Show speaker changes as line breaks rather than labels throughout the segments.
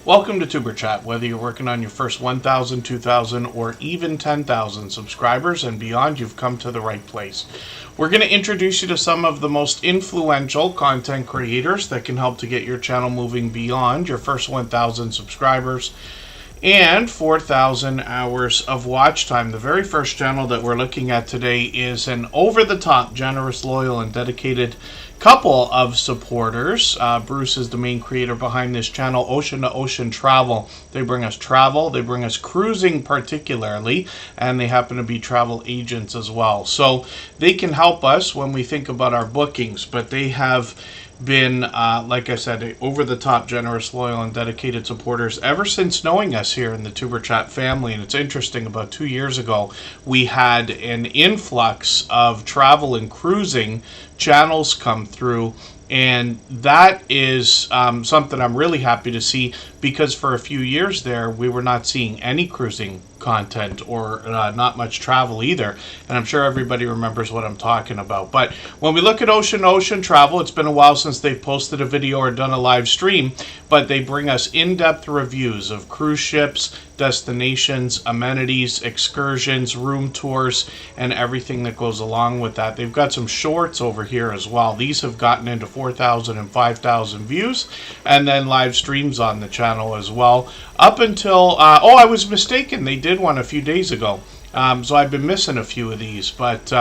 Welcome to Superchat. Whether you're working on your first 1,000, 2,000, or even 10,000 subscribers and beyond, you've come to the right place. We're going to introduce you to some of the most influential content creators that can help to get your channel moving beyond your first 1,000 subscribers and 4,000 hours of watch time. The very first channel that we're looking at today is an over-the-top, generous, loyal, and dedicated couple of supporters. Bruce is the main creator behind this channel, Ocean to Ocean Travel. They bring us travel, they bring us cruising particularly, and they happen to be travel agents as well. So they can help us when we think about our bookings, but they have been, like I said, over-the-top, generous, loyal, and dedicated supporters ever since knowing us here in the Superchat family. And it's interesting, about 2 years ago, we had an influx of travel and cruising channels come through, and that is something I'm really happy to see, because for a few years there, we were not seeing any cruising content or not much travel either. And I'm sure everybody remembers what I'm talking about. But when we look at Ocean to Ocean Travel, it's been a while since they've posted a video or done a live stream, but they bring us in-depth reviews of cruise ships, destinations, amenities, excursions, room tours, and everything that goes along with that. They've got some shorts over here as well. These have gotten into 4,000 and 5,000 views, and then live streams on the channel as well. Up until, oh, I was mistaken. They did one a few days ago. So I've been missing a few of these, but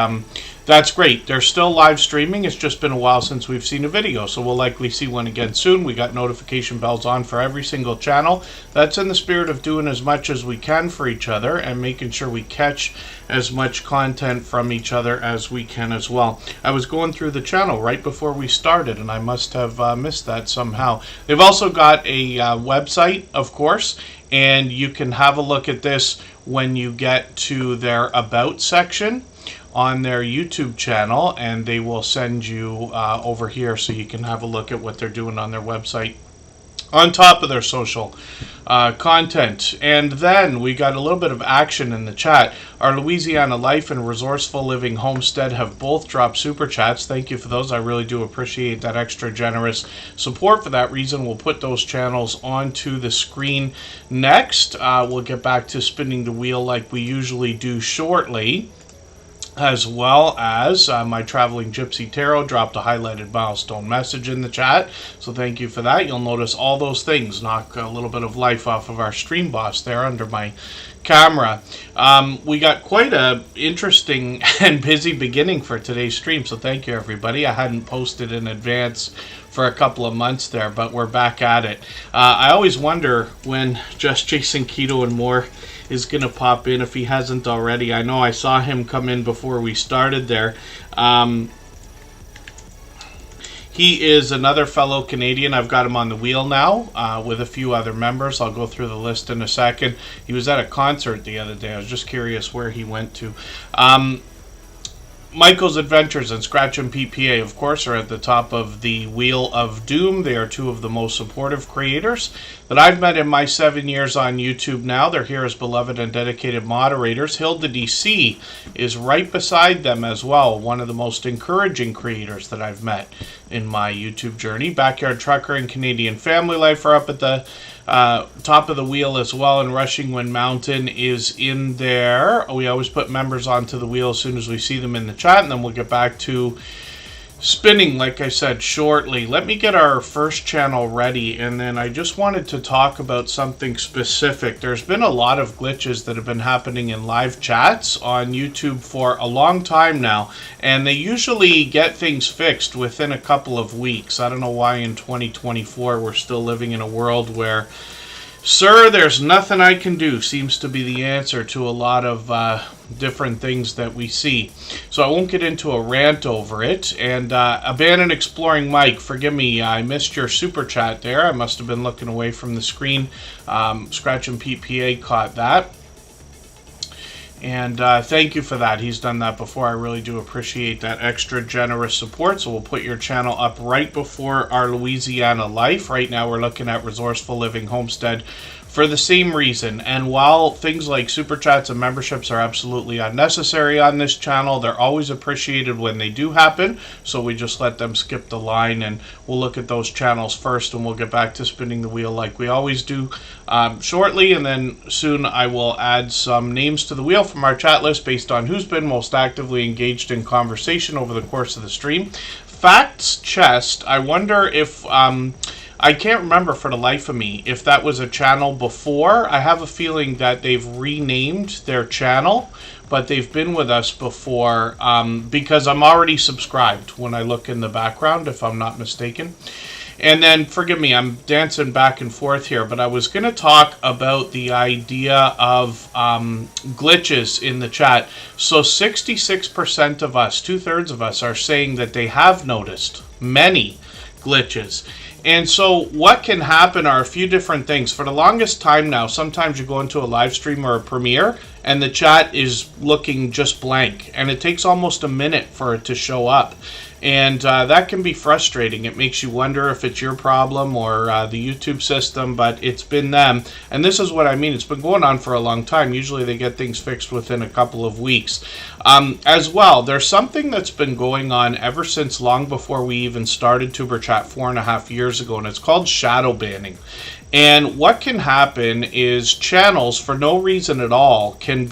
that's great. They're still live streaming. It's just been a while since we've seen a video, so we'll likely see one again soon. We got notification bells on for every single channel. That's in the spirit of doing as much as we can for each other and making sure we catch as much content from each other as we can as well. I was going through the channel right before we started, and I must have missed that somehow. They've also got a website, of course, and you can have a look at this when you get to their About section on their YouTube channel, and they will send you over here so you can have a look at what they're doing on their website on top of their social content. And then we got a little bit of action in the chat. Our Louisiana Life and Resourceful Living Homestead have both dropped super chats. Thank you for those. I really do appreciate that extra generous support. For that reason, we'll put those channels onto the screen next. We'll get back to spinning the wheel like we usually do shortly, as well as my Traveling Gypsy Tarot dropped a highlighted milestone message in the chat. So thank you for that. You'll notice all those things knock a little bit of life off of our stream boss there under my camera. We got quite a interesting and busy beginning for today's stream, so thank you everybody. I hadn't posted in advance for a couple of months there, but we're back at it. I always wonder when Just Chasing Keto and More is going to pop in, if he hasn't already. I know I saw him come in before we started there. He is another fellow Canadian. I've got him on the wheel now with a few other members. I'll go through the list in a second. He was at a concert the other day. I was just curious where he went to. Michael's Adventures and Scratch and PPA, of course, are at the top of the Wheel of Doom. They are two of the most supportive creators that I've met in my 7 years on YouTube now. They're here as beloved and dedicated moderators. Hilda DC is right beside them as well, one of the most encouraging creators that I've met in my YouTube journey. Backyard Trucker and Canadian Family Life are up at the top of the wheel as well, and Rushing Wind Mountain is in there. We always put members onto the wheel as soon as we see them in the chat, and then we'll get back to spinning, like I said, shortly. Let me get our first channel ready, and then I just wanted to talk about something specific. There's been a lot of glitches that have been happening in live chats on YouTube for a long time now, and they usually get things fixed within a couple of weeks. I don't know why in 2024 we're still living in a world where "Sir, there's nothing I can do" seems to be the answer to a lot of different things that we see. So I won't get into a rant over it. And Abandon Exploring Mike, forgive me, I missed your super chat there. I must have been looking away from the screen. Scratch and PPA caught that. And thank you for that. He's done that before. I really do appreciate that extra generous support. So we'll put your channel up right before our Louisiana Life. Right now we're looking at Resourceful Living Homestead for the same reason. And while things like super chats and memberships are absolutely unnecessary on this channel, they're always appreciated when they do happen. So we just let them skip the line, and we'll look at those channels first, and we'll get back to spinning the wheel like we always do shortly. And then soon I will add some names to the wheel from our chat list based on who's been most actively engaged in conversation over the course of the stream. Facts Chest, I wonder if I can't remember for the life of me if that was a channel before. I have a feeling that they've renamed their channel, but they've been with us before because I'm already subscribed when I look in the background, if I'm not mistaken. And then, forgive me, I'm dancing back and forth here, but I was going to talk about the idea of glitches in the chat. So 66% of us, 2/3 of us, are saying that they have noticed many glitches. And so what can happen are a few different things. For the longest time now, sometimes you go into a live stream or a premiere and the chat is looking just blank, and it takes almost a minute for it to show up. And that can be frustrating. It makes you wonder if it's your problem or the YouTube system, but it's been them. And this is what I mean. It's been going on for a long time. Usually they get things fixed within a couple of weeks. As well, there's something that's been going on ever since long before we even started Tuber Chat 4.5 years ago, and it's called shadow banning. And what can happen is channels, for no reason at all, can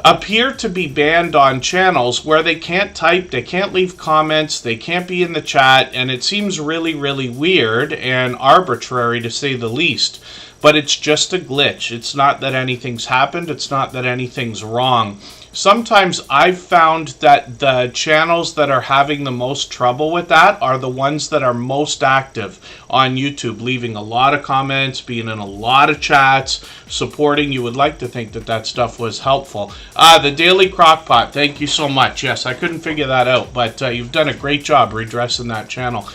appear to be banned on channels where they can't type, they can't leave comments, they can't be in the chat, and it seems really, really weird and arbitrary to say the least. But it's just a glitch. It's not that anything's happened, it's not that anything's wrong. Sometimes I've found that the channels that are having the most trouble with that are the ones that are most active on YouTube, leaving a lot of comments, being in a lot of chats, supporting. You would like to think that that stuff was helpful. The Daily Crockpot, thank you so much. Yes, I couldn't figure that out, but you've done a great job redressing that channel.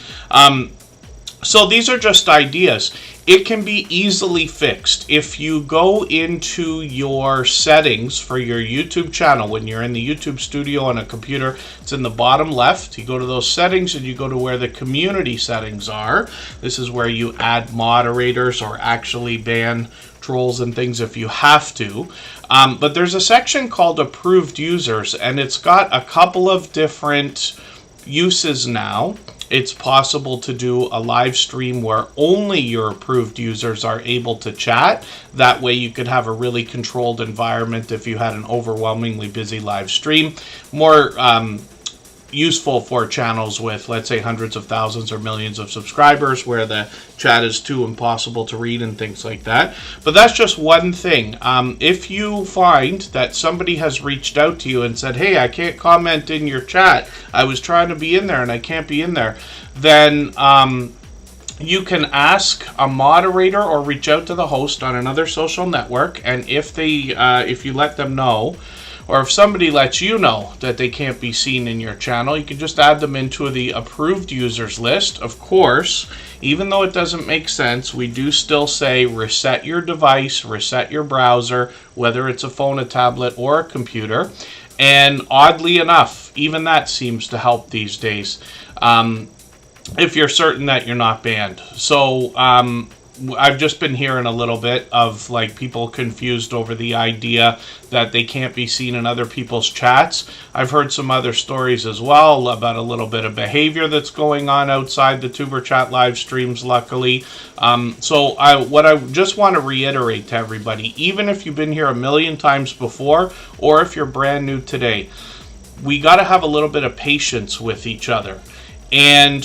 So these are just ideas. It can be easily fixed. If you go into your settings for your YouTube channel, when you're in the YouTube studio on a computer, it's in the bottom left. You go to those settings and you go to where the community settings are. This is where you add moderators or actually ban trolls and things if you have to. But there's a section called approved users, and it's got a couple of different uses now. It's possible to do a live stream where only your approved users are able to chat. That way you could have a really controlled environment if you had an overwhelmingly busy live stream. More useful for channels with, let's say, hundreds of thousands or millions of subscribers where the chat is too impossible to read and things like that. But that's just one thing. If you find that somebody has reached out to you and said, hey, I can't comment in your chat, I was trying to be in there and I can't be in there, then you can ask a moderator or reach out to the host on another social network, and if you let them know, or if somebody lets you know that they can't be seen in your channel, you can just add them into the approved users list. Of course, even though it doesn't make sense, we do still say reset your device, reset your browser, whether it's a phone, a tablet, or a computer. And oddly enough, even that seems to help these days, if you're certain that you're not banned. So I've just been hearing a little bit of like people confused over the idea that they can't be seen in other people's chats. I've heard some other stories as well about a little bit of behavior that's going on outside the Tuber Chat live streams, luckily. So what I just want to reiterate to everybody, even if you've been here a million times before, or if you're brand new today, we got to have a little bit of patience with each other. And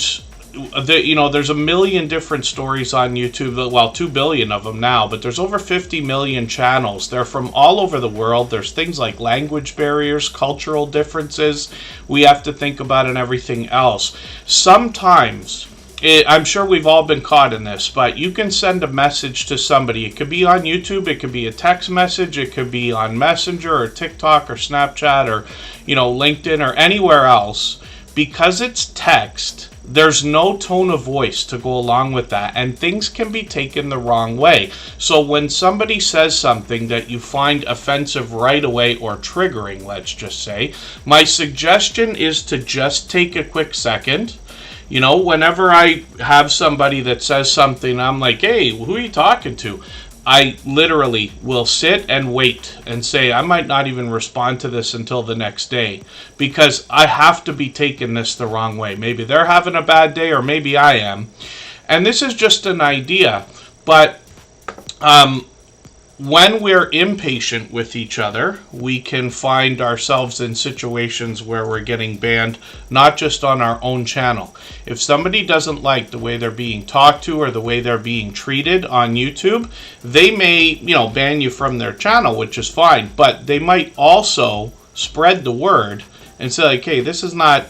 there's a million different stories on YouTube, well, 2 billion of them now, but there's over 50 million channels. They're from all over the world. There's things like language barriers, cultural differences we have to think about, and everything else. Sometimes, I'm sure we've all been caught in this, but you can send a message to somebody. It could be on YouTube, it could be a text message, it could be on Messenger or TikTok or Snapchat or LinkedIn or anywhere else. Because it's text, there's no tone of voice to go along with that, and things can be taken the wrong way. So when somebody says something that you find offensive right away, or triggering, let's just say, my suggestion is to just take a quick second. Whenever I have somebody that says something, I'm like, hey, who are you talking to? I literally will sit and wait and say I might not even respond to this until the next day, because I have to be taking this the wrong way. Maybe they're having a bad day, or maybe I am. And this is just an idea, but when we're impatient with each other, we can find ourselves in situations where we're getting banned, not just on our own channel. If somebody doesn't like the way they're being talked to or the way they're being treated on YouTube, they may, ban you from their channel, which is fine, but they might also spread the word and say, like, hey, this is not,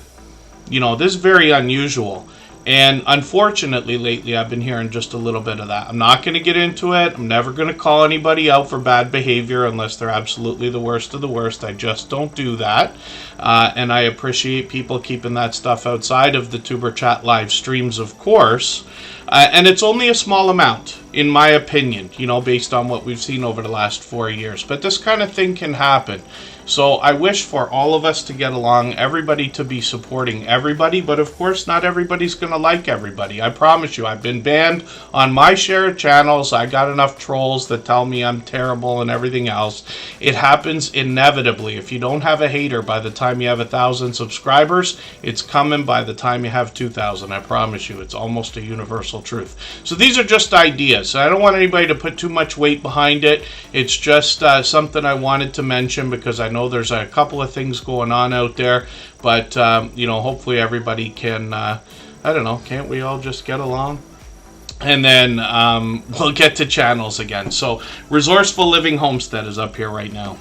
this is very unusual. And unfortunately, lately, I've been hearing just a little bit of that. I'm not going to get into it. I'm never going to call anybody out for bad behavior unless they're absolutely the worst of the worst. I just don't do that. And I appreciate people keeping that stuff outside of the Tuber Chat live streams, of course. And it's only a small amount, in my opinion, based on what we've seen over the last 4 years. But this kind of thing can happen. So I wish for all of us to get along, everybody to be supporting everybody, but of course not everybody's going to like everybody. I promise you, I've been banned on my share of channels. I got enough trolls that tell me I'm terrible and everything else. It happens inevitably. If you don't have a hater by the time you have 1,000 subscribers, it's coming by the time you have 2,000. I promise you, it's almost a universal truth. So these are just ideas. I don't want anybody to put too much weight behind it. It's just something I wanted to mention because I know there's a couple of things going on out there, but hopefully everybody can, I don't know, can't we all just get along? And then we'll get to channels again. So Resourceful Living Homestead is up here right now.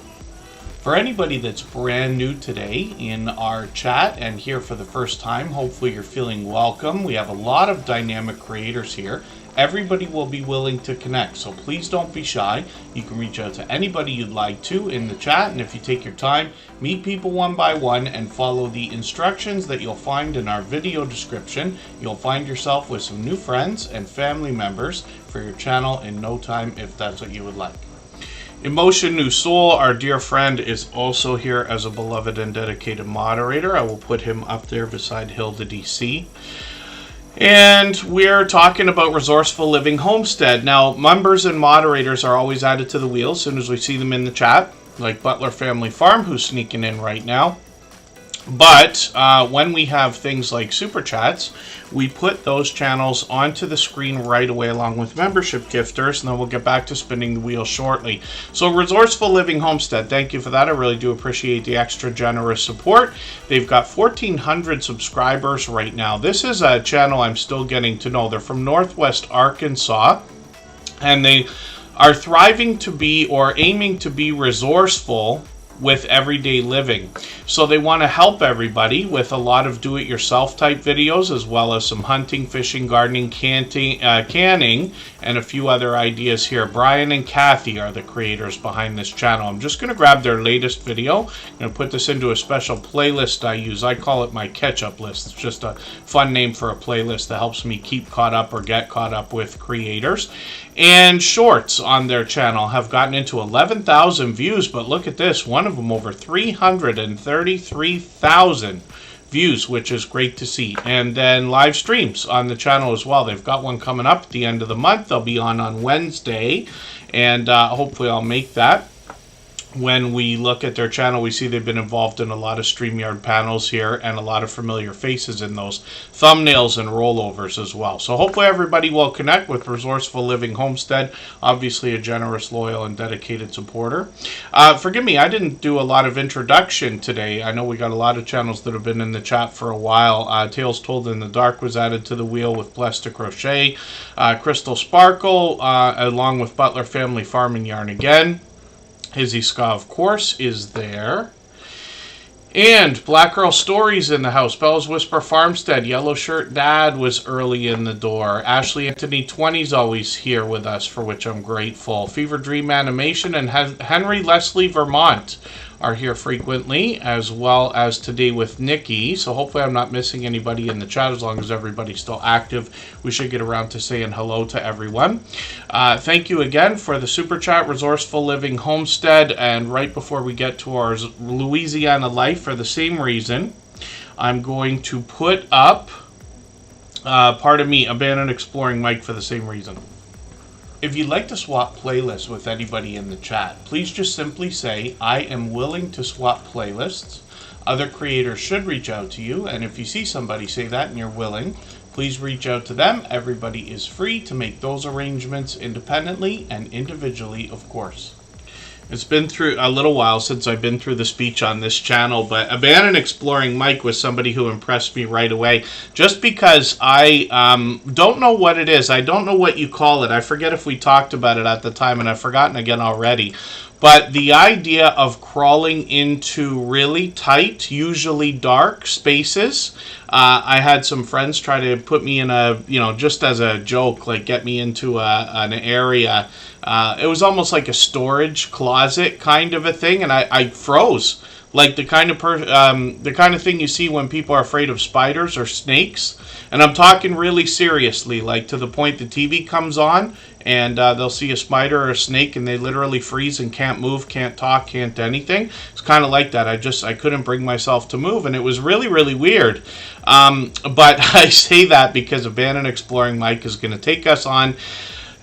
For anybody that's brand new today in our chat and here for the first time, hopefully you're feeling welcome. We have a lot of dynamic creators here. Everybody will be willing to connect, so please don't be shy. You can reach out to anybody you'd like to in the chat, and if you take your time, meet people one by one and follow the instructions that you'll find in our video description. You'll find yourself with some new friends and family members for your channel in no time, if that's what you would like. Emotion New Soul, our dear friend, is also here as a beloved and dedicated moderator. I will put him up there beside Hilda DC. And we're talking about Resourceful Living Homestead. Now, members and moderators are always added to the wheel as soon as we see them in the chat, like Butler Family Farm, who's sneaking in right now. But when we have things like Super Chats, we put those channels onto the screen right away along with membership gifters, and then we'll get back to spinning the wheel shortly. So Resourceful Living Homestead, thank you for that. I really do appreciate the extra generous support. They've got 1,400 subscribers right now. This is a channel I'm still getting to know. They're from Northwest Arkansas, and they are thriving to be, or aiming to be, resourceful with everyday living. So they want to help everybody with a lot of do-it-yourself type videos, as well as some hunting, fishing, gardening, canning, and a few other ideas here. Brian and Kathy are the creators behind this channel. I'm just going to grab their latest video. I'm going to put this into a special playlist I use. I call it my catch-up list. It's just a fun name for a playlist that helps me keep caught up or get caught up with creators. And shorts on their channel have gotten into 11,000 views, but look at this, one of them over 333,000 views, which is great to see. And then live streams on the channel as well. They've got one coming up at the end of the month. They'll be on Wednesday, and hopefully I'll make that. When we look at their channel, we see they've been involved in a lot of StreamYard panels here and a lot of familiar faces in those thumbnails and rollovers as well. So hopefully everybody will connect with Resourceful Living Homestead. Obviously a generous, loyal, and dedicated supporter. Forgive me, I didn't do a lot of introduction today. I know we got a lot of channels that have been in the chat for a while. Tales Told in the Dark was added to the wheel with Blessed to Crochet. Crystal Sparkle, along with Butler Family Farm and Yarn Again. Izzy Ska, of course, is there. And Black Girl Stories in the house. Bella's Whisper Farmstead. Yellow Shirt Dad was early in the door. Ashley Anthony 20's always here with us, for which I'm grateful. Fever Dream Animation and Henry Leslie Vermont are here frequently, as well as today with Nikki. So hopefully I'm not missing anybody in the chat. As long as everybody's still active, we should get around to saying hello to everyone. Thank you again for the super chat, Resourceful Living Homestead. And right before we get to our Louisiana life, for the same reason, I'm going to put up, pardon me, Abandoned Exploring Mike for the same reason. If you'd like to swap playlists with anybody in the chat, please just simply say, I am willing to swap playlists. Other creators should reach out to you, and if you see somebody say that and you're willing, please reach out to them. Everybody is free to make those arrangements independently and individually, of course. It's been through a little while since I've been through the speech on this channel, but Abandoned Exploring Mike was somebody who impressed me right away, just because I don't know what it is. I don't know what you call it. I forget if we talked about it at the time, and I've forgotten again already. But the idea of crawling into really tight, usually dark spaces, I had some friends try to put me in a, just as a joke, like get me into an area. It was almost like a storage closet kind of a thing, and I froze. Like the kind of thing you see when people are afraid of spiders or snakes. And I'm talking really seriously, like to the point the TV comes on and they'll see a spider or a snake and they literally freeze and can't move, can't talk, can't anything. It's kind of like that. I couldn't bring myself to move, and it was really, really weird. But I say that because Abandoned Exploring Mike is going to take us on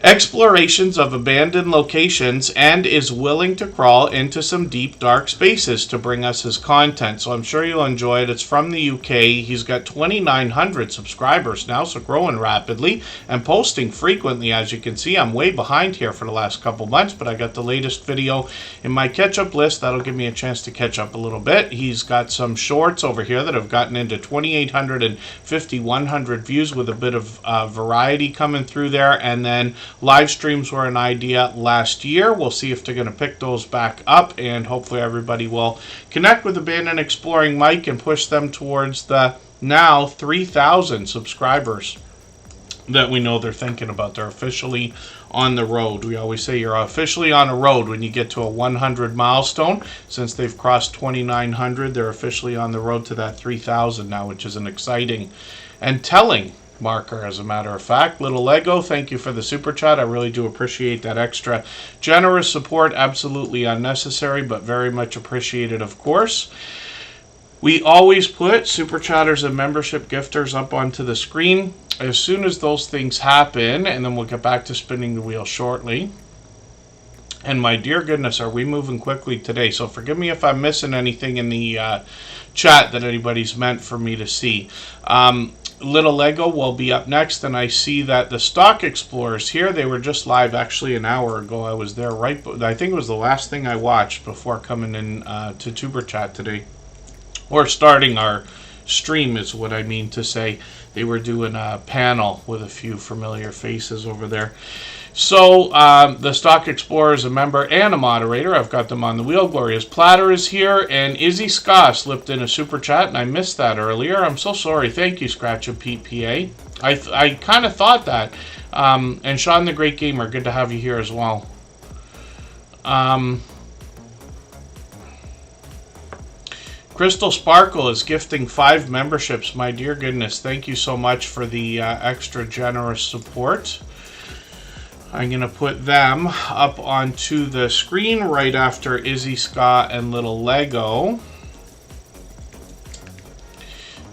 explorations of abandoned locations and is willing to crawl into some deep dark spaces to bring us his content, so I'm sure you'll enjoy it. It's from the UK. He's got 2,900 subscribers now, so growing rapidly and posting frequently. As you can see, I'm way behind here for the last couple months, but I got the latest video in my catch-up list. That'll give me a chance to catch up a little bit. He's got some shorts over here that have gotten into 2,800 and 5,100 views with a bit of variety coming through there, and then live streams were an idea last year. We'll see if they're going to pick those back up, and hopefully everybody will connect with Abandoned Exploring Mike and push them towards the now 3,000 subscribers that we know they're thinking about. They're officially on the road. We always say you're officially on a road when you get to a 100 milestone. Since they've crossed 2,900, they're officially on the road to that 3,000 now, which is an exciting and telling marker, as a matter of fact. Little Lego, thank you for the super chat. I really do appreciate that extra generous support. Absolutely unnecessary, but very much appreciated, of course. We always put super chatters and membership gifters up onto the screen as soon as those things happen, and then we'll get back to spinning the wheel shortly. And my dear goodness, are we moving quickly today? So forgive me if I'm missing anything in the chat that anybody's meant for me to see. Little Lego will be up next, and I see that the Stock Explorers here, they were just live actually an hour ago. I was there I think it was the last thing I watched before coming in to Tuber Chat today. Or starting our stream is what I mean to say. They were doing a panel with a few familiar faces over there. So, the Stock Explorer is a member and a moderator. I've got them on the wheel. Glorious Platter is here, and Izzy Ska slipped in a super chat, and I missed that earlier. I'm so sorry. Thank you, Scratch of PPA. I kind of thought that. And Sean the Great Gamer, good to have you here as well. Crystal Sparkle is gifting 5 memberships. My dear goodness, thank you so much for the extra generous support. I'm going to put them up onto the screen right after Izzy Scott and Little Lego.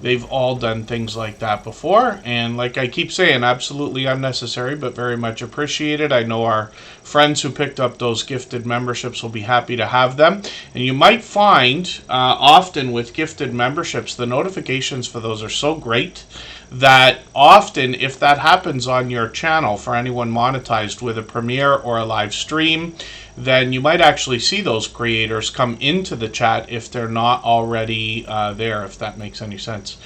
They've all done things like that before, and like I keep saying, absolutely unnecessary, but very much appreciated. I know our friends who picked up those gifted memberships will be happy to have them. And you might find often with gifted memberships, the notifications for those are so great that often if that happens on your channel for anyone monetized with a premiere or a live stream, then you might actually see those creators come into the chat if they're not already there, if that makes any sense.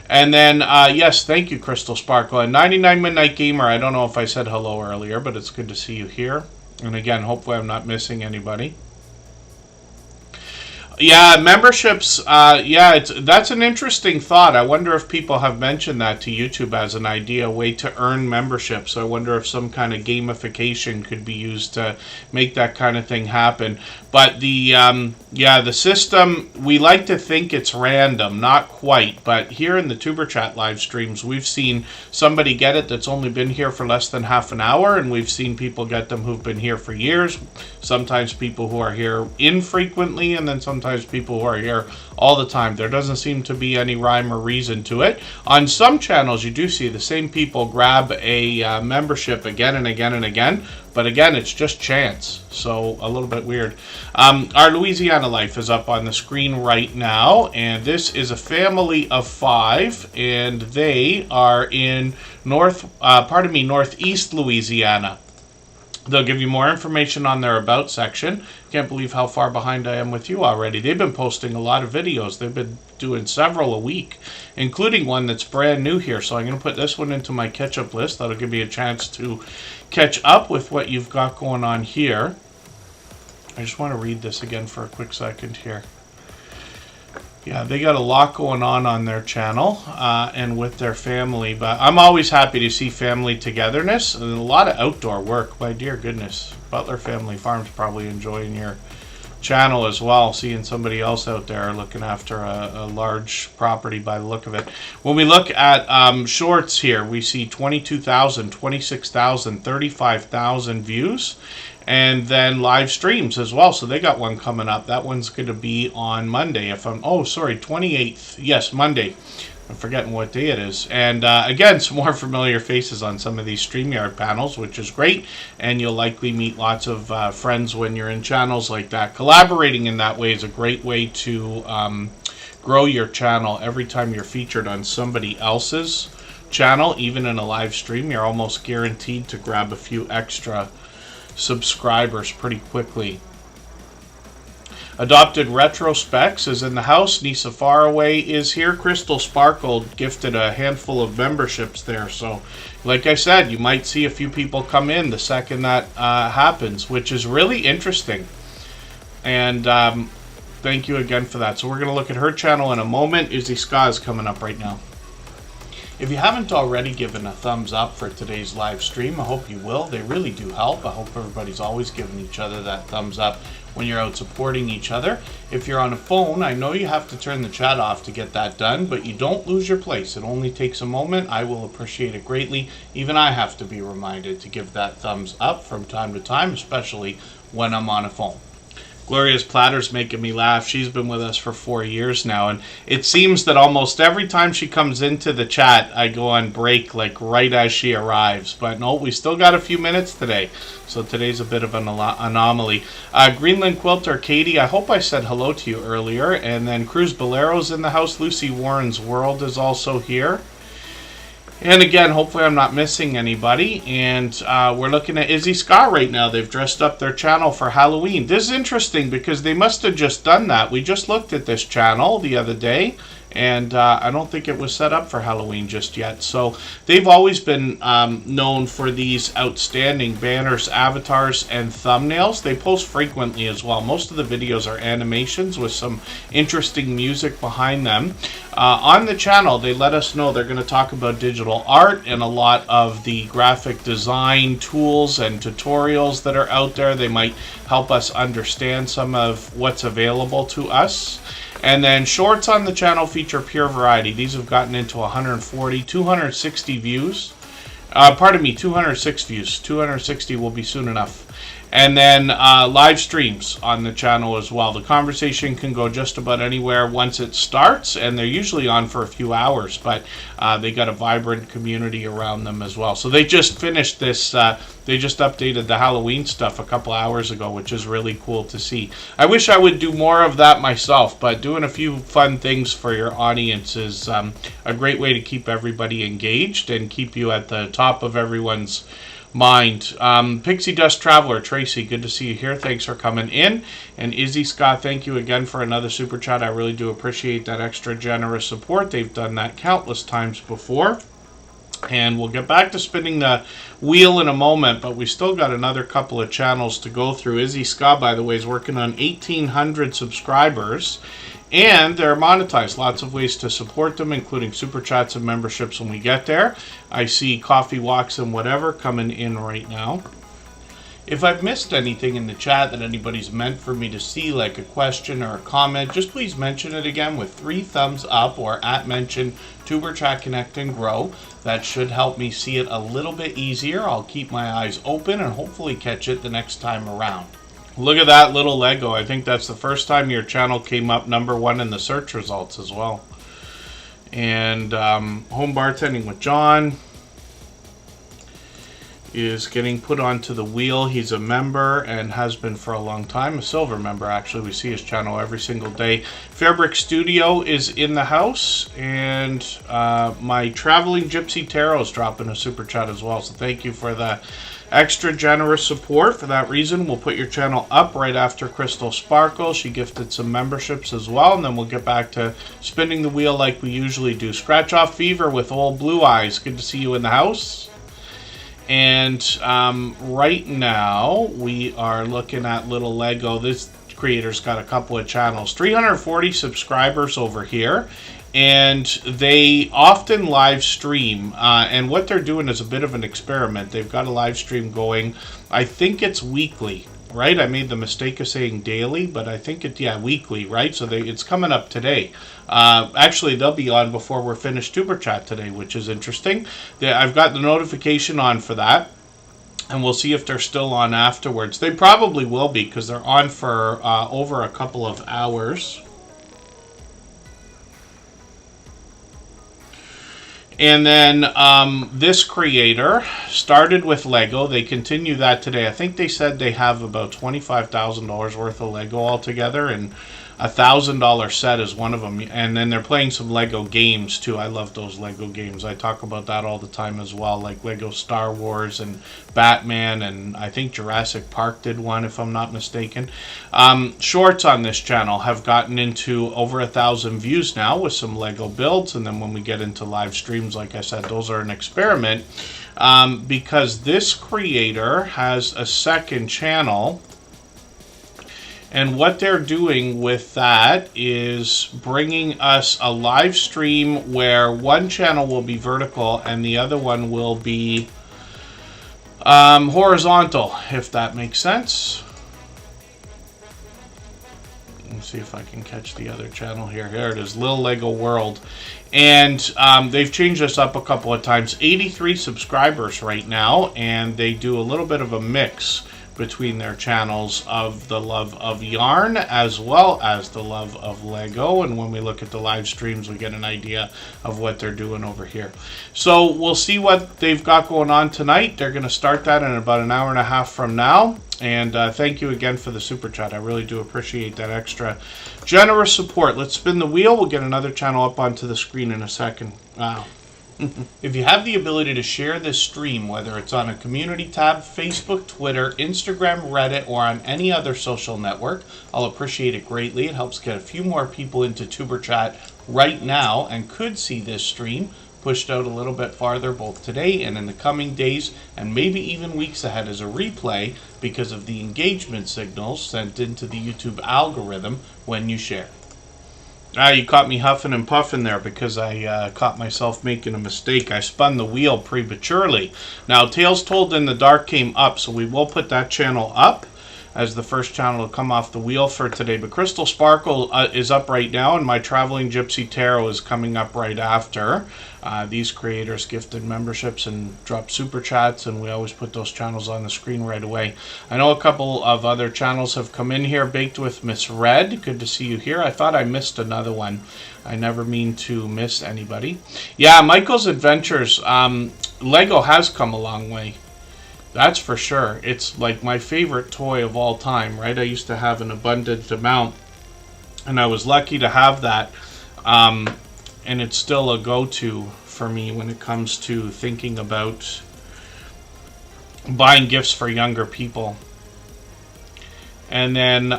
And then, yes, thank you, Crystal Sparkle. And 99 Midnight Gamer, I don't know if I said hello earlier, but it's good to see you here. And again, hopefully I'm not missing anybody. Yeah, memberships, that's an interesting thought. I wonder if people have mentioned that to YouTube as an idea, a way to earn memberships. I wonder if some kind of gamification could be used to make that kind of thing happen. But the system, we like to think it's random, not quite. But here in the Tuber Chat live streams, we've seen somebody get it that's only been here for less than half an hour, and we've seen people get them who've been here for years. Sometimes people who are here infrequently, and then sometimes sometimes people who are here all the time. There doesn't seem to be any rhyme or reason to it. On some channels, you do see the same people grab a membership again and again and again. But again, it's just chance, so a little bit weird. Our Louisiana life is up on the screen right now, and this is a family of 5, and they are in northeast Louisiana. They'll give you more information on their About section. Can't believe how far behind I am with you already. They've been posting a lot of videos. They've been doing several a week, including one that's brand new here. So I'm going to put this one into my catch-up list. That'll give me a chance to catch up with what you've got going on here. I just want to read this again for a quick second here. Yeah, they got a lot going on their channel and with their family. But I'm always happy to see family togetherness and a lot of outdoor work. My dear goodness. Butler Family Farms probably enjoying your channel as well, seeing somebody else out there looking after a large property by the look of it. When we look at shorts here, we see 22,000, 26,000, 35,000 views. And then live streams as well. So they got one coming up. That one's going to be on Monday. 28th. Yes, Monday. I'm forgetting what day it is. And again, some more familiar faces on some of these StreamYard panels, which is great. And you'll likely meet lots of friends when you're in channels like that. Collaborating in that way is a great way to grow your channel. Every time you're featured on somebody else's channel, even in a live stream, you're almost guaranteed to grab a few extra subscribers pretty quickly. Adopted Retrospecs is in the house. Nisa Faraway is here. Crystal Sparkle gifted a handful of memberships there. So, like I said, you might see a few people come in the second that happens, which is really interesting. And thank you again for that. So we're going to look at her channel in a moment. Izzy Ska is coming up right now. If you haven't already given a thumbs up for today's live stream, I hope you will. They really do help. I hope everybody's always giving each other that thumbs up when you're out supporting each other. If you're on a phone, I know you have to turn the chat off to get that done, but you don't lose your place. It only takes a moment. I will appreciate it greatly. Even I have to be reminded to give that thumbs up from time to time, especially when I'm on a phone. Gloria's Platter's making me laugh. She's been with us for 4 years now, and it seems that almost every time she comes into the chat, I go on break, like right as she arrives. But no, we still got a few minutes today, so today's a bit of an anomaly. Greenland Quilter Katie, I hope I said hello to you earlier. And then Cruz Bolero's in the house. Lucy Warren's World is also here. And again, hopefully I'm not missing anybody. And we're looking at Izzy Ska right now. They've dressed up their channel for Halloween. This is interesting because they must have just done that. We just looked at this channel the other day. And I don't think it was set up for Halloween just yet. So they've always been known for these outstanding banners, avatars, and thumbnails. They post frequently as well. Most of the videos are animations with some interesting music behind them. On the channel, they let us know they're going to talk about digital art and a lot of the graphic design tools and tutorials that are out there. They might help us understand some of what's available to us. And then shorts on the channel feature pure variety. These have gotten into 140, 260 views. 206 views. 260 will be soon enough. And then live streams on the channel as well. The conversation can go just about anywhere once it starts, and they're usually on for a few hours, but they got a vibrant community around them as well. So they just finished this, they just updated the Halloween stuff a couple hours ago, which is really cool to see. I wish I would do more of that myself, but doing a few fun things for your audience is a great way to keep everybody engaged and keep you at the top of everyone's mind. Pixie Dust Traveler, Tracy, good to see you here. Thanks for coming in. And Izzy Scott, thank you again for another super chat. I really do appreciate that extra generous support. They've done that countless times before. And we'll get back to spinning the wheel in a moment, but we still got another couple of channels to go through. Izzy Scott, by the way, is working on 1,800 subscribers. And they're monetized. Lots of ways to support them, including super chats and memberships when we get there. I see coffee walks and whatever coming in right now. If I've missed anything in the chat that anybody's meant for me to see, like a question or a comment, just please mention it again with 3 thumbs up or @mention Tuberchat Connect and Grow. That should help me see it a little bit easier. I'll keep my eyes open and hopefully catch it the next time around. Look at that little Lego. I think that's the first time your channel came up #1 in the search results as well. And Home Bartending with John is getting put onto the wheel. He's a member and has been for a long time, a silver member actually. We see his channel every single day. Fairbrick Studio is in the house, and my Traveling Gypsy Tarot is dropping a super chat as well. So thank you for the extra generous support. For that reason, we'll put your channel up right after Crystal Sparkle. She gifted some memberships as well, and then we'll get back to spinning the wheel like we usually do. Scratch Off Fever with Old Blue Eyes. Good to see you in the house. And right now we are looking at little Lego. This creator's got a couple of channels, 340 subscribers over here, and they often live stream, and what they're doing is a bit of an experiment. They've got a live stream going, I think it's weekly, right? I made the mistake of saying daily, but I think weekly, right? So it's coming up today. Actually, they'll be on before we're finished Tuber Chat today, which is interesting. I've got the notification on for that, and we'll see if they're still on afterwards. They probably will be, because they're on for over a couple of hours. And then this creator started with Lego. They continue that today. I think they said they have about $25,000 worth of Lego altogether, and a $1,000 set is one of them. And then they're playing some Lego games too. I love those Lego games. I talk about that all the time as well, like Lego Star Wars and Batman, and I think Jurassic Park did one, if I'm not mistaken. Shorts on this channel have gotten into over 1,000 views now with some Lego builds, and then when we get into live streams, like I said, those are an experiment, because this creator has a second channel. And what they're doing with that is bringing us a live stream where one channel will be vertical and the other one will be horizontal, if that makes sense. Let's see if I can catch the other channel here. Here it is, Lil Lego World. And they've changed this up a couple of times. 83 subscribers right now, and they do a little bit of a mix between their channels of the love of yarn as well as the love of Lego. And when we look at the live streams, we get an idea of what they're doing over here. So we'll see what they've got going on tonight. They're going to start that in about an hour and a half from now. And thank you again for the super chat. I really do appreciate that extra generous support. Let's spin the wheel. We'll get another channel up onto the screen in a second. Wow. If you have the ability to share this stream, whether it's on a community tab, Facebook, Twitter, Instagram, Reddit, or on any other social network, I'll appreciate it greatly. It helps get a few more people into Tuber Chat right now and could see this stream pushed out a little bit farther both today and in the coming days, and maybe even weeks ahead as a replay because of the engagement signals sent into the YouTube algorithm when you share. You caught me huffing and puffing there because I caught myself making a mistake. I spun the wheel prematurely. Now, Tales Told in the Dark came up, so we will put that channel up as the first channel to come off the wheel for today. But Crystal Sparkle is up right now, and my Traveling Gypsy Tarot is coming up right after. These creators gifted memberships and dropped super chats, and we always put those channels on the screen right away. I know a couple of other channels have come in here. Baked with Miss Red, good to see you here. I thought I missed another one. I never mean to miss anybody. Yeah, Michael's Adventures. Lego has come a long way. That's for sure. It's like my favorite toy of all time, right? I used to have an abundant amount, and I was lucky to have that. And it's still a go-to for me when it comes to thinking about buying gifts for younger people. And then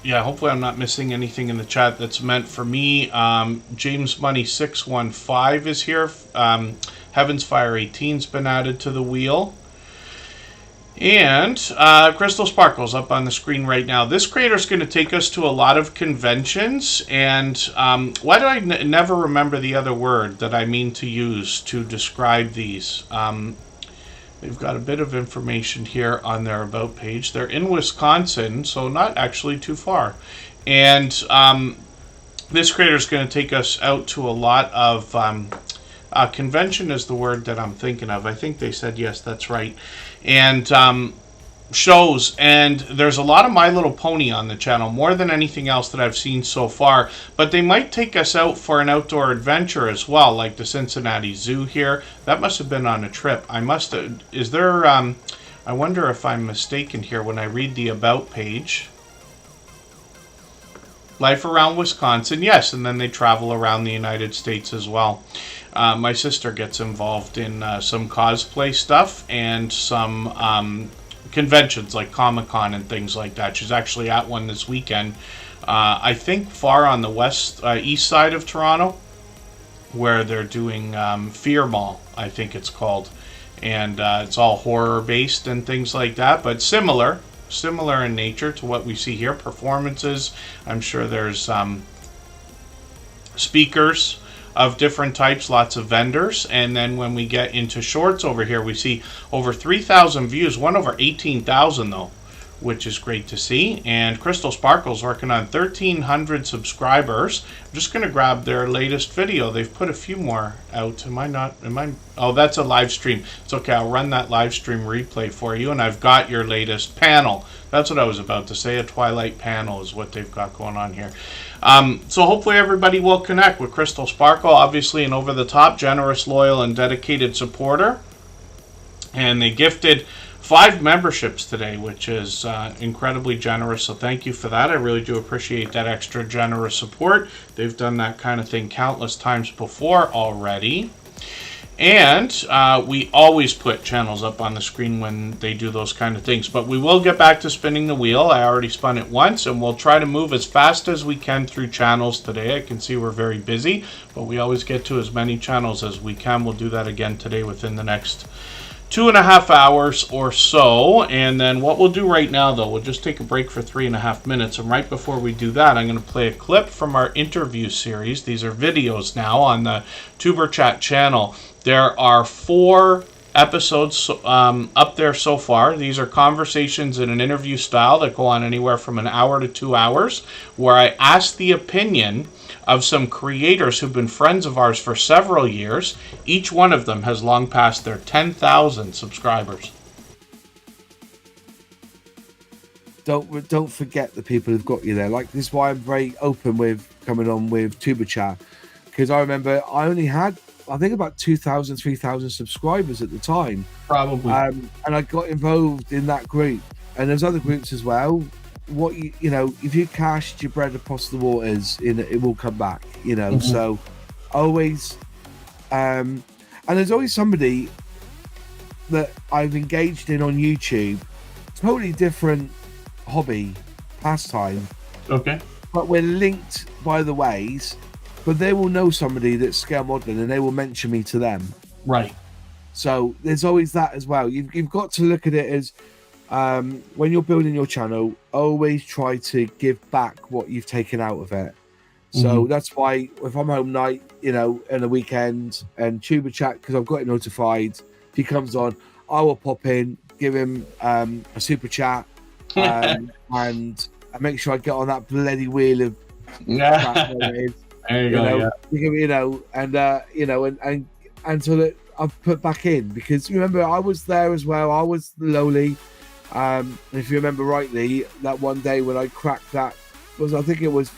yeah, hopefully I'm not missing anything in the chat that's meant for me. James Money 615 is here. Heaven's Fire 18's been added to the wheel. And Crystal Sparkle's up on the screen right now. This creator is going to take us to a lot of conventions. And why do I never remember the other word that I mean to use to describe these? They've got a bit of information here on their About page. They're in Wisconsin, so not actually too far. And this creator is going to take us out to a lot of convention is the word that I'm thinking of. I think they said yes, that's right. And shows, and there's a lot of My Little Pony on the channel, more than anything else that I've seen so far. But they might take us out for an outdoor adventure as well, like the Cincinnati Zoo here. That must have been on a trip. Is there, I wonder if I'm mistaken here when I read the About page. Life around Wisconsin, yes, and then they travel around the United States as well. My sister gets involved in some cosplay stuff and some conventions like Comic-Con and things like that. She's actually at one this weekend. I think far on the east side of Toronto, where they're doing Fear Mall, I think it's called. And it's all horror based and things like that, but similar in nature to what we see here. Performances, I'm sure there's speakers of different types, lots of vendors. And then when we get into shorts over here, we see over 3,000 views, one over 18,000 though, which is great to see. And Crystal Sparkle's working on 1,300 subscribers. I'm just going to grab their latest video. They've put a few more out. Oh, that's a live stream. It's okay, I'll run that live stream replay for you. And I've got your latest panel. That's what I was about to say. A Twilight panel is what they've got going on here. So hopefully everybody will connect with Crystal Sparkle. Obviously an over-the-top, generous, loyal, and dedicated supporter. And they gifted 5 memberships today, which is incredibly generous, so thank you for that. I really do appreciate that extra generous support. They've done that kind of thing countless times before already. And we always put channels up on the screen when they do those kind of things. But we will get back to spinning the wheel. I already spun it once, and we'll try to move as fast as we can through channels today. I can see we're very busy, but we always get to as many channels as we can. We'll do that again today within the next 2.5 hours or so. And then what we'll do right now, though, we'll just take a break for 3.5 minutes. And right before we do that, I'm going to play a clip from our interview series. These are videos now on the Superchat channel. There are 4 episodes up there so far. These are conversations in an interview style that go on anywhere from an hour to 2 hours, where I ask the opinion of some creators who've been friends of ours for several years. Each one of them has long passed their 10,000 subscribers.
Don't forget the people who've got you there. Like, this is why I'm very open with coming on with Superchat, because I remember I only had, I think, about 2,000, 3,000 subscribers at the time.
Probably.
And I got involved in that group. And there's other groups as well. What you know, if you cast your bread across the waters, it will come back, you know. Mm-hmm. So always, and there's always somebody that I've engaged in on YouTube, totally different hobby, pastime.
Okay.
But we're linked by the ways, but they will know somebody that's scale modeling and they will mention me to them.
Right. So
there's always that as well. You've got to look at it as, when you're building your channel, always try to give back what you've taken out of it. So that's why if I'm home night, you know, in the weekend, and Tuber Chat, because I've got it notified, if he comes on, I will pop in, give him a super chat, and I make sure I get on that bloody wheel of
there you go,
you know, and so that I've put back in, because remember I was there as well. I was lowly. If you remember rightly, that one day when I cracked that, I think it was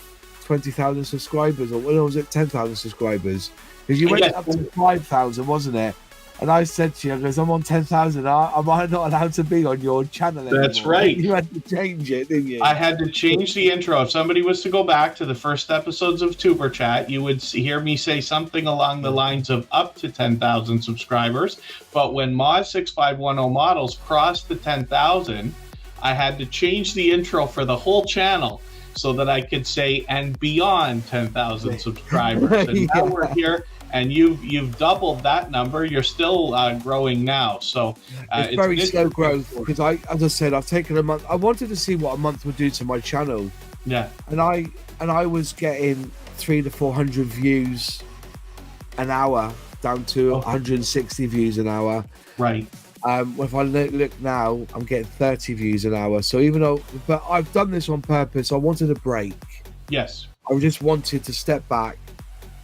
20,000 subscribers, or was it 10,000 subscribers? Because you went up to 5,000, wasn't it? And I said to you, because I'm on 10,000, am I not allowed to be on your channel anymore?
That's right.
You had to change it, didn't you?
I had to change the intro. If somebody was to go back to the first episodes of Tuber Chat, you would hear me say something along the lines of up to 10,000 subscribers. But when Moz6510 Models crossed the 10,000, I had to change the intro for the whole channel so that I could say, and beyond 10,000 subscribers. And now we're here. And you've doubled that number. You're still growing now, so
it's very slow growth. Because as I said, I've taken a month. I wanted to see what a month would do to my channel.
Yeah.
And I was getting 300 to 400 views an hour, down to 160 views an hour.
Right.
If I look now, I'm getting 30 views an hour. So but I've done this on purpose. I wanted a break.
Yes.
I just wanted to step back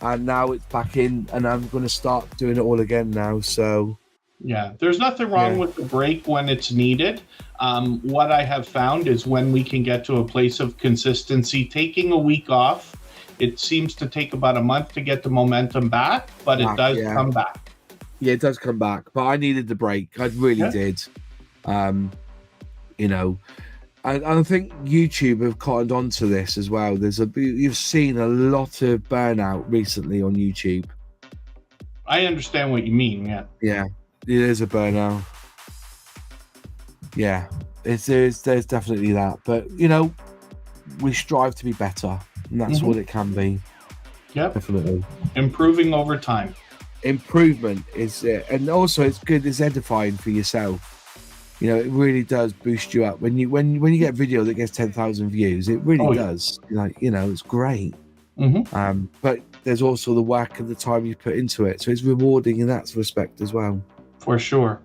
and now it's back in, and I'm going to start doing it all again now. So
Yeah, there's nothing wrong
yeah,
with the break when it's needed. What I have found is when we can get to a place of consistency, taking a week off, it seems to take about a month to get the momentum back, but it
back,
does
yeah,
come back.
yeah, it does come back. But I needed the break. I really
Yeah.
did. You know, and I think YouTube have cottoned onto this as well. You've seen a lot of burnout recently on YouTube.
I understand what you mean. Yeah.
Yeah, it is a burnout. Yeah, there's definitely that. But we strive to be better, and that's what it can be.
Yep.
Definitely.
Improving over time.
Improvement is it, and also it's good. It's edifying for yourself. It really does boost you up when you get a video that gets 10,000 views. It really does. It's great. But there's also the work and the time you put into it, so it's rewarding in that respect as well.
For sure.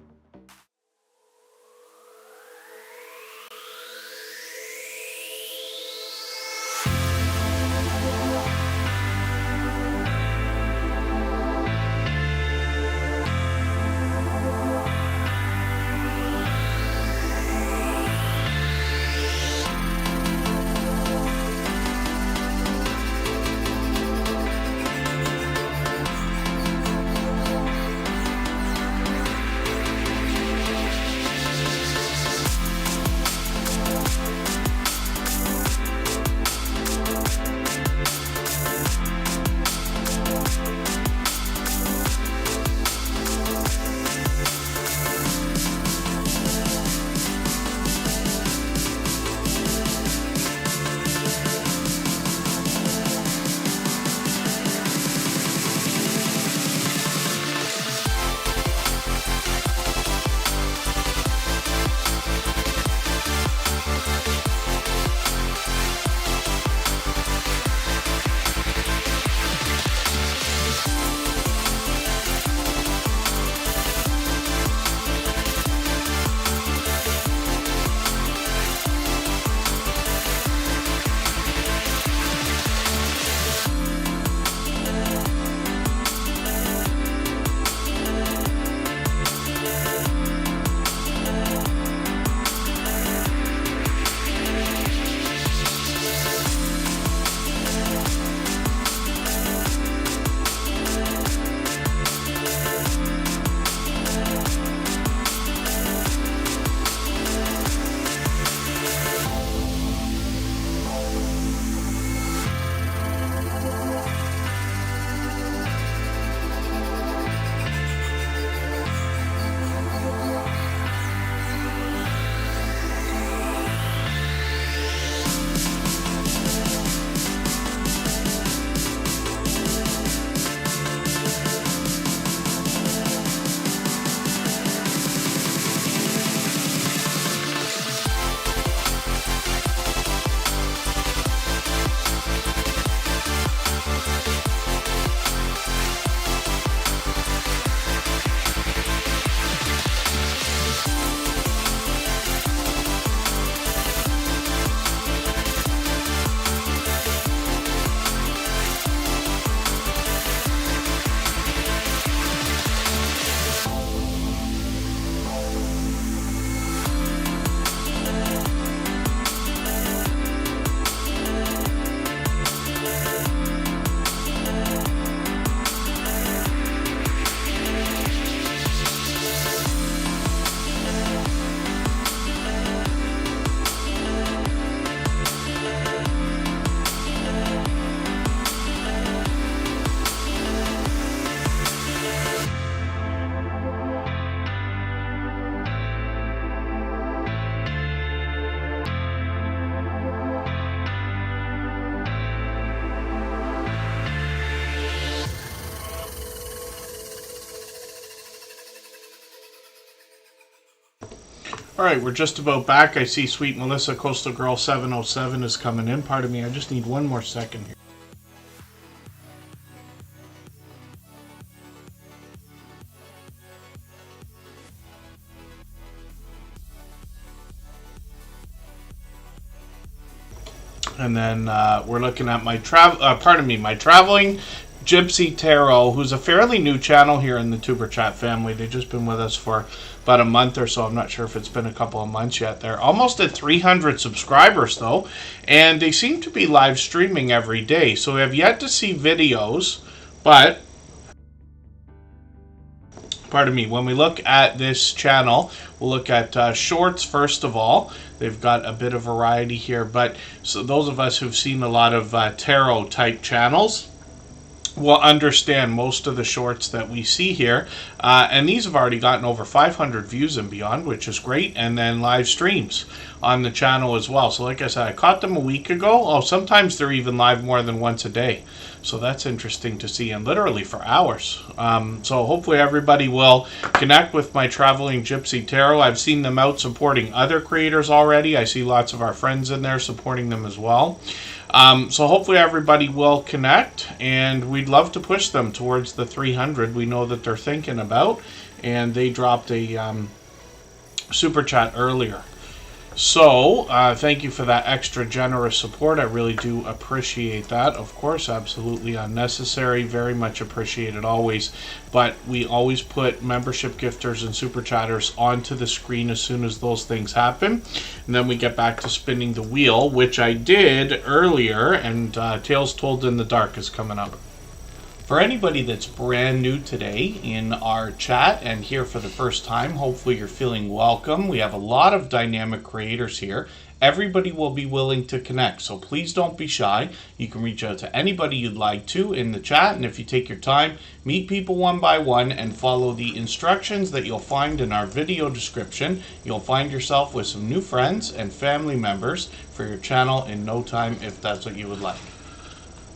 All right, we're just about back. I see Sweet Melissa Coastal Girl 707 is coming in. Pardon me, I just need one more second here. And then we're looking at my my traveling Gypsy Tarot, who's a fairly new channel here in the Tuber Chat family. They've just been with us for about a month or so. I'm not sure if it's been a couple of months yet. They're almost at 300 subscribers, though, and they seem to be live streaming every day. So we have yet to see videos, but pardon me, when we look at this channel, we'll look at shorts first of all. They've got a bit of variety here, but so those of us who've seen a lot of tarot type channels will understand most of the shorts that we see here, and these have already gotten over 500 views and beyond, which is great, and then live streams on the channel as well. So like I said, I caught them a week ago. Oh, sometimes they're even live more than once a day, so that's interesting to see, and literally for hours. So hopefully everybody will connect with my Traveling Gypsy Tarot. I've seen them out supporting other creators already. I see lots of our friends in there supporting them as well. So hopefully everybody will connect, and we'd love to push them towards the 300 we know that they're thinking about, and they dropped a super chat earlier. So thank you for that extra generous support. I really do appreciate that. Of course, absolutely unnecessary, very much appreciated always, but we always put membership gifters and super chatters onto the screen as soon as those things happen, and then we get back to spinning the wheel, which I did earlier, and Tales Told in the Dark is coming up. For anybody that's brand new today in our chat and here for the first time, hopefully you're feeling welcome. We have a lot of dynamic creators here. Everybody will be willing to connect, so please don't be shy. You can reach out to anybody you'd like to in the chat, and if you take your time, meet people one by one and follow the instructions that you'll find in our video description. You'll find yourself with some new friends and family members for your channel in no time, if that's what you would like.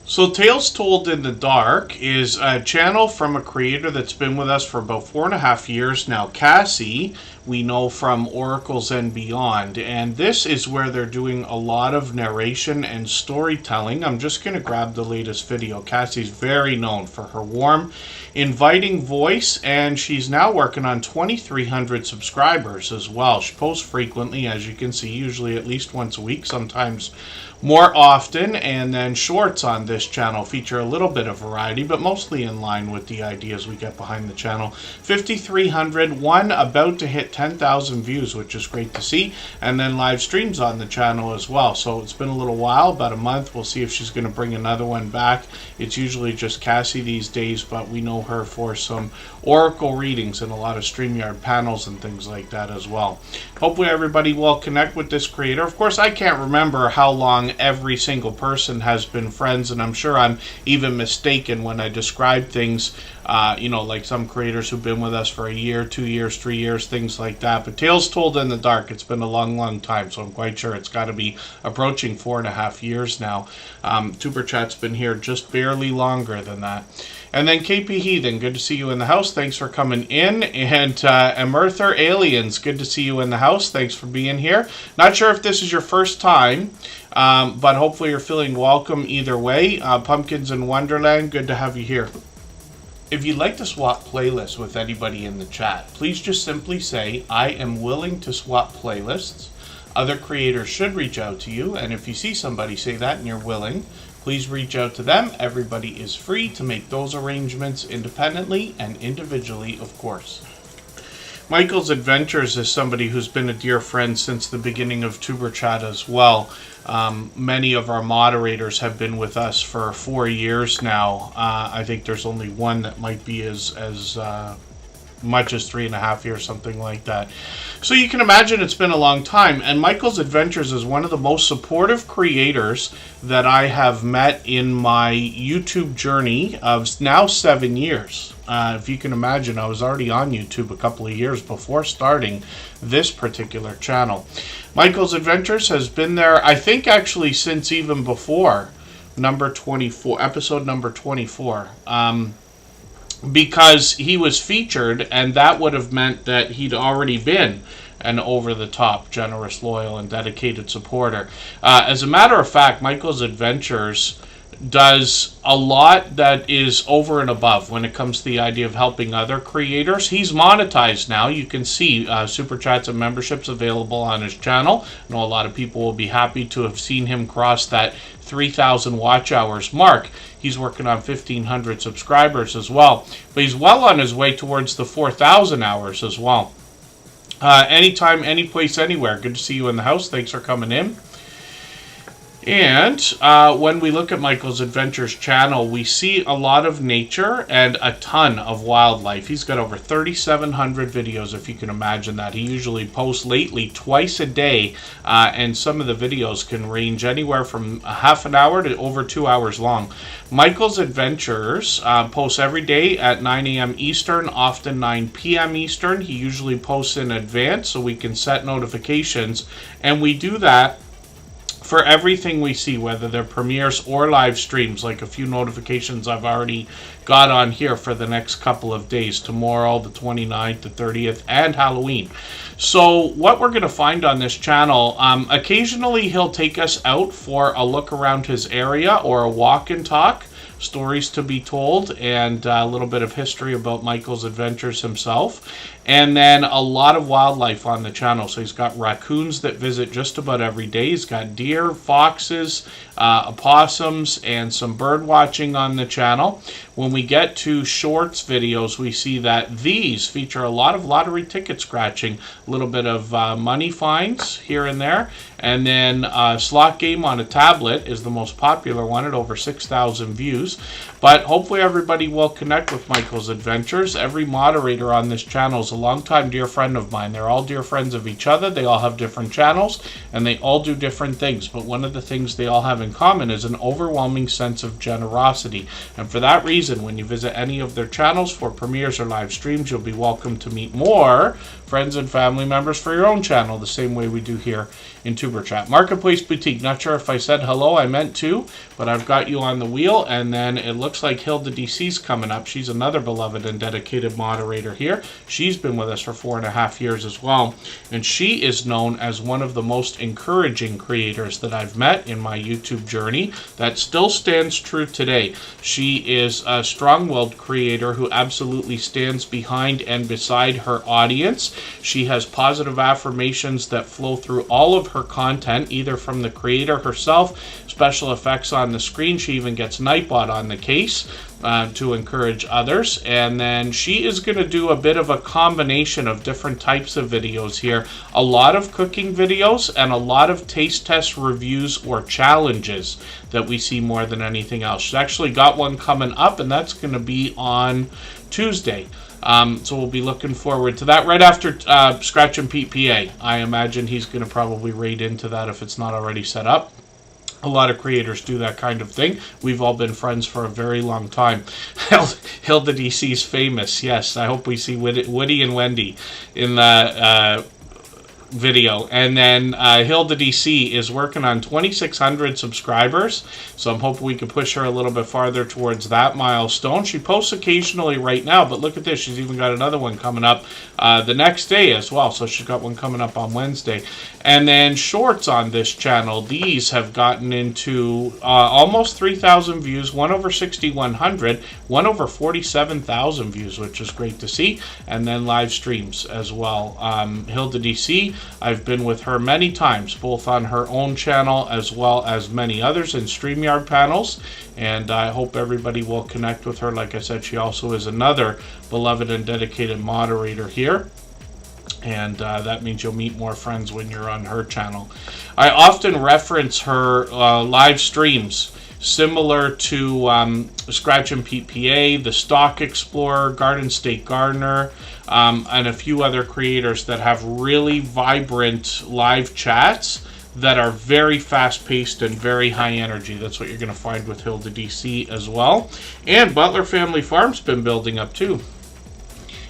So Tales Told in the Dark is a channel from a creator that's been with us for about 4.5 years now. Cassie, we know from Oracles and Beyond, and this is where they're doing a lot of narration and storytelling. I'm just going to grab the latest video. Cassie's very known for her warm, inviting voice, and she's now working on 2,300 subscribers as well. She posts frequently, as you can see, usually at least once a week, sometimes more often, and then shorts on this channel feature a little bit of variety, but mostly in line with the ideas we get behind the channel. 5,300, one about to hit 10,000 views, which is great to see, and then live streams on the channel as well. So it's been a little while, about a month. We'll see if she's going to bring another one back. It's usually just Cassie these days, but we know her for some Oracle readings and a lot of StreamYard panels and things like that as well. Hopefully everybody will connect with this creator. Of course, I can't remember how long every single person has been friends, and I'm sure I'm even mistaken when I describe things, like some creators who've been with us for a year, 2 years, 3 years, things like that. But Tales Told in the Dark, it's been a long, long time, so I'm quite sure it's got to be approaching 4.5 years now. Tuber Chat's been here just barely longer than that. And then KP Heathen, good to see you in the house. Thanks for coming in. And Emerther Aliens, good to see you in the house. Thanks for being here. Not sure if this is your first time, but hopefully you're feeling welcome either way. Pumpkins in Wonderland, good to have you here. If you'd like to swap playlists with anybody in the chat, please just simply say, I am willing to swap playlists. Other creators should reach out to you, and if you see somebody say that and you're willing, please reach out to them. Everybody is free to make those arrangements independently and individually, of course. Michael's Adventures is somebody who's been a dear friend since the beginning of Tuber Chat as well. Many of our moderators have been with us for 4 years now. I think there's only one that might be as much as 3.5 years, something like that. So you can imagine it's been a long time, and Michael's Adventures is one of the most supportive creators that I have met in my YouTube journey of now 7 years. If you can imagine, I was already on YouTube a couple of years before starting this particular channel. Michael's Adventures has been there, I think, actually since even before episode number 24. Because he was featured, and that would have meant that he'd already been an over-the-top, generous, loyal, and dedicated supporter. As a matter of fact, Michael's Adventures does a lot that is over and above when it comes to the idea of helping other creators. He's monetized now. You can see super chats and memberships available on his channel. I know a lot of people will be happy to have seen him cross that 3,000 watch hours mark. He's working on 1,500 subscribers as well, but he's well on his way towards the 4,000 hours as well. Anytime, any place, anywhere. Good to see you in the house. Thanks for coming in. And when we look at Michael's Adventures channel, we see a lot of nature and a ton of wildlife. He's got over 3,700 videos, if you can imagine that. He usually posts lately twice a day, and some of the videos can range anywhere from a half an hour to over 2 hours long. Michael's Adventures posts every day at 9 a.m. Eastern, often 9 p.m. Eastern. He usually posts in advance so we can set notifications, and we do that for everything we see, whether they're premieres or live streams, like a few notifications I've already got on here for the next couple of days, tomorrow, the 29th, the 30th, and Halloween. So what we're going to find on this channel, occasionally he'll take us out for a look around his area or a walk and talk, stories to be told, and a little bit of history about Michael's Adventures himself. And then a lot of wildlife on the channel. So he's got raccoons that visit just about every day. He's got deer, foxes, opossums, and some bird watching on the channel. When we get to shorts videos, we see that these feature a lot of lottery ticket scratching, a little bit of money finds here and there, and then slot game on a tablet is the most popular one at over 6,000 views. But hopefully everybody will connect with Michael's Adventures. Every moderator on this channel is a longtime dear friend of mine. They're all dear friends of each other. They all have different channels, and they all do different things. But one of the things they all have in common is an overwhelming sense of generosity. And for that reason, when you visit any of their channels for premieres or live streams, you'll be welcome to meet more friends and family members for your own channel, the same way we do here in Tuber Chat. Marketplace Boutique, not sure if I said hello, I meant to, but I've got you on the wheel. And then it looks like Hilda DC's coming up. She's another beloved and dedicated moderator here. She's been with us for 4.5 years as well, and she is known as one of the most encouraging creators that I've met in my YouTube journey. That still stands true today. She is a strong-willed creator who absolutely stands behind and beside her audience. She has positive affirmations that flow through all of her content, either from the creator herself, special effects on the screen. She even gets Nightbot on the case to encourage others. And then she is going to do a bit of a combination of different types of videos here. A lot of cooking videos and a lot of taste test reviews or challenges that we see more than anything else. She's actually got one coming up, and that's going to be on Tuesday. So we'll be looking forward to that right after Scratch and Pete PA. I imagine he's going to probably raid into that if it's not already set up. A lot of creators do that kind of thing. We've all been friends for a very long time. Hilda DC's famous. Yes, I hope we see Woody and Wendy in the video. And then Hilda DC is working on 2,600 subscribers, so I'm hoping we can push her a little bit farther towards that milestone. She posts occasionally right now, but look at this, she's even got another one coming up the next day as well, so she's got one coming up on Wednesday. And then shorts on this channel, these have gotten into almost 3,000 views, one over 6,100, one over 47,000 views, which is great to see, and then live streams as well. Hilda DC, I've been with her many times, both on her own channel as well as many others in StreamYard panels, and I hope everybody will connect with her. Like I said, she also is another beloved and dedicated moderator here. And that means you'll meet more friends when you're on her channel. I often reference her live streams similar to Scratch and Pete PA, the Stock Explorer, Garden State Gardener, and a few other creators that have really vibrant live chats that are very fast-paced and very high energy. That's what you're going to find with Hilda DC as well. And Butler Family Farm's been building up too.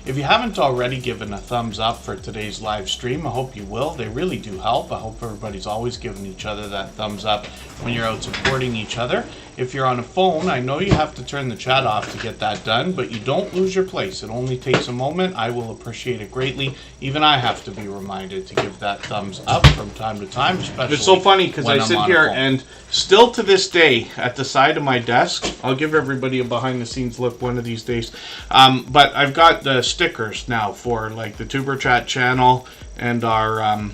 If you haven't already given a thumbs up for today's live stream, I hope you will. They really do help. I hope everybody's always giving each other that thumbs up when you're out supporting each other. If you're on a phone, I know you have to turn the chat off to get that done, but you don't lose your place. It only takes a moment. I will appreciate it greatly. Even I have to be reminded to give that thumbs up from time to time, especially. It's so funny because I sit here and still to this day at the side of my desk, I'll give everybody a behind the scenes look one of these days, but I've got the stickers now for like the Superchat channel and our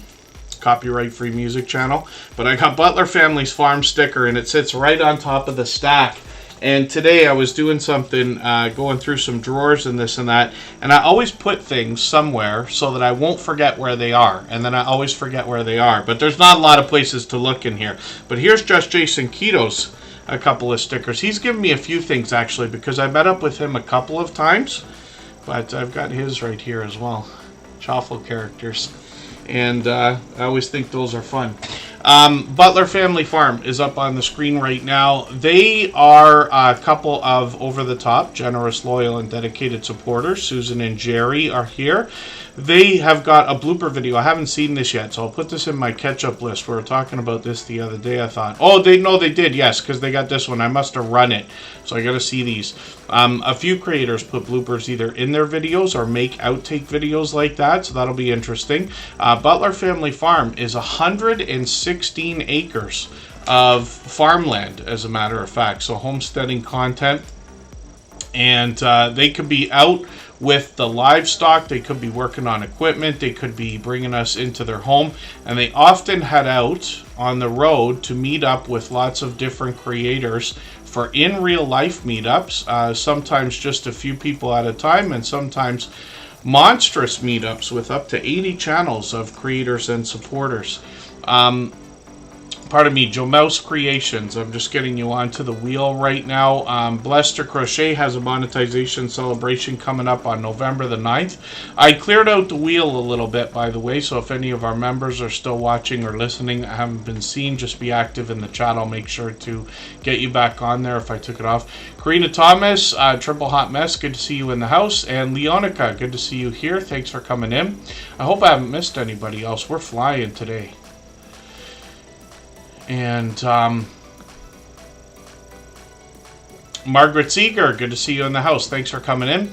copyright free music channel, but I got Butler Family's Farm sticker and it sits right on top of the stack. And today I was doing something, going through some drawers and this and that, and I always put things somewhere so that I won't forget where they are, and then I always forget where they are, but there's not a lot of places to look in here. But here's just Jason Keto's a couple of stickers. He's given me a few things actually because I met up with him a couple of times, but I've got his right here as well. Chaffle characters. And I always think those are fun. Butler Family Farm is up on the screen right now. They are a couple of over-the-top, generous, loyal, and dedicated supporters. Susan and Jerry are here. They have got a blooper video. I haven't seen this yet, so I'll put this in my catch-up list. We were talking about this the other day, I thought. Oh, they did, yes, because they got this one. I must have run it, so I got to see these. A few creators put bloopers either in their videos or make outtake videos like that, so that'll be interesting. Butler Family Farm is 116 acres of farmland, as a matter of fact, so homesteading content. And they could be out with the livestock, they could be working on equipment, they could be bringing us into their home, and they often head out on the road to meet up with lots of different creators for in real life meetups, sometimes just a few people at a time, and sometimes monstrous meetups with up to 80 channels of creators and supporters. Pardon me, Joe Mouse Creations. I'm just getting you onto the wheel right now. Blester Crochet has a monetization celebration coming up on November the 9th. I cleared out the wheel a little bit, by the way, so if any of our members are still watching or listening, haven't been seen, just be active in the chat. I'll make sure to get you back on there if I took it off. Karina Thomas, Triple Hot Mess, good to see you in the house. And Leonica, good to see you here. Thanks for coming in. I hope I haven't missed anybody else. We're flying today. And Margaret Seeger, good to see you in the house. Thanks for coming in.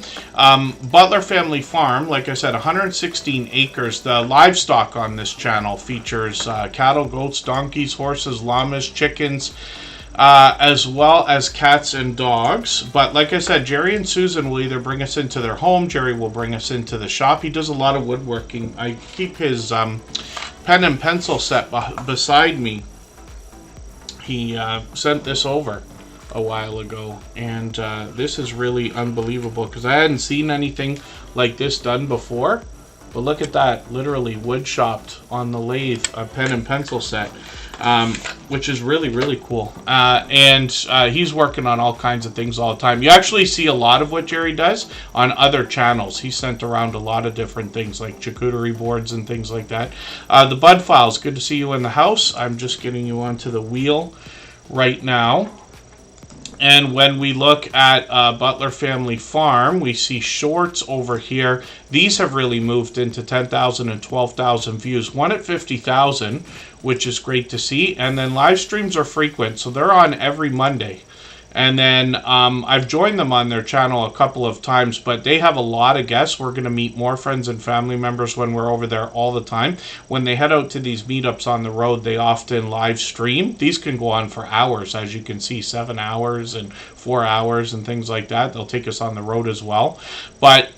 Butler Family Farm, like I said, 116 acres. The livestock on this channel features cattle, goats, donkeys, horses, llamas, chickens, as well as cats and dogs. But like I said, Jerry and Susan will either bring us into their home. Jerry will bring us into the shop. He does a lot of woodworking. I keep his pen and pencil set beside me. He sent this over a while ago, and this is really unbelievable because I hadn't seen anything like this done before. But look at that, literally wood chopped on the lathe, a pen and pencil set, which is really, really cool. And he's working on all kinds of things all the time. You actually see a lot of what Jerry does on other channels. He sent around a lot of different things like charcuterie boards and things like that. The Bud Files, good to see you in the house. I'm just getting you onto the wheel right now. And when we look at Butler Family Farm, we see shorts over here. These have really moved into 10,000 and 12,000 views. One at 50,000, which is great to see. And then live streams are frequent, so they're on every Monday. And then I've joined them on their channel a couple of times, but they have a lot of guests. We're going to meet more friends and family members when we're over there all the time. When they head out to these meetups on the road, they often live stream. These can go on for hours, as you can see, 7 hours and 4 hours and things like that. They'll take us on the road as well. But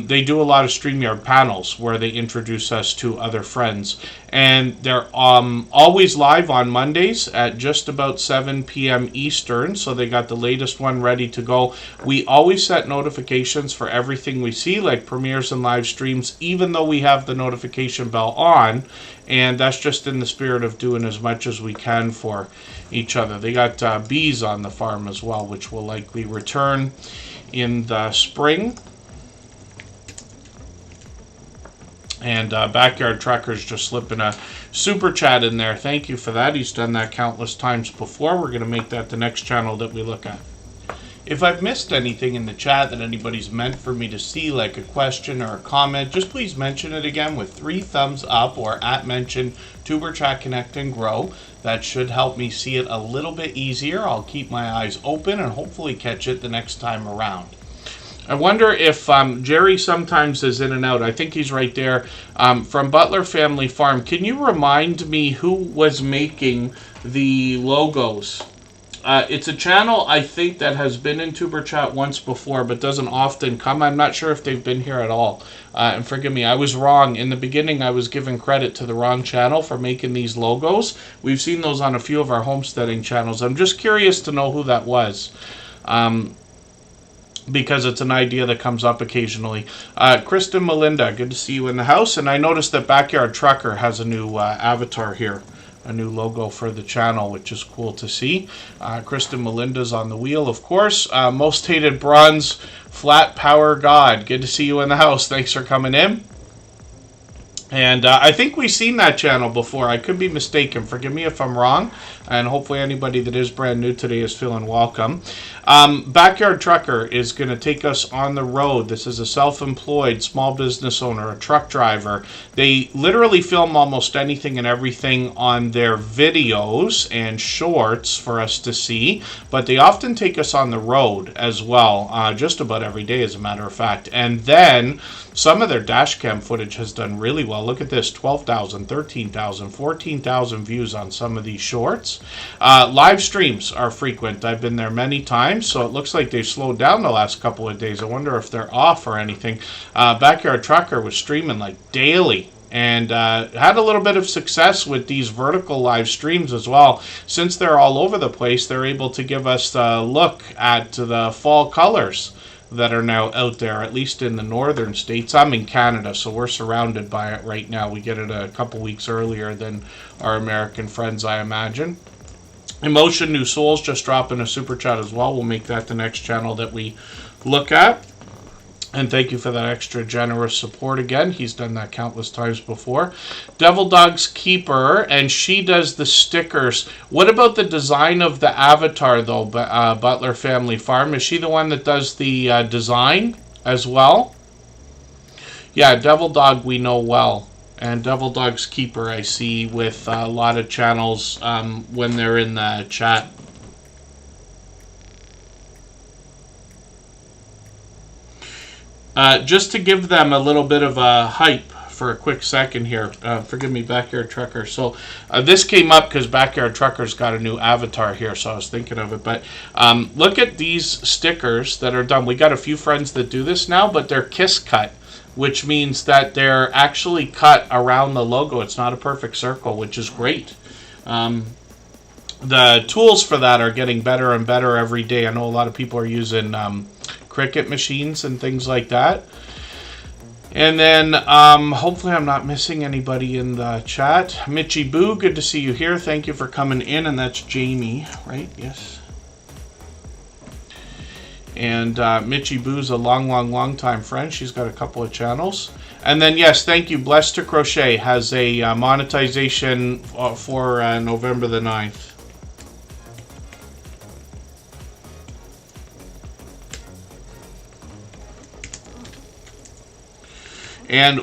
they do a lot of StreamYard panels where they introduce us to other friends. And they're always live on Mondays at just about 7 p.m. Eastern, so they got the latest one ready to go. We always set notifications for everything we see, like premieres and live streams, even though we have the notification bell on, and that's just in the spirit of doing as much as we can for each other. They got bees on the farm as well, which will likely return in the spring. And Backyard Trucker's just slipping a super chat in there. Thank you for that. He's done that countless times before. We're going to make that the next channel that we look at. If I've missed anything in the chat that anybody's meant for me to see, like a question or a comment, just please mention it again with 3 thumbs up or @mention Tuber Chat Connect and Grow. That should help me see it a little bit easier. I'll keep my eyes open and hopefully catch it the next time around. I wonder if Jerry sometimes is in and out. I think he's right there. From Butler Family Farm, can you remind me who was making the logos? It's a channel, I think, that has been in Tuber Chat once before, but doesn't often come. I'm not sure if they've been here at all. And forgive me, I was wrong. In the beginning, I was giving credit to the wrong channel for making these logos. We've seen those on a few of our homesteading channels. I'm just curious to know who that was. Because it's an idea that comes up occasionally. Kristen Melinda, good to see you in the house. And I noticed that Backyard Trucker has a new avatar here, a new logo for the channel, which is cool to see. Kristen Melinda's on the wheel, of course. Most Hated Bronze, Flat Power God, good to see you in the house. Thanks for coming in. And I think we've seen that channel before. I could be mistaken. Forgive me if I'm wrong. And hopefully anybody that is brand new today is feeling welcome. Backyard Trucker is going to take us on the road. This is a self-employed small business owner, a truck driver. They literally film almost anything and everything on their videos and shorts for us to see. But they often take us on the road as well, just about every day as a matter of fact. And then some of their dash cam footage has done really well. Look at this, 12,000, 13,000, 14,000 views on some of these shorts. Live streams are frequent. I've been there many times, so it looks like they've slowed down the last couple of days. I wonder if they're off or anything. Backyard Trucker was streaming like daily and had a little bit of success with these vertical live streams as well. Since they're all over the place, they're able to give us a look at the fall colors that are now out there, at least in the northern states. I'm in Canada, so we're surrounded by it right now. We get it a couple weeks earlier than our American friends, I imagine. Emotion New Souls just dropping a super chat as well. We'll make that the next channel that we look at. And thank you for that extra generous support again. He's done that countless times before. Devil Dog's Keeper, and she does the stickers. What about the design of the avatar, though, Butler Family Farm? Is she the one that does the design as well? Yeah, Devil Dog we know well. And Devil Dog's Keeper I see with a lot of channels when they're in the chat. Just to give them a little bit of a hype for a quick second here. Forgive me, Backyard Trucker. So this came up because Backyard Trucker's got a new avatar here, so I was thinking of it. But look at these stickers that are done. We got a few friends that do this now, but they're kiss cut, which means that they're actually cut around the logo. It's not a perfect circle, which is great. The tools for that are getting better and better every day. I know a lot of people are using Cricut machines and things like that. And then hopefully I'm not missing anybody in the chat. Mitchy Boo, good to see you here. Thank you for coming in. And that's Jamie, right? Yes. And Mitchy Boo's a long time friend. She's got a couple of channels. And then, yes, thank you. Blessed to Crochet has a monetization for November the 9th. And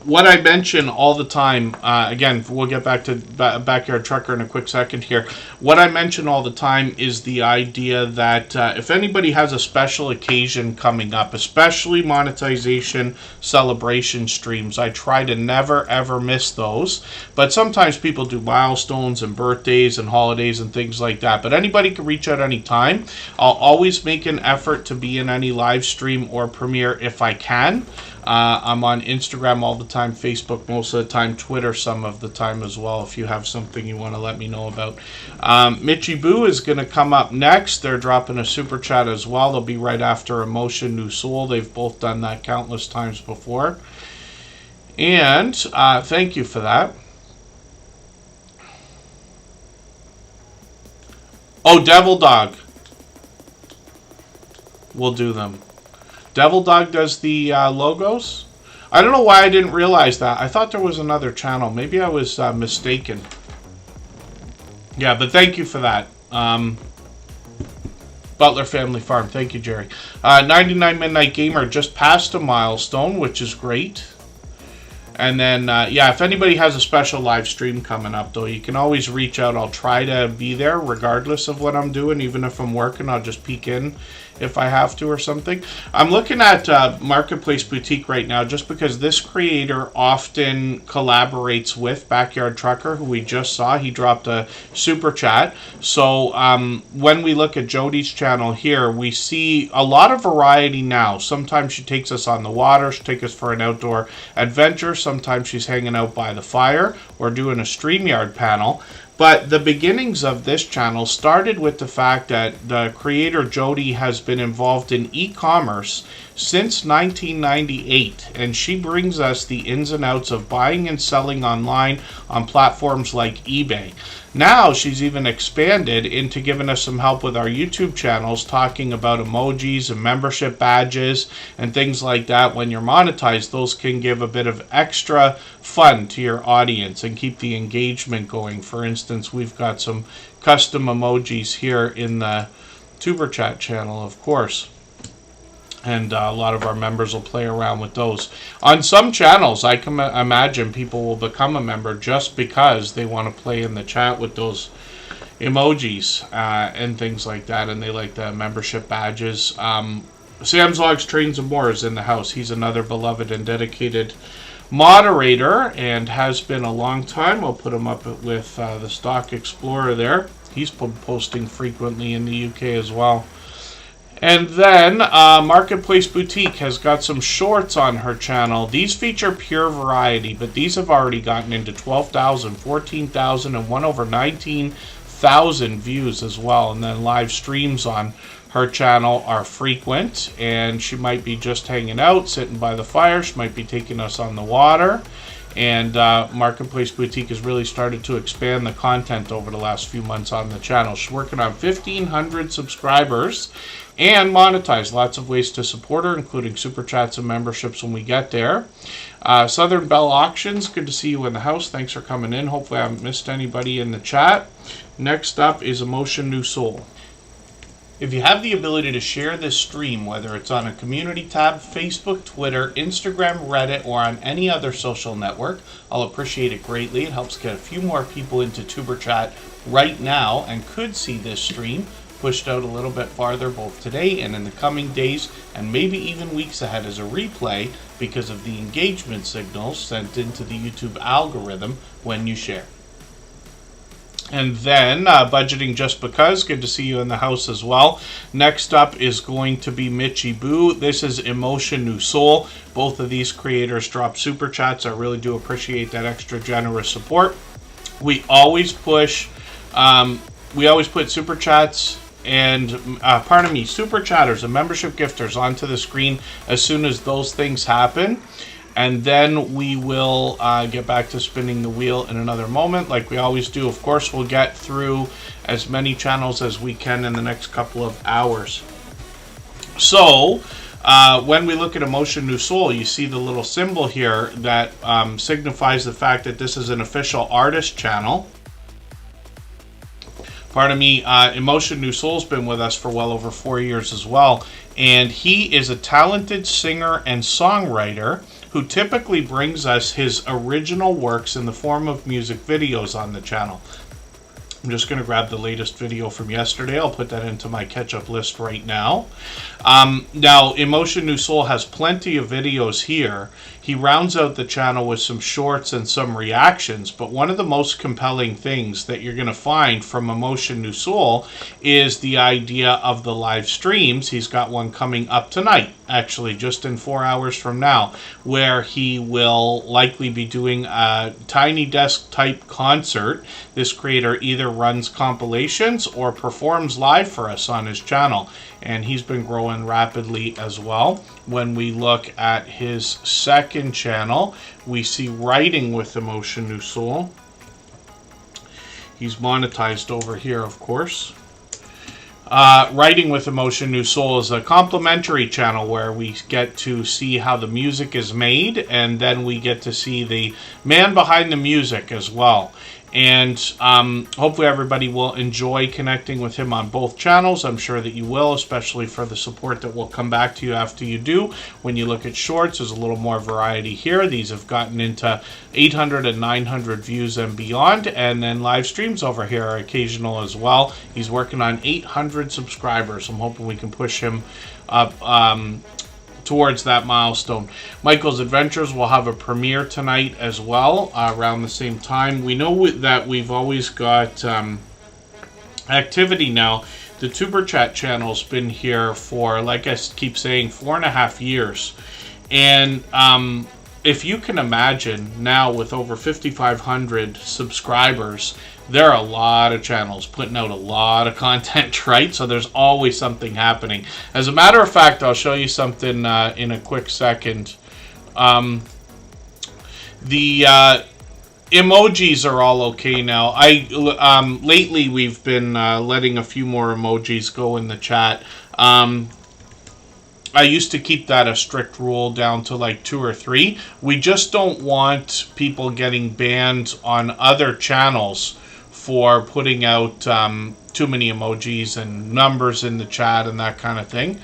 what I mention all the time, again, we'll get back to Backyard Trucker in a quick second here. What I mention all the time is the idea that if anybody has a special occasion coming up, especially monetization celebration streams, I try to never ever miss those. But sometimes people do milestones and birthdays and holidays and things like that. But anybody can reach out anytime. I'll always make an effort to be in any live stream or premiere if I can. I'm on Instagram all the time, Facebook most of the time, Twitter some of the time as well, if you have something you want to let me know about. Mitchy Boo is going to come up next. They're dropping a super chat as well. They'll be right after Emotion New Soul. They've both done that countless times before. And thank you for that. Oh, Devil Dog. We'll do them. Devil Dog does the logos. I don't know why I didn't realize that. I thought there was another channel. Maybe I was mistaken. Yeah, but thank you for that. Butler Family Farm. Thank you, Jerry. 99 Midnight Gamer just passed a milestone, which is great. And then, yeah, if anybody has a special live stream coming up, though, you can always reach out. I'll try to be there regardless of what I'm doing. Even if I'm working, I'll just peek in if I have to or something. I'm looking at Marketplace Boutique right now just because this creator often collaborates with Backyard Trucker, who we just saw. He dropped a super chat. So when we look at Jody's channel here, we see a lot of variety now. Sometimes she takes us on the water. She takes us for an outdoor adventure. Sometimes she's hanging out by the fire or doing a StreamYard panel. But the beginnings of this channel started with the fact that the creator Jody has been involved in e-commerce since 1998, and she brings us the ins and outs of buying and selling online on platforms like eBay. Now she's even expanded into giving us some help with our YouTube channels, talking about emojis and membership badges and things like that. When you're monetized, those can give a bit of extra fun to your audience and keep the engagement going. For instance, we've got some custom emojis here in the Superchat channel, of course. And a lot of our members will play around with those. On some channels, I can imagine people will become a member just because they want to play in the chat with those emojis and things like that. And they like the membership badges. Sam's Logs, Trains, and More is in the house. He's another beloved and dedicated moderator and has been a long time. I'll put him up with the Stock Explorer there. He's posting frequently in the UK as well. And then Marketplace Boutique has got some shorts on her channel. These feature pure variety, but these have already gotten into 12,000, 14,000, and one over 19,000 views as well. And then live streams on her channel are frequent, and she might be just hanging out, sitting by the fire. She might be taking us on the water. And Marketplace Boutique has really started to expand the content over the last few months on the channel. She's working on 1,500 subscribers and monetize. Lots of ways to support her, including super chats and memberships when we get there. Southern Bell Auctions, good to see you in the house. Thanks for coming in. Hopefully I haven't missed anybody in the chat. Next up is Emotion New Soul. If you have the ability to share this stream, whether it's on a community tab, Facebook, Twitter, Instagram, Reddit, or on any other social network, I'll appreciate it greatly. It helps get a few more people into Tuber Chat right now and could see this stream pushed out a little bit farther both today and in the coming days and maybe even weeks ahead as a replay because of the engagement signals sent into the YouTube algorithm when you share. And then Budgeting Just Because, good to see you in the house as well. Next up is going to be Mitchy Boo. This is Emotion New Soul. Both of these creators drop super chats. I really do appreciate that extra generous support. We always put super chats and super chatters and membership gifters onto the screen as soon as those things happen. And then we will get back to spinning the wheel in another moment, like we always do. Of course, we'll get through as many channels as we can in the next couple of hours. So, when we look at Emotion New Soul, you see the little symbol here that signifies the fact that this is an official artist channel. Emotion New Soul's been with us for well over 4 years as well. And he is a talented singer and songwriter who typically brings us his original works in the form of music videos on the channel. I'm just going to grab the latest video from yesterday. I'll put that into my catch-up list right now. Now, Emotion New Soul has plenty of videos here. He rounds out the channel with some shorts and some reactions, but one of the most compelling things that you're going to find from Emotion New Soul is the idea of the live streams. He's got one coming up tonight, actually, just in 4 hours from now, where he will likely be doing a Tiny Desk type concert. This creator either runs compilations or performs live for us on his channel, and he's been growing rapidly as well. When we look at his second channel, we see Writing with Emotion New Soul. He's monetized over here, of course. Writing with Emotion New Soul is a complimentary channel where we get to see how the music is made, and then we get to see the man behind the music as well. And hopefully everybody will enjoy connecting with him on both channels. I'm sure that you will, especially for the support that will come back to you after you do. When you look at shorts, there's a little more variety here. These have gotten into 800 and 900 views and beyond. And then live streams over here are occasional as well. He's working on 800 subscribers. I'm hoping we can push him up towards that milestone. Michael's Adventures will have a premiere tonight as well, around the same time. We know that we've always got activity now. The Tuber Chat channel's been here for, like I keep saying, 4.5 years. And if you can imagine now, with over 5,500 subscribers, there are a lot of channels putting out a lot of content, right? So there's always something happening. As a matter of fact, I'll show you something in a quick second. The emojis are all okay now. Lately we've been letting a few more emojis go in the chat. I used to keep that a strict rule down to like 2 or 3. We just don't want people getting banned on other channels for putting out too many emojis and numbers in the chat and that kind of thing.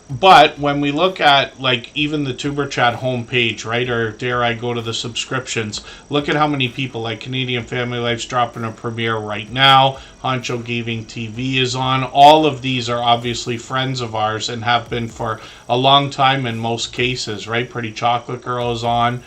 But when we look at like even the Tuber Chat homepage, right, or dare I go to the subscriptions, look at how many people, like Canadian Family Life's dropping a premiere right now, Honcho Gaming TV is on. All of these are obviously friends of ours and have been for a long time in most cases, right? Pretty Chocolate Girl is on.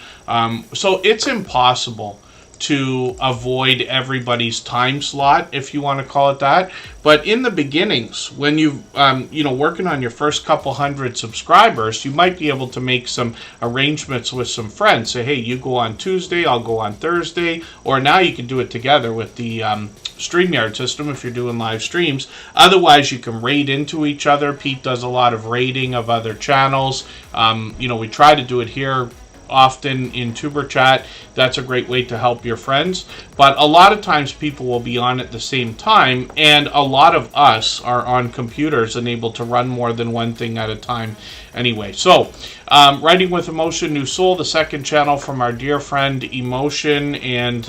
So it's impossible to avoid everybody's time slot, if you want to call it that. But in the beginnings, when you working on your first couple hundred subscribers, you might be able to make some arrangements with some friends. Say, hey, you go on Tuesday, I'll go on Thursday, or now you can do it together with the StreamYard system if you're doing live streams. Otherwise, you can raid into each other. Pete does a lot of raiding of other channels. We try to do it here often in Tuber Chat. That's a great way to help your friends. But a lot of times people will be on at the same time, and a lot of us are on computers and able to run more than one thing at a time anyway. So, Writing with Emotion New Soul, the second channel from our dear friend Emotion, and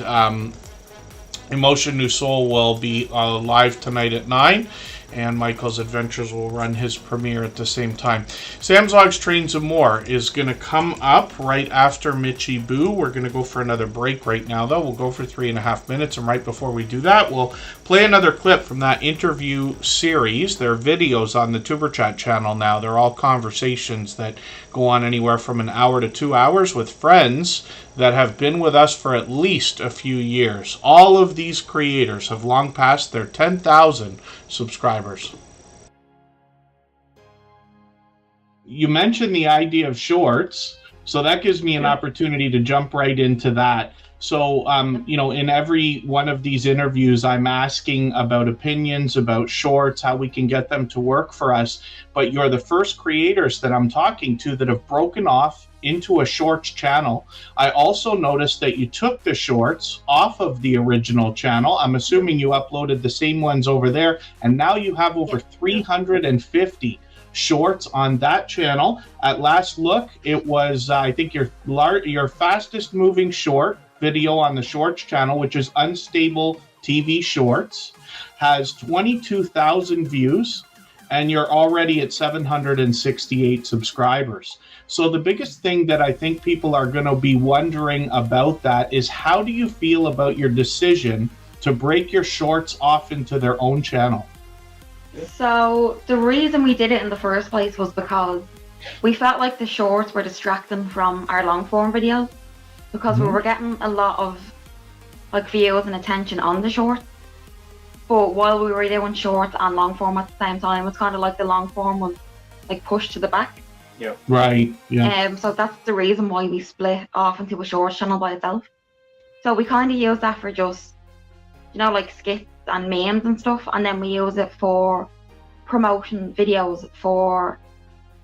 Emotion New Soul will be live tonight at 9. And Michael's Adventures will run his premiere at the same time. Sam's Logs, Trains, and More is going to come up right after Mitchy Boo. We're going to go for another break right now, though. We'll go for 3.5 minutes, and right before we do that, we'll play another clip from that interview series. There are videos on the Tuber Chat channel now. They're all conversations that go on anywhere from an hour to 2 hours with friends that have been with us for at least a few years. All of these creators have long passed their 10,000 subscribers. You mentioned the idea of shorts, so that gives me an opportunity to jump right into that. So, in every one of these interviews, I'm asking about opinions, about shorts, how we can get them to work for us. But you're the first creators that I'm talking to that have broken off into a shorts channel. I also noticed that you took the shorts off of the original channel. I'm assuming you uploaded the same ones over there, and now you have over 350 shorts on that channel. At last look, it was, I think, your fastest moving short video on the shorts channel, which is Unstable TV Shorts, has 22,000 views, and you're already at 768 subscribers. So the biggest thing that I think people are going to be wondering about that is, how do you feel about your decision to break your shorts off into their own channel?
So the reason we did it in the first place was because we felt like the shorts were distracting from our long form videos, because we were getting a lot of views and attention on the shorts. But while we were doing shorts and long form at the same time, it's kind of like the long form was pushed to the back.
Yeah. Right. Yeah.
So that's the reason why we split off into a shorts channel by itself. So we kind of use that for just, skits and memes and stuff, and then we use it for promotion videos for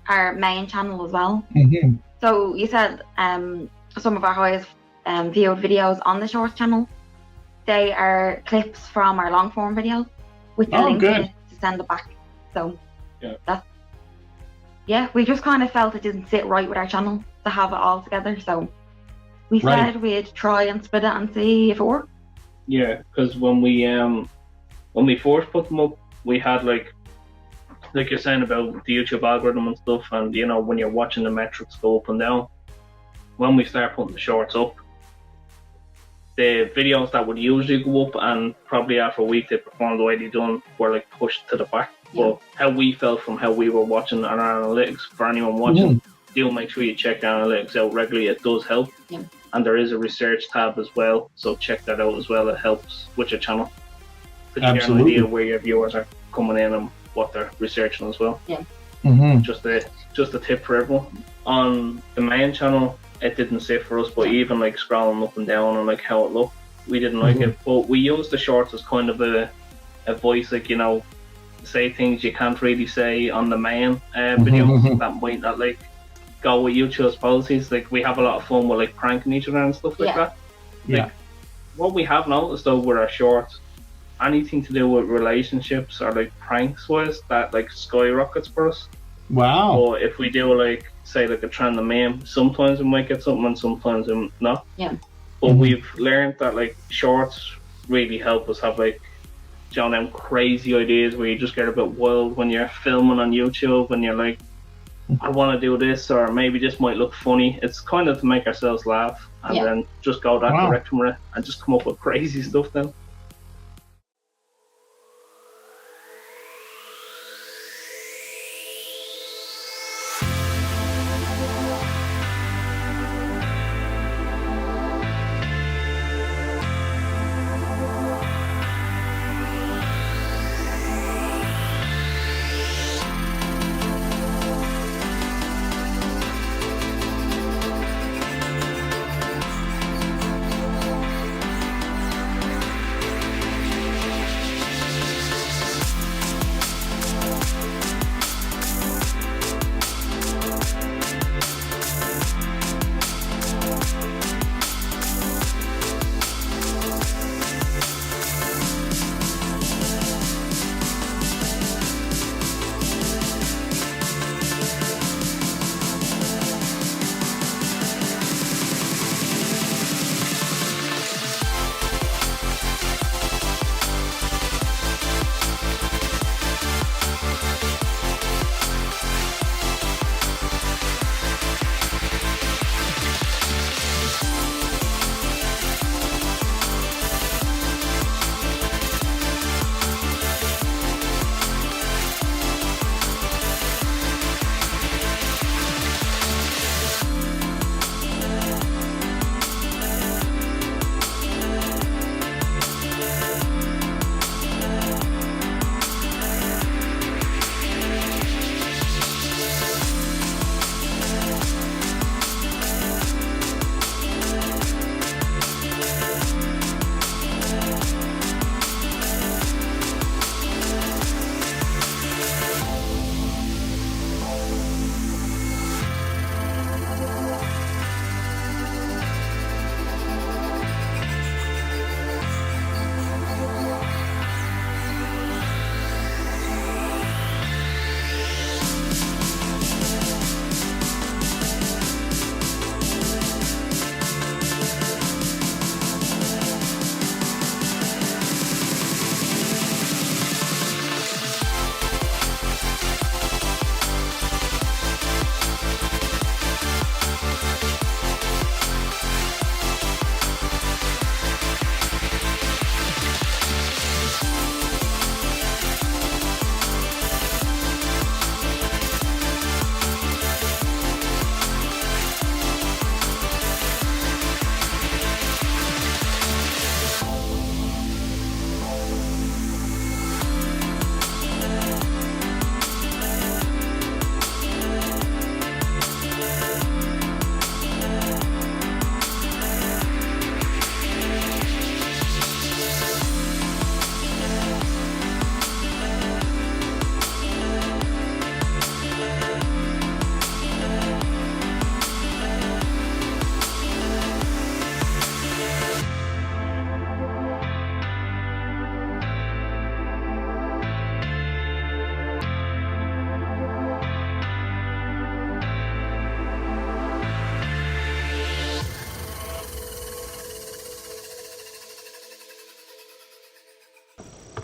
our main channel as well.
Mm-hmm.
So you said some of our highest viewed videos on the shorts channel, they are clips from our long form videos with the link in it to send it back. So we just kind of felt it didn't sit right with our channel to have it all together. So we said we'd try and split it and see if it worked.
Yeah, because when we first put them up, we had like you're saying about the YouTube algorithm and stuff, and you know when you're watching the metrics go up and down. When we start putting the shorts up, the videos that would usually go up and probably after a week they performed the way they done were like pushed to the back.
Yeah.
But how we felt from how we were watching on our analytics, for anyone watching, do make sure you check the analytics out regularly. It does help.
Yeah.
And there is a research tab as well, so check that out as well. It helps with your channel. So you get an idea where your viewers are coming in and what they're researching as well.
Yeah.
Just a tip for everyone. On the main channel, it didn't sit for us, but even like scrolling up and down and like how it looked, we didn't like it. But we used the shorts as kind of a voice, like, you know, say things you can't really say on the main videos that might not like go with YouTube's policies. Like we have a lot of fun with like pranking each other and stuff like that. Like what we have noticed though with our shorts, anything to do with relationships or like pranks wise, that like skyrockets for us.
Wow.
Or if we do like say like a trend of meme, sometimes we might get something and sometimes not.
Yeah.
But we've learned that like shorts really help us have like, you know, them crazy ideas where you just get a bit wild when you're filming on YouTube and you're like, I want to do this, or maybe this might look funny. It's kind of to make ourselves laugh and then just go that direction with it and just come up with crazy stuff then.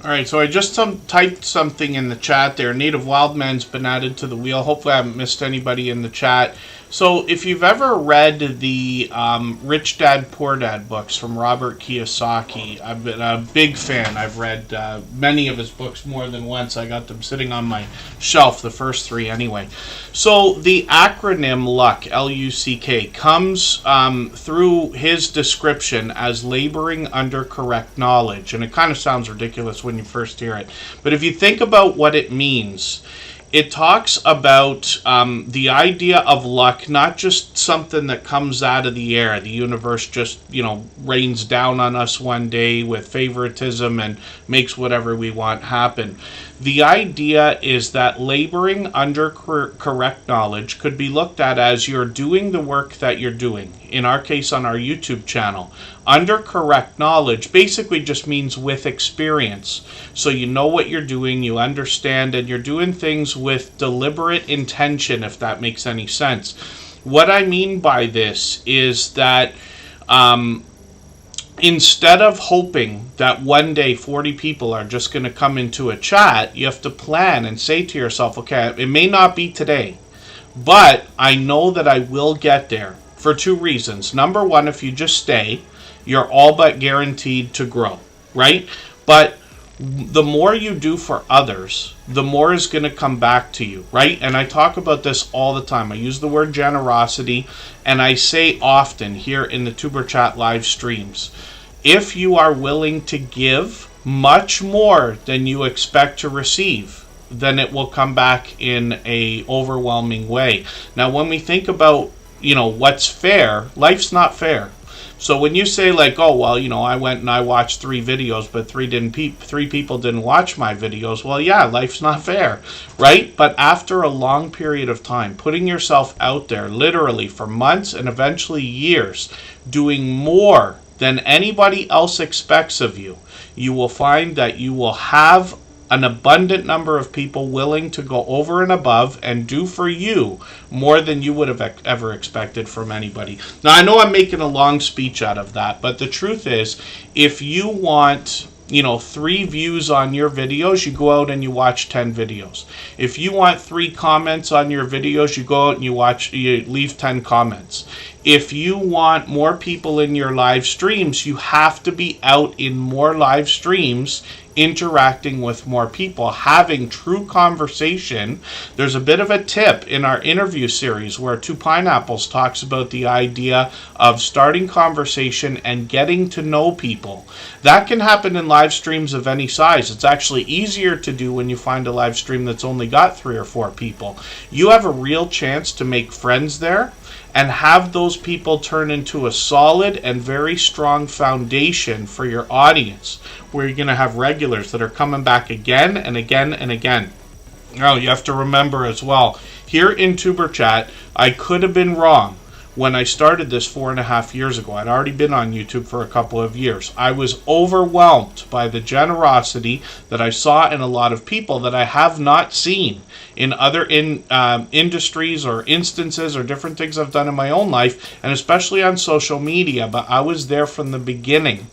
All right, so I just typed something in the chat there. Native Wildman's been added to the wheel. Hopefully I haven't missed anybody in the chat. So if you've ever read the Rich Dad, Poor Dad books from Robert Kiyosaki, I've been a big fan. I've read many of his books more than once. I got them sitting on my shelf, the first 3 anyway. So the acronym LUCK, L-U-C-K, comes through his description as laboring under correct knowledge. And it kind of sounds ridiculous when you first hear it. But if you think about what it means, it talks about the idea of luck, not just something that comes out of the air. The universe just, rains down on us one day with favoritism and makes whatever we want happen. The idea is that laboring under correct knowledge could be looked at as you're doing the work that you're doing. In our case, on our YouTube channel. Under correct knowledge basically just means with experience. So you know what you're doing, you understand, and you're doing things with deliberate intention, if that makes any sense. What I mean by this is that instead of hoping that one day 40 people are just going to come into a chat, you have to plan and say to yourself, okay, it may not be today, but I know that I will get there for 2 reasons. Number one, if you just stay, you're all but guaranteed to grow, right? But the more you do for others, the more is going to come back to you, right? And I talk about this all the time. I use the word generosity, and I say often here in the Tuber Chat live streams, if you are willing to give much more than you expect to receive, then it will come back in a overwhelming way. Now, when we think about, what's fair, life's not fair. So when you say like, oh, well, I went and I watched 3 videos, but 3 people didn't watch my videos. Well, yeah, life's not fair, right? But after a long period of time, putting yourself out there literally for months and eventually years, doing more than anybody else expects of you, you will find that you will have an abundant number of people willing to go over and above and do for you more than you would have ever expected from anybody. Now, I know I'm making a long speech out of that, but the truth is, if you want 3 views on your videos, you go out and you watch 10 videos. If you want 3 comments on your videos, you go out and you leave 10 comments. If you want more people in your live streams, you have to be out in more live streams, interacting with more people, having true conversation. There's a bit of a tip in our interview series where 2 Pineapples talks about the idea of starting conversation and getting to know people. That can happen in live streams of any size. It's actually easier to do when you find a live stream that's only got 3 or 4 people. You have a real chance to make friends there and have those people turn into a solid and very strong foundation for your audience, where you're going to have regulars that are coming back again and again and again. Now, you have to remember as well, here in Tuber Chat, I could have been wrong when I started this 4.5 years ago. I'd already been on YouTube for a couple of years. I was overwhelmed by the generosity that I saw in a lot of people that I have not seen in other industries or instances or different things I've done in my own life, and especially on social media. But I was there from the beginning,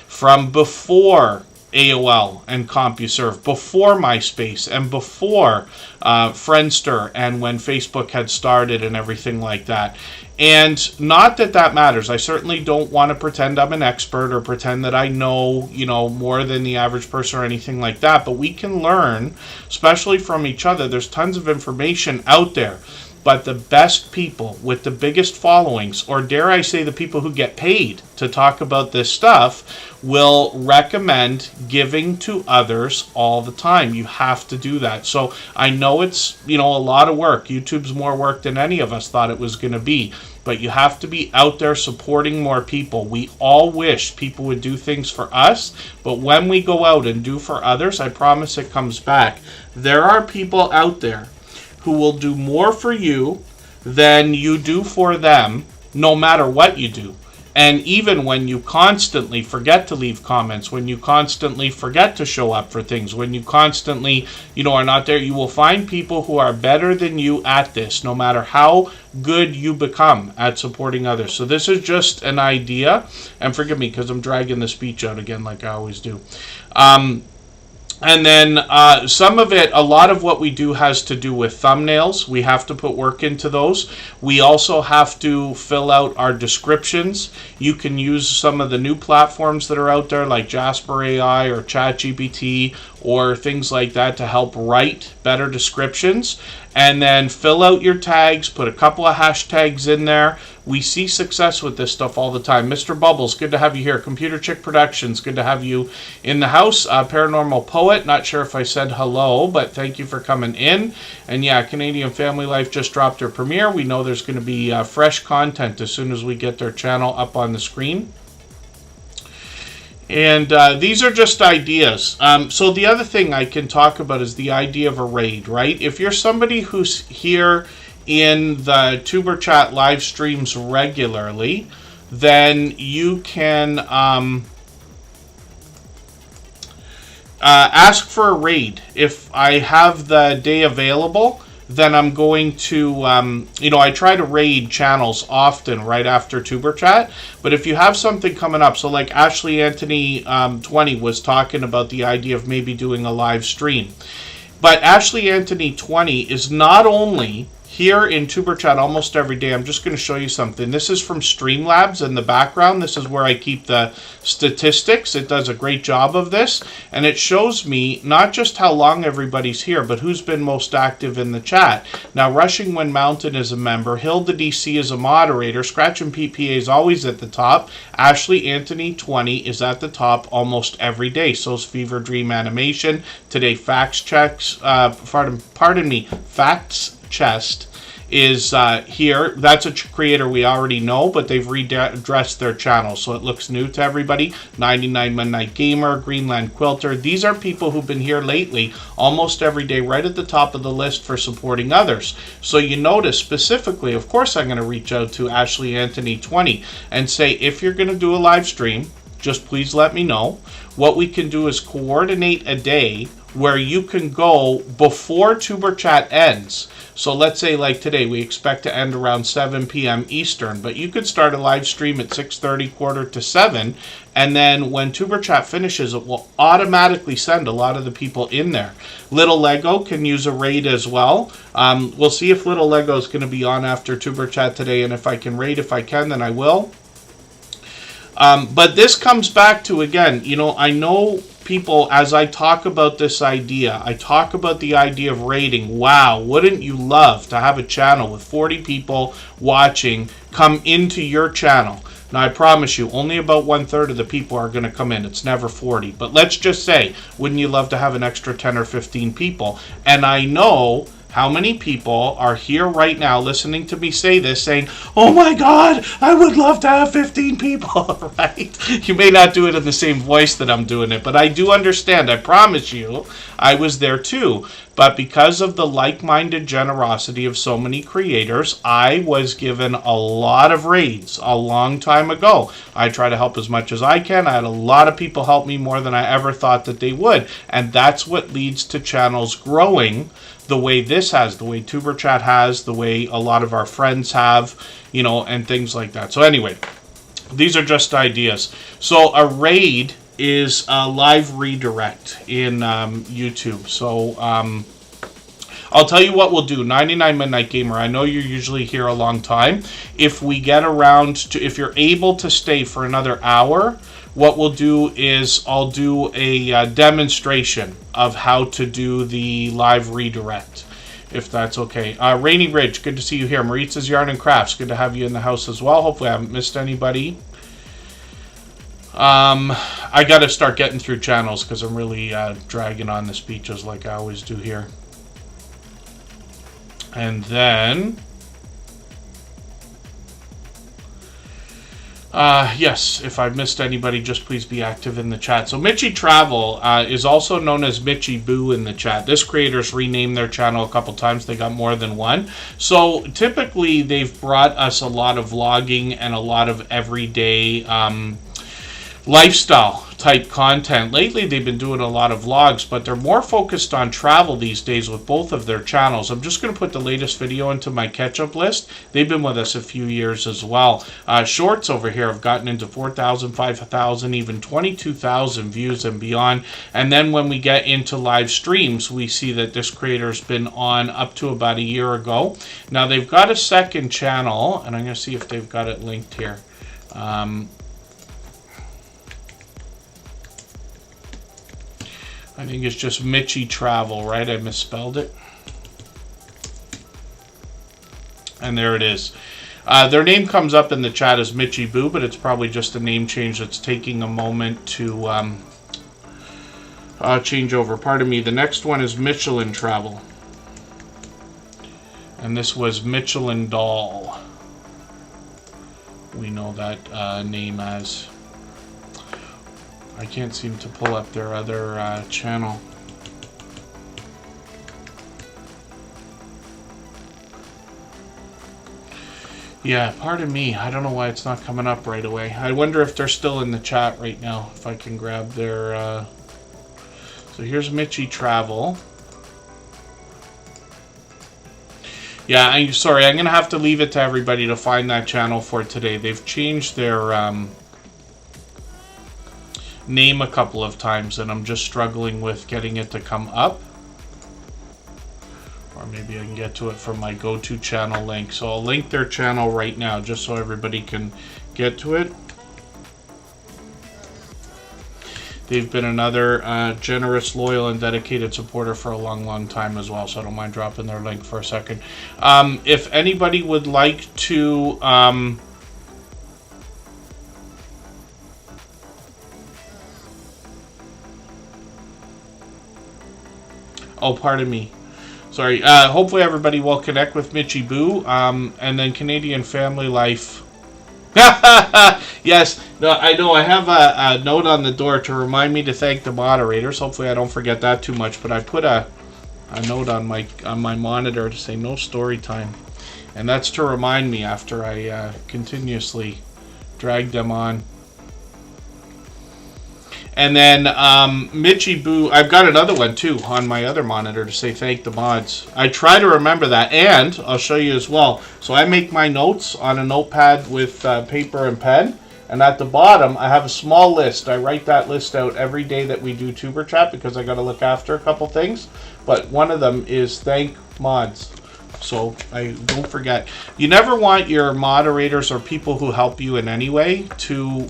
from before AOL and CompuServe, before MySpace and before Friendster, and when Facebook had started and everything like that. And not that that matters. I certainly don't want to pretend I'm an expert or pretend that I know, more than the average person or anything like that. But we can learn, especially from each other. There's tons of information out there. But the best people with the biggest followings, or dare I say the people who get paid to talk about this stuff, will recommend giving to others all the time. You have to do that. So I know it's, a lot of work. YouTube's more work than any of us thought it was going to be. But you have to be out there supporting more people. We all wish people would do things for us, but when we go out and do for others, I promise it comes back. There are people out there who will do more for you than you do for them, no matter what you do. And even when you constantly forget to leave comments, when you constantly forget to show up for things, when you constantly, are not there, you will find people who are better than you at this, no matter how good you become at supporting others. So this is just an idea, and forgive me because I'm dragging the speech out again like I always do. And then some of it, a lot of what we do has to do with thumbnails. We have to put work into those. We also have to fill out our descriptions. You can use some of the new platforms that are out there like Jasper AI or ChatGPT or things like that to help write better descriptions. And then fill out your tags, put a couple of hashtags in there. We see success with this stuff all the time. Mr. Bubbles, good to have you here. Computer Chick Productions, good to have you in the house. Paranormal Poet, not sure if I said hello, but thank you for coming in. And yeah, Canadian Family Life just dropped their premiere. We know there's going to be fresh content as soon as we get their channel up on the screen. And these are just ideas. So the other thing I can talk about is the idea of a raid, right? If you're somebody who's here in the Tuber Chat live streams regularly, then you can ask for a raid. If I have the day available, then I'm going to, I try to raid channels often right after Tuber Chat. But if you have something coming up, so like Ashley Anthony 20 was talking about the idea of maybe doing a live stream. But Ashley Anthony 20 is not only here in Tuber Chat almost every day. I'm just going to show you something. This is from Streamlabs in the background. This is where I keep the statistics. It does a great job of this. And it shows me not just how long everybody's here, but who's been most active in the chat. Now, Rushing Wind Mountain is a member. Hilda DC is a moderator. Scratch and PPA is always at the top. Ashley Anthony 20 is at the top almost every day. So is Fever Dream Animation. Today, Facts Chest is here. That's a creator we already know, but they've redressed their channel, so it looks new to everybody. 99 Midnight Gamer, Greenland Quilter. These are people who've been here lately, almost every day, right at the top of the list for supporting others. So you notice specifically, of course, I'm going to reach out to Ashley Anthony 20 and say, if you're going to do a live stream, just please let me know. What we can do is coordinate a day where you can go before Tuber Chat ends. So let's say like today, we expect to end around 7 p.m. Eastern, but you could start a live stream at 6:30, quarter to 7, and then when Tuber Chat finishes, it will automatically send a lot of the people in there. Little Lego can use a raid as well. We'll see if Little Lego is going to be on after Tuber Chat today, and if I can raid, if I can, then I will. But this comes back to, again, I know people, as I talk about this idea, I talk about the idea of raiding. Wow, wouldn't you love to have a channel with 40 people watching come into your channel? Now, I promise you, only about 1/3 of the people are going to come in. It's never 40. But let's just say, wouldn't you love to have an extra 10 or 15 people? And I know how many people are here right now listening to me say this, saying, oh my God, I would love to have 15 people, right? You may not do it in the same voice that I'm doing it, but I do understand. I promise you, I was there too. But because of the like-minded generosity of so many creators, I was given a lot of raids a long time ago. I try to help as much as I can. I had a lot of people help me more than I ever thought that they would. And that's what leads to channels growing the way this has, the way Tuber Chat has, the way a lot of our friends have, and things like that. So anyway, these are just ideas. So a raid is a live redirect in YouTube. So I'll tell you what we'll do. 99 Midnight Gamer, I know you're usually here a long time. If we get around to, if you're able to stay for another hour, what we'll do is I'll do a demonstration of how to do the live redirect, if that's okay. Rainy Ridge, good to see you here. Maritza's Yarn and Crafts, good to have you in the house as well. Hopefully I haven't missed anybody. I got to start getting through channels because I'm really dragging on the speeches like I always do here. And then, yes, if I've missed anybody, just please be active in the chat. So Mitchie Travel is also known as Mitchie Boo in the chat. This creator's renamed their channel a couple times. They got more than one. So typically they've brought us a lot of vlogging and a lot of everyday lifestyle type content. Lately they've been doing a lot of vlogs, but they're more focused on travel these days with both of their channels. I'm just going to put the latest video into my catch-up list. They've been with us a few years as well. Shorts over here have gotten into 4,000, 5,000, even 22,000 views and beyond. And then when we get into live streams, we see that this creator's been on up to about a year ago. Now they've got a second channel, and I'm going to see if they've got it linked here. I think it's just Mitchy Travel, right? I misspelled it. And there it is. Their name comes up in the chat as Mitchy Boo, but it's probably just a name change that's taking a moment to change over. Pardon me. The next one is Michelin Travel. And this was Michelin Doll. We know that name as. I can't seem to pull up their other channel. Yeah, pardon me. I don't know why it's not coming up right away. I wonder if they're still in the chat right now. If I can grab their... So here's Mitchy Travel. Yeah, I'm sorry. I'm going to have to leave it to everybody to find that channel for today. They've changed their... name a couple of times, and I'm just struggling with getting it to come up. Or maybe I can get to it from my go-to channel link. So I'll link their channel right now just so everybody can get to it. They've been another generous, loyal, and dedicated supporter for a long time as well, so I don't mind dropping their link for a second. If anybody would like to... Oh, pardon me. Sorry. Hopefully everybody will connect with Mitchy Boo. And then Canadian Family Life. Yes. No, I know. I have a note on the door to remind me to thank the moderators. Hopefully I don't forget that too much. But I put a note on my monitor to say no story time. And that's to remind me after I continuously drag them on. And then Mitchy Boo, I've got another one too on my other monitor to say thank the mods. I try to remember that, and I'll show you as well. So I make my notes on a notepad with paper and pen, and at the bottom I have a small list. I write that list out every day that we do Tuber Chat because I got to look after a couple things. But one of them is thank mods. So I don't forget. You never want your moderators or people who help you in any way to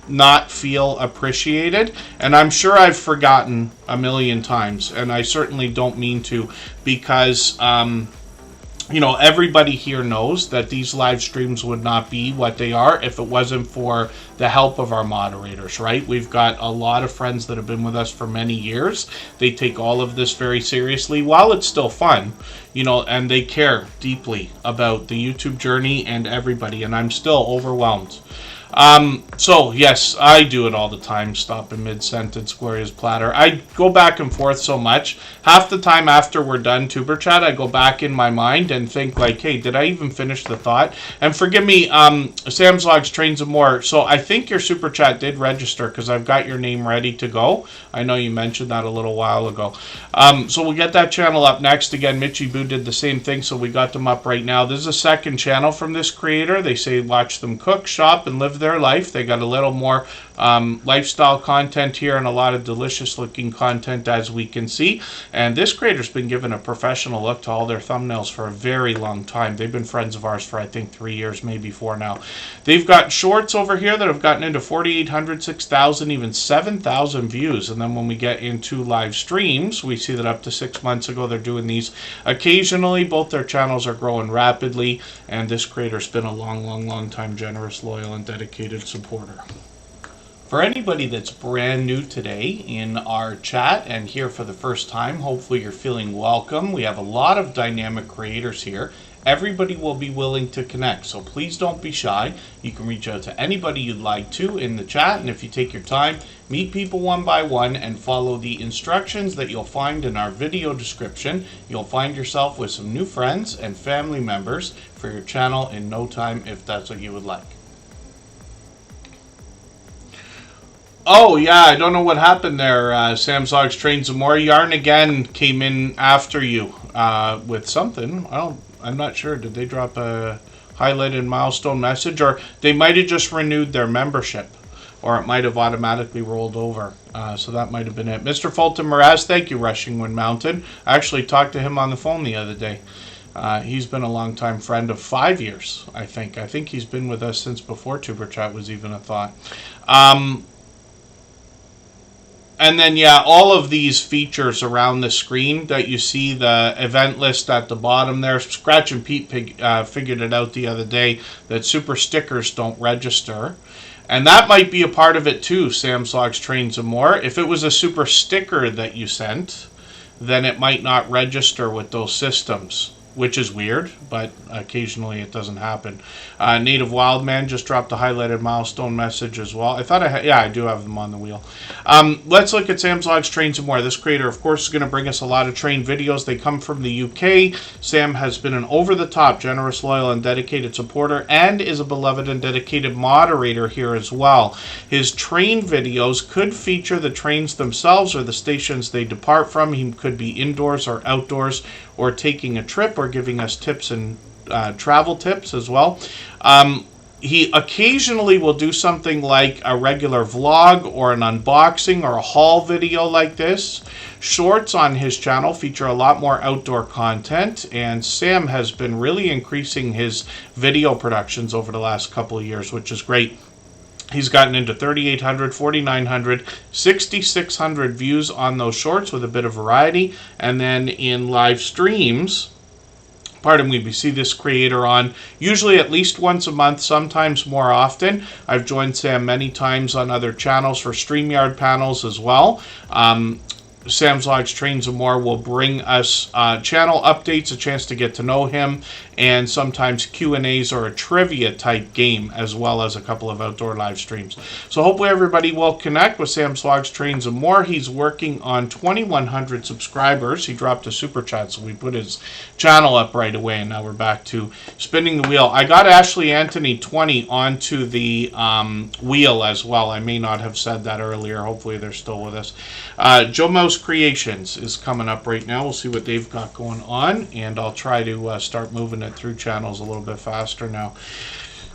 not feel appreciated. And I'm sure I've forgotten a million times, and I certainly don't mean to, because you know, everybody here knows that these live streams would not be what they are if it wasn't for the help of our moderators, right? We've got a lot of friends that have been with us for many years. They take all of this very seriously while it's still fun, you know, and they care deeply about the YouTube journey and everybody, and I'm still overwhelmed. So yes, I do it all the time. Stop in mid-sentence, glorious platter. I go back and forth so much. Half the time after we're done Tuber Chat, I go back in my mind and think like, hey, did I even finish the thought? And forgive me, Sam's Logs, Trains and More. So I think your Super Chat did register because I've got your name ready to go. I know you mentioned that a little while ago. So we'll get that channel up next. Again, Mitchy Boo did the same thing, so we got them up right now. This is a second channel from this creator. They say watch them cook, shop, and live their life. They got a little more lifestyle content here and a lot of delicious looking content, as we can see. And this creator's been given a professional look to all their thumbnails for a very long time. They've been friends of ours for I think 3 years, maybe 4 now. They've got shorts over here that have gotten into 4,800, 6,000, even 7,000 views. And then when we get into live streams, we see that up to 6 months ago they're doing these occasionally. Both their channels are growing rapidly, and this creator's been a long time generous, loyal, and dedicated supporter. For anybody that's brand new today in our chat and here for the first time, hopefully you're feeling welcome. We have a lot of dynamic creators here. Everybody will be willing to connect, so please don't be shy. You can reach out to anybody you'd like to in the chat, and if you take your time, meet people one by one and follow the instructions that you'll find in our video description. You'll find yourself with some new friends and family members for your channel in no time, if that's what you would like. Oh, yeah, I don't know what happened there. Sam's Logs Trains and More. Yarn again came in after you with something. I'm not sure. Did they drop a highlighted milestone message? Or they might have just renewed their membership. Or it might have automatically rolled over. So that might have been it. Mr. Fulton Mraz, thank you, Rushing Wind Mountain. I actually talked to him on the phone the other day. He's been a longtime friend of 5 years, I think. I think he's been with us since before Tuber Chat was even a thought. And then, yeah, all of these features around the screen that you see, the event list at the bottom there. Scratch and Pete figured it out the other day that super stickers don't register. And that might be a part of it too, Sam's Logs Trains and More. If it was a super sticker that you sent, then it might not register with those systems, which is weird, but occasionally it doesn't happen. Native Wildman just dropped a highlighted milestone message as well. I thought I had, yeah, I do have them on the wheel. Let's look at Sam's Logs Trains and More. This creator, of course, is going to bring us a lot of train videos. They come from the UK. Sam has been an over-the-top, generous, loyal, and dedicated supporter, and is a beloved and dedicated moderator here as well. His train videos could feature the trains themselves or the stations they depart from. He could be indoors or outdoors, or taking a trip, or giving us tips and travel tips as well. He occasionally will do something like a regular vlog or an unboxing or a haul video like this. Shorts on his channel feature a lot more outdoor content, and Sam has been really increasing his video productions over the last couple of years, which is great. He's gotten into 3,800, 4,900, 6,600 views on those shorts with a bit of variety. And then in live streams, pardon me, we see this creator on usually at least once a month, sometimes more often. I've joined Sam many times on other channels for StreamYard panels as well. Sam's Logs Trains and More will bring us channel updates, a chance to get to know him, and sometimes Q&As or a trivia type game, as well as a couple of outdoor live streams. So hopefully everybody will connect with Sam's Logs Trains and More. He's working on 2,100 subscribers. He dropped a super chat, so we put his channel up right away, and now we're back to spinning the wheel. I got Ashley Anthony 20 onto the wheel as well. I may not have said that earlier. Hopefully they're still with us. Joe Mouse Creations is coming up right now. We'll see what they've got going on, and I'll try to start moving it through channels a little bit faster now.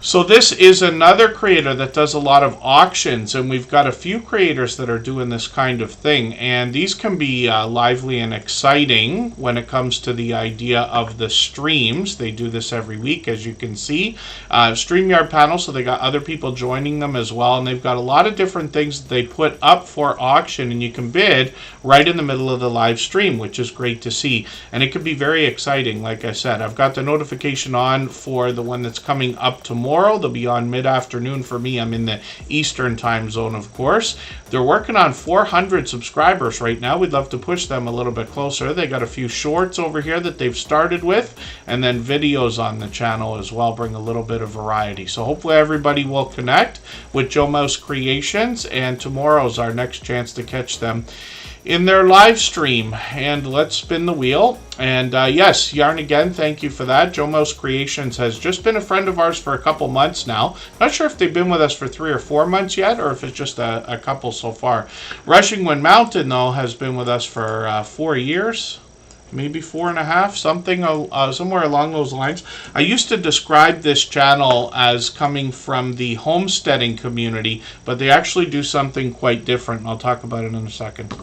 So this is another creator that does a lot of auctions, and we've got a few creators that are doing this kind of thing, and these can be lively and exciting when it comes to the idea of the streams. They do this every week, as you can see. StreamYard panel, so they got other people joining them as well, and they've got a lot of different things that they put up for auction, and you can bid right in the middle of the live stream, which is great to see, and it can be very exciting. Like I said, I've got the notification on for the one that's coming up tomorrow. They'll be on mid-afternoon for me. I'm in the Eastern time zone, of course. They're working on 400 subscribers right now. We'd love to push them a little bit closer. They got a few shorts over here that they've started with, and then videos on the channel as well, bring a little bit of variety. So hopefully everybody will connect with Joe Mouse Creations, and tomorrow's our next chance to catch them in their live stream. And let's spin the wheel. And yes, Yarn again, thank you for that. Joe Mouse Creations has just been a friend of ours for a couple months now. Not sure if they've been with us for 3 or 4 months yet, or if it's just a couple so far. Rushing Wind Mountain, though, has been with us for 4 years. Maybe 4.5, something somewhere along those lines. I used to describe this channel as coming from the homesteading community, but they actually do something quite different, and I'll talk about it in a second.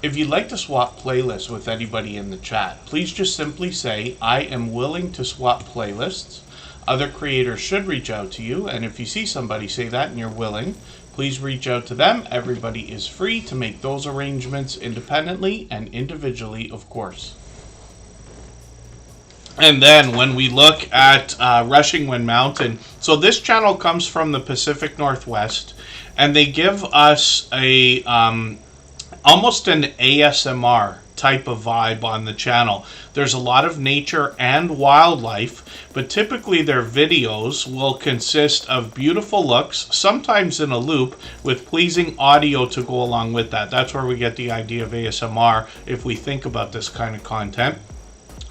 If you'd like to swap playlists with anybody in the chat, please just simply say, I am willing to swap playlists. Other creators should reach out to you, and if you see somebody say that and you're willing, please reach out to them. Everybody is free to make those arrangements independently and individually, of course. And then when we look at Rushing Wind Mountain, so this channel comes from the Pacific Northwest, and they give us a almost an ASMR type of vibe on the channel. There's a lot of nature and wildlife, but typically their videos will consist of beautiful looks, sometimes in a loop, with pleasing audio to go along with that. That's where we get the idea of ASMR if we think about this kind of content.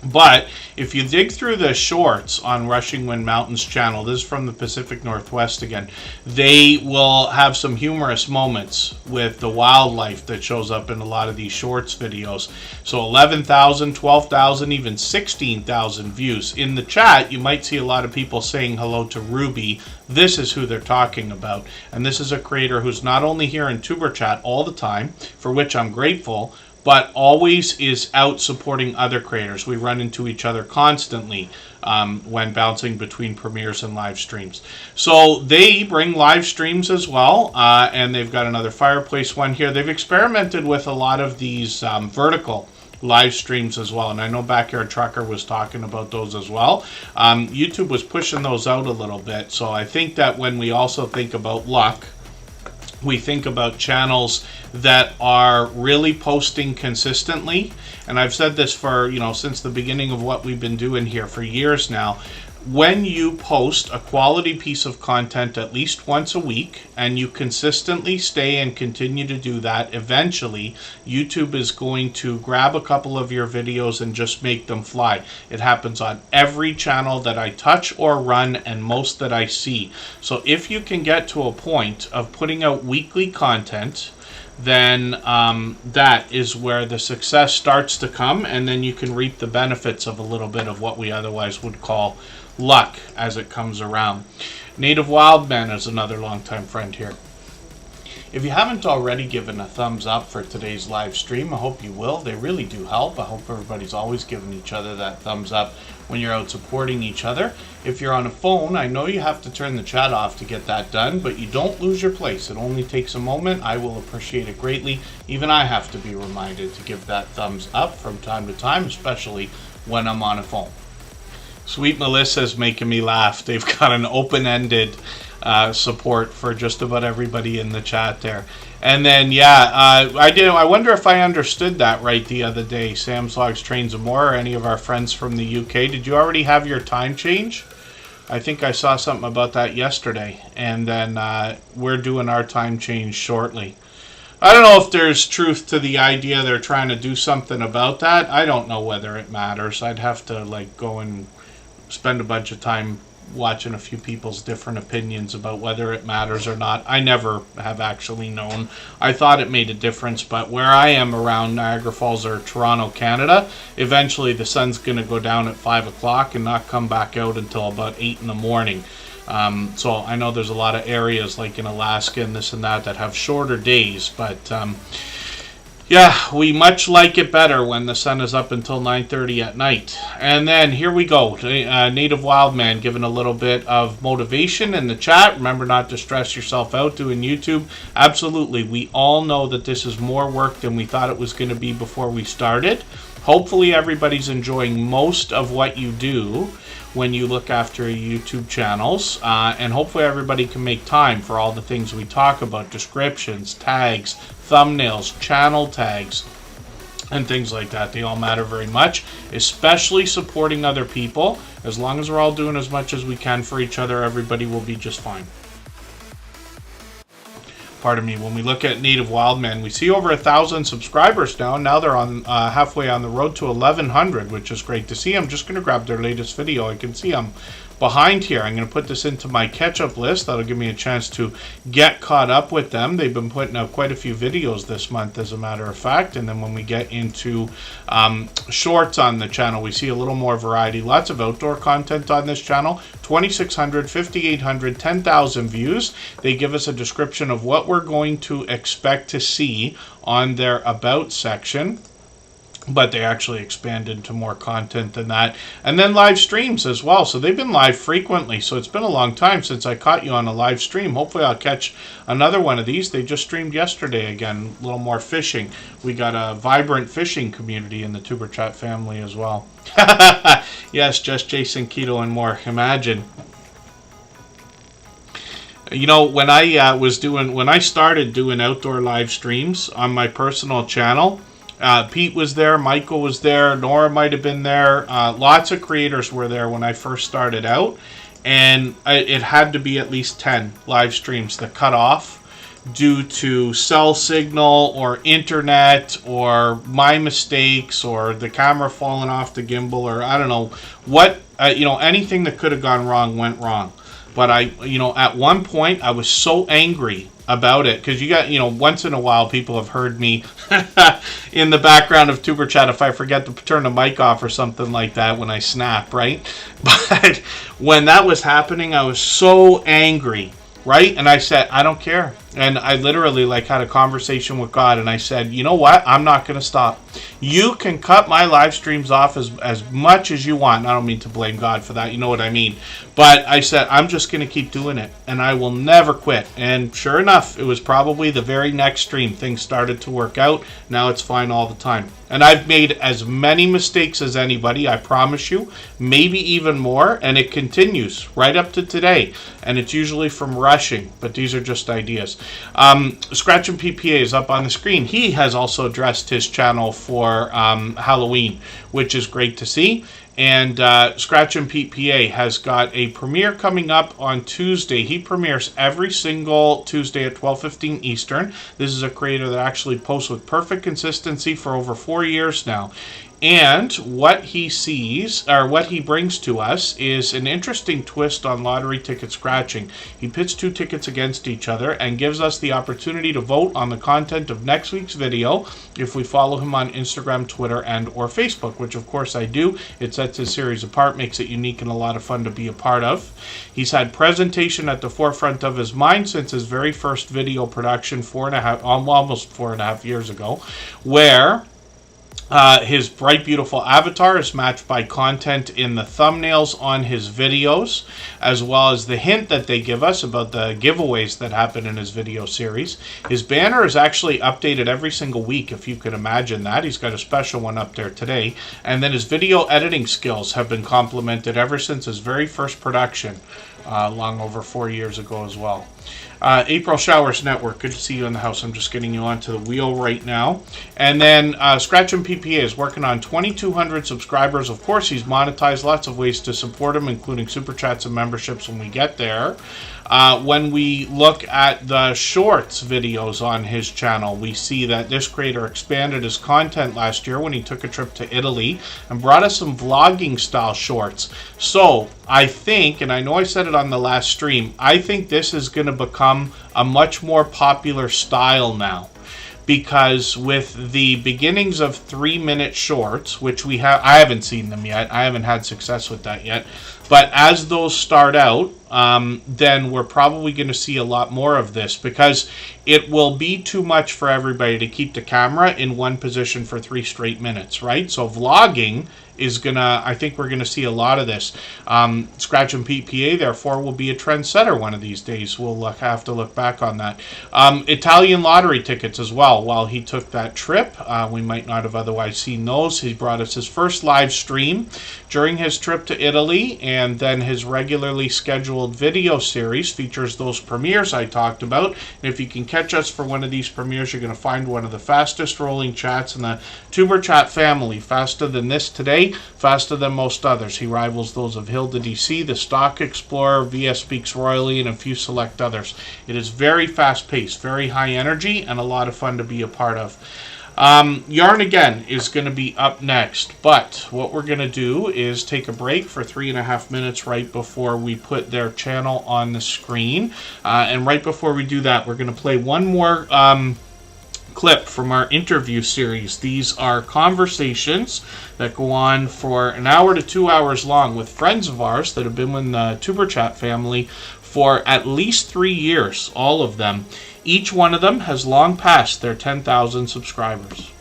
But if you dig through the shorts on Rushing Wind Mountain's channel, this is from the Pacific Northwest again, they will have some humorous moments with the wildlife that shows up in a lot of these shorts videos. So 11,000, 12,000, even 16,000 views. In the chat, you might see a lot of people saying hello to Ruby. This is who they're talking about. And this is a creator who's not only here in Tuber Chat all the time, for which I'm grateful, but always is out supporting other creators. We run into each other constantly when bouncing between premieres and live streams. So they bring live streams as well, and they've got another fireplace one here. They've experimented with a lot of these vertical live streams as well, and I know Backyard Trucker was talking about those as well. YouTube was pushing those out a little bit, so I think that when we also think about luck, we think about channels that are really posting consistently. And I've said this for, since the beginning of what we've been doing here for years now. When you post a quality piece of content at least once a week, and you consistently stay and continue to do that, eventually YouTube is going to grab a couple of your videos and just make them fly. It happens on every channel that I touch or run, and most that I see. So if you can get to a point of putting out weekly content, then that is where the success starts to come, and then you can reap the benefits of a little bit of what we otherwise would call luck as it comes around. Native Wildman is another longtime friend here. If you haven't already given a thumbs up for today's live stream, I hope you will. They really do help. I hope everybody's always giving each other that thumbs up when you're out supporting each other. If you're on a phone, I know you have to turn the chat off to get that done, but you don't lose your place. It only takes a moment. I will appreciate it greatly. Even I have to be reminded to give that thumbs up from time to time, especially when I'm on a phone. Sweet Melissa's making me laugh. They've got an open-ended support for just about everybody in the chat there. And then, I wonder if I understood that right the other day. Sam's Logs, Trains and More, or any of our friends from the UK. Did you already have your time change? I think I saw something about that yesterday. And then we're doing our time change shortly. I don't know if there's truth to the idea they're trying to do something about that. I don't know whether it matters. I'd have to go and spend a bunch of time watching a few people's different opinions about whether it matters or not. I never have actually known. I thought it made a difference, but where I am around Niagara Falls or Toronto, Canada, eventually the sun's going to go down at 5 o'clock and not come back out until about 8 in the morning. So I know there's a lot of areas like in Alaska and this and that have shorter days, but yeah, we much like it better when the sun is up until 9:30 at night. And then here we go. Native Wildman giving a little bit of motivation in the chat. Remember not to stress yourself out doing YouTube. Absolutely. We all know that this is more work than we thought it was going to be before we started. Hopefully everybody's enjoying most of what you do when you look after YouTube channels, and hopefully everybody can make time for all the things we talk about: descriptions, tags, thumbnails, channel tags, and things like that. They all matter very much, especially supporting other people. As long as we're all doing as much as we can for each other, everybody will be just fine. Pardon me. When we look at Native Wildman, we see over 1,000 subscribers now. Now they're on halfway on the road to 1,100, which is great to see. I'm just going to grab their latest video. I can see I'm behind here. I'm going to put this into my catch-up list. That'll give me a chance to get caught up with them. They've been putting out quite a few videos this month, as a matter of fact. And then when we get into shorts on the channel, we see a little more variety. Lots of outdoor content on this channel. 2,600, 5,800, 10,000 views. They give us a description of what we're going to expect to see on their About section. But they actually expand into more content than that. And then live streams as well. So they've been live frequently. So it's been a long time since I caught you on a live stream. Hopefully I'll catch another one of these. They just streamed yesterday again. A little more fishing. We got a vibrant fishing community in the Tuber Chat family as well. Yes, just Jason Keto and more. Imagine. You know, when I started doing outdoor live streams on my personal channel, Pete was there, Michael was there, Nora might have been there. Lots of creators were there when I first started out, and it had to be at least 10 live streams. The cutoff due to cell signal or internet or my mistakes or the camera falling off the gimbal, or I don't know what, anything that could have gone wrong went wrong. But at one point I was so angry about it, because you got, once in a while people have heard me in the background of Tuber Chat if I forget to turn the mic off or something like that when I snap, right? But when that was happening, I was so angry, right? And I said, I don't care. And I literally had a conversation with God, and I said, you know what? I'm not going to stop. You can cut my live streams off as much as you want. And I don't mean to blame God for that. You know what I mean? But I said, I'm just going to keep doing it, and I will never quit. And sure enough, it was probably the very next stream things started to work out. Now it's fine all the time. And I've made as many mistakes as anybody, I promise you, maybe even more, and it continues right up to today. And it's usually from rushing, but these are just ideas. Scratch and PPA is up on the screen. He has also dressed his channel for Halloween, which is great to see. And Scratch and PPA has got a premiere coming up on Tuesday. He premieres every single Tuesday at 12:15 Eastern. This is a creator that actually posts with perfect consistency for over 4 years now. And what he sees, or what he brings to us, is an interesting twist on lottery ticket scratching. He pits 2 tickets against each other and gives us the opportunity to vote on the content of next week's video if we follow him on Instagram, Twitter, and or Facebook, which of course I do. It sets his series apart, makes it unique and a lot of fun to be a part of. He's had presentation at the forefront of his mind since his very first video production almost 4.5 years ago, where his bright, beautiful avatar is matched by content in the thumbnails on his videos, as well as the hint that they give us about the giveaways that happen in his video series. His banner is actually updated every single week, if you could imagine that. He's got a special one up there today. And then his video editing skills have been complimented ever since his very first production, long over 4 years ago as well. April Showers Network, good to see you in the house. I'm just getting you onto the wheel right now. And then Scratch and PPA is working on 2,200 subscribers. Of course, he's monetized. Lots of ways to support him, including super chats and memberships when we get there. When we look at the shorts videos on his channel, we see that this creator expanded his content last year when he took a trip to Italy and brought us some vlogging style shorts. So I think, and I know I said it on the last stream, I think this is going to become a much more popular style now. Because with the beginnings of 3-minute shorts, which I haven't seen them yet. I haven't had success with that yet. But as those start out, then we're probably going to see a lot more of this, because it will be too much for everybody to keep the camera in one position for 3 straight minutes, right? So vlogging is gonna, I think we're gonna see a lot of this. Scratch and PPA, therefore, will be a trendsetter one of these days. We'll have to look back on that. Italian lottery tickets as well. While he took that trip, we might not have otherwise seen those. He brought us his first live stream during his trip to Italy, and then his regularly scheduled video series features those premieres I talked about. And if you can catch us for one of these premieres, you're going to find one of the fastest rolling chats in the Tuber Chat family. Faster than this today, faster than most others. He rivals those of Hilda DC, the Stock Explorer, VS Speaks Royally, and a few select others. It is very fast paced, very high energy, and a lot of fun to be a part of. Yarn Again is going to be up next, but what we're going to do is take a break for 3.5 minutes right before we put their channel on the screen. And right before we do that, we're going to play one more clip from our interview series. These are conversations that go on for an hour to 2 hours long with friends of ours that have been in the Tuber Chat family for at least 3 years, all of them. Each one of them has long passed their 10,000 subscribers.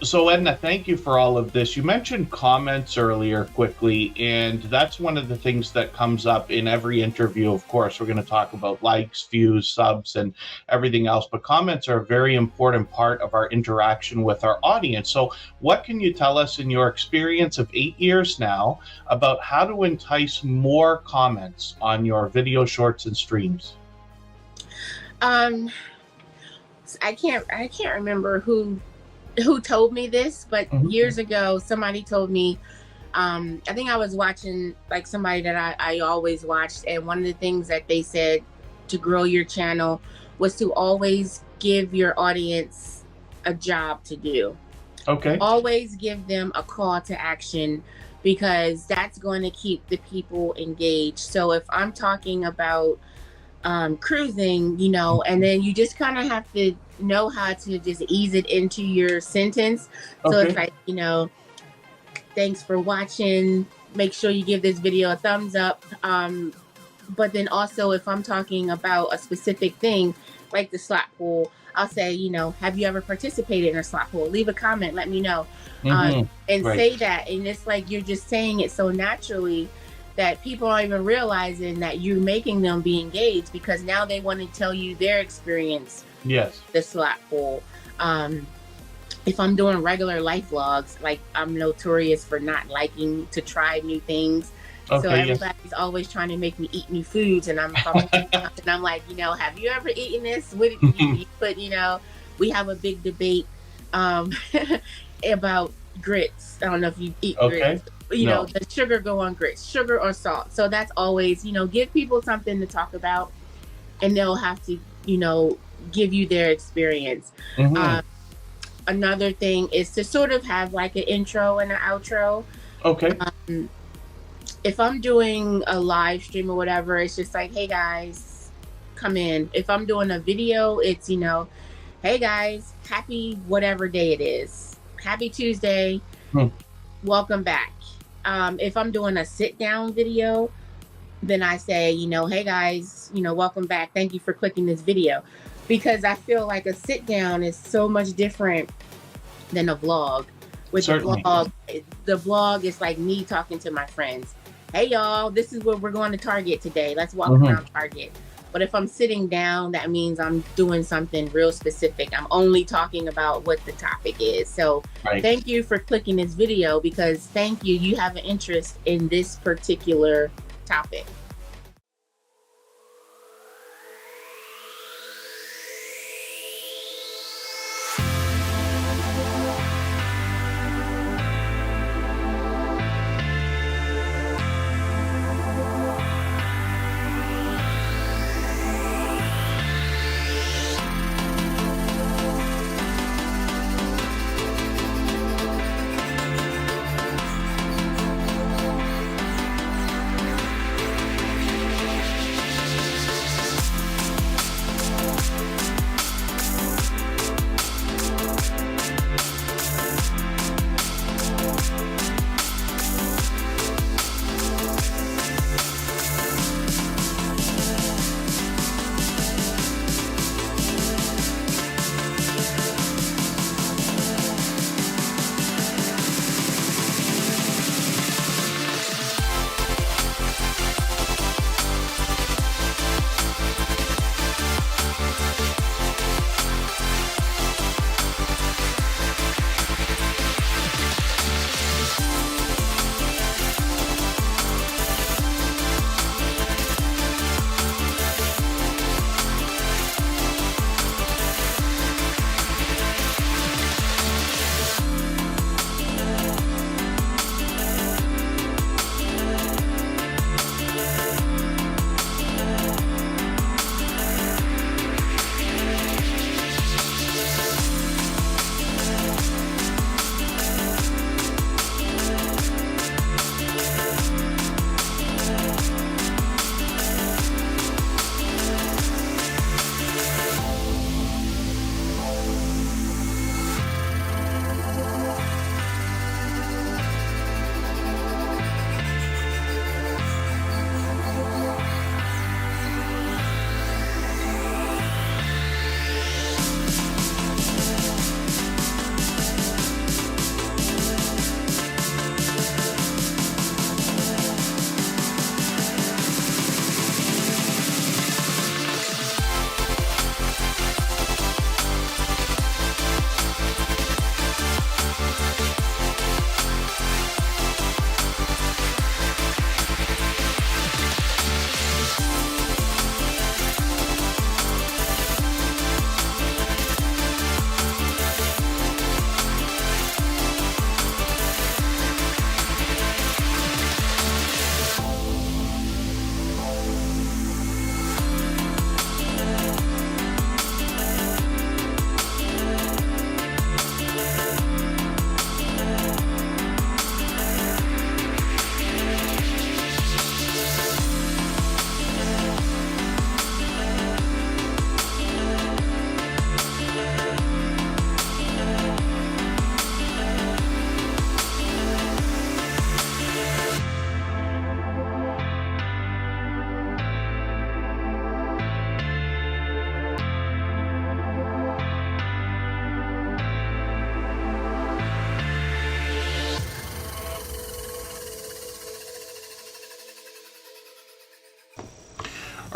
So Edna, thank you for all of this. You mentioned comments earlier quickly, and that's one of the things that comes up in every interview. Of course, we're going to talk about likes, views, subs, and everything else, but comments are a very important part of our interaction with our audience. So what can you tell us in your experience of 8 years now about how to entice more comments on your video shorts and streams?
I can't remember who told me this, but years ago somebody told me, I think I was watching like somebody that I always watched, and one of the things that they said to grow your channel was to always give your audience a job to do.
Okay.
Always give them a call to action, because that's going to keep the people engaged. So if I'm talking about cruising, you know, and then you just kind of have to know how to just ease it into your sentence. So
Okay.
it's like, you know, thanks for watching. Make sure you give this video a thumbs up. But then also, if I'm talking about a specific thing, like the slot pool, I'll say, you know, have you ever participated in a slot pool? Leave a comment, let me know. And
Right.
say that. And it's like you're just saying it so naturally that people aren't even realizing that you're making them be engaged, because now they want to tell you their experience.
Yes.
The slot pool. If I'm doing regular life vlogs, like I'm notorious for not liking to try new things.
Okay,
So
yes.
everybody's always trying to make me eat new foods, and I'm and I'm like, you know, have you ever eaten this? What you put, you know, we have a big debate about grits. I don't know if you eat grits. You know, does sugar go on grits, sugar or salt? So that's always, you know, give people something to talk about, and they'll have to, you know, give you their experience. Another thing is to sort of have like an intro and an outro.
Okay.
If I'm doing a live stream or whatever, it's just like, hey guys, come in. If I'm doing a video, it's, you know, hey guys, happy whatever day it is. Happy Tuesday. Welcome back. If I'm doing a sit down video, then I say, you know, hey guys, you know, welcome back. Thank you for clicking this video. Because I feel like a sit down is so much different than a vlog. With
Certainly.
the vlog is like me talking to my friends. Hey y'all, this is where we're going to Target today. Let's walk around Target. But if I'm sitting down, that means I'm doing something real specific. I'm only talking about what the topic is. So thank you for clicking this video, because thank you, you have an interest in this particular topic.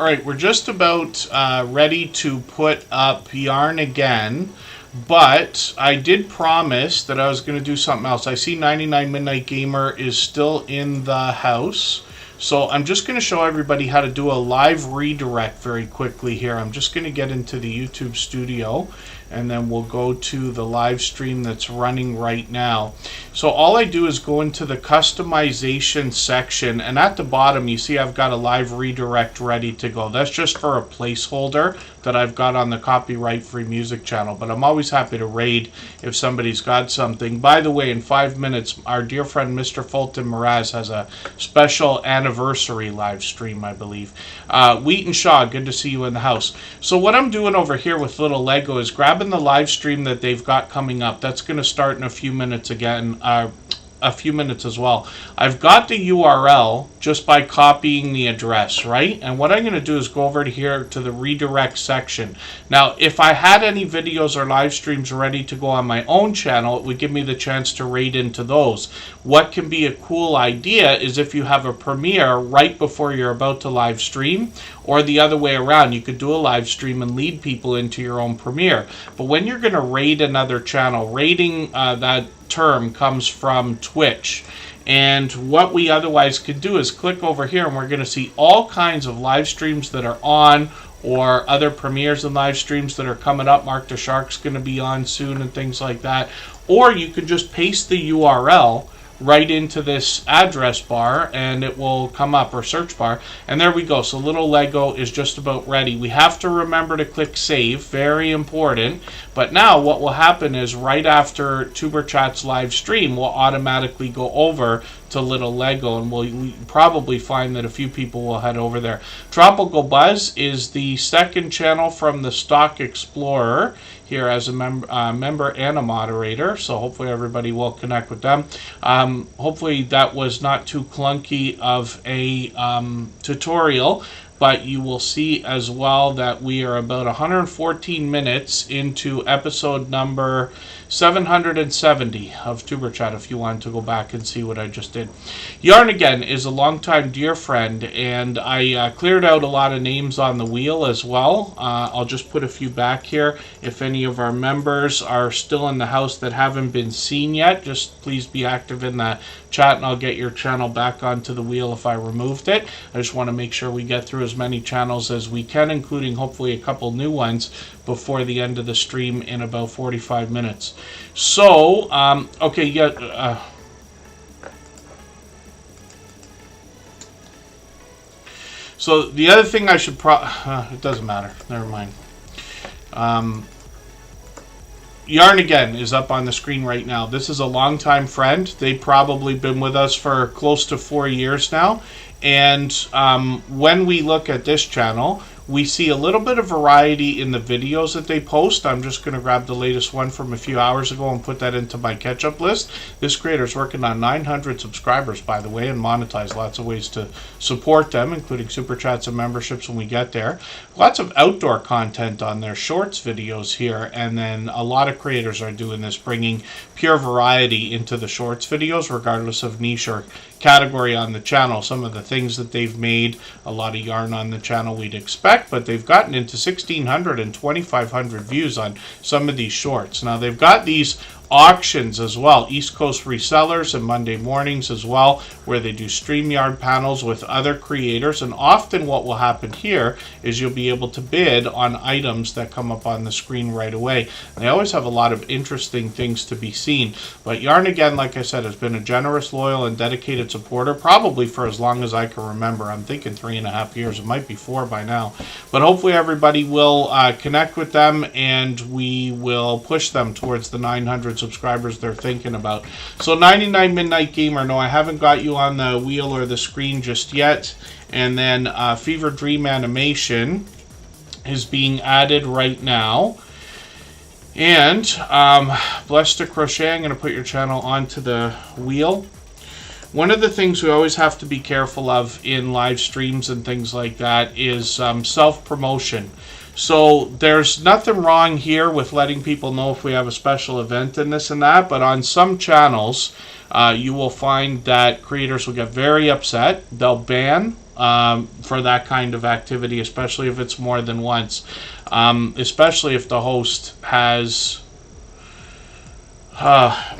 All right, we're just about ready to put up Yarn again, but I did promise that I was going to do something else. I see 99 Midnight Gamer is still in the house, so I'm just going to show everybody how to do a live redirect very quickly here. I'm just going to get into the YouTube studio, and then we'll go to the live stream that's running right now. So all I do is go into the customization section, and at the bottom you see I've got a live redirect ready to go. That's just for a placeholder that I've got on the copyright free music channel, but I'm always happy to raid if somebody's got something. By the way, in 5 minutes our dear friend Mr. Fulton Mraz has a special anniversary live stream, I believe. Wheaton Shaw, good to see you in the house. So what I'm doing over here with Little Lego is grabbing the live stream that they've got coming up. That's going to start in a few minutes again. A few minutes as well. I've got the URL just by copying the address, right? And what I'm going to do is go over to here to the redirect section. Now, if I had any videos or live streams ready to go on my own channel, it would give me the chance to raid into those. What can be a cool idea is if you have a premiere right before you're about to live stream, or the other way around, you could do a live stream and lead people into your own premiere. But when you're going to raid another channel, raiding that term comes from Twitch, and what we otherwise could do is click over here and we're going to see all kinds of live streams that are on, or other premieres and live streams that are coming up. Mark the Shark's going to be on soon and things like that. Or you could just paste the URL right into this address bar and it will come up, or search bar, and there we go. So Little Lego is just about ready. We have to remember to click save, very important. But now what will happen is right after Superchat's live stream, we'll automatically go over to Little Lego, and we'll probably find that a few people will head over there. Tropical Buzz is the second channel from the Stock Explorer here as a member and a moderator, so hopefully everybody will connect with them. Hopefully that was not too clunky of a tutorial, but you will see as well that we are about 114 minutes into episode number 770 of Superchat, if you want to go back and see what I just did. Yarn Again is a longtime dear friend, and I cleared out a lot of names on the wheel as well. I'll just put a few back here. If any of our members are still in the house that haven't been seen yet, just please be active in the chat and I'll get your channel back onto the wheel if I removed it. I just want to make sure we get through as many channels as we can, including hopefully a couple new ones before the end of the stream in about 45 minutes. So, okay, yeah. So the other thing I should it doesn't matter. Never mind. Yarn Again is up on the screen right now. This is a longtime friend. They've probably been with us for close to 4 years now. And when we look at this channel, we see a little bit of variety in the videos that they post. I'm just going to grab the latest one from a few hours ago and put that into my catch-up list. This creator's working on 900 subscribers, by the way, and monetize. Lots of ways to support them, including super chats and memberships when we get there. Lots of outdoor content on their shorts videos here, and then a lot of creators are doing this, bringing pure variety into the shorts videos, regardless of niche or category on the channel. Some of the things that they've made, a lot of yarn on the channel we'd expect, but they've gotten into 1,600 and 2,500 views on some of these shorts. Now they've got these auctions as well, East Coast resellers, and Monday mornings as well, where they do StreamYard panels with other creators. And often what will happen here is you'll be able to bid on items that come up on the screen right away. And they always have a lot of interesting things to be seen. But Yarn Again, like I said, has been a generous, loyal, and dedicated supporter probably for as long as I can remember. I'm thinking 3.5 years. It might be 4 by now. But hopefully everybody will connect with them, and we will push them towards the 900 subscribers they're thinking about. So 99 Midnight Gamer, no, I haven't got you on the wheel or the screen just yet. And then Fever Dream Animation is being added right now. And Blessed to Crochet, I'm going to put your channel onto the wheel. One of the things we always have to be careful of in live streams and things like that is self-promotion. So there's nothing wrong here with letting people know if we have a special event and this and that, but on some channels you will find that creators will get very upset. They'll ban for that kind of activity, especially if it's more than once, especially if the host has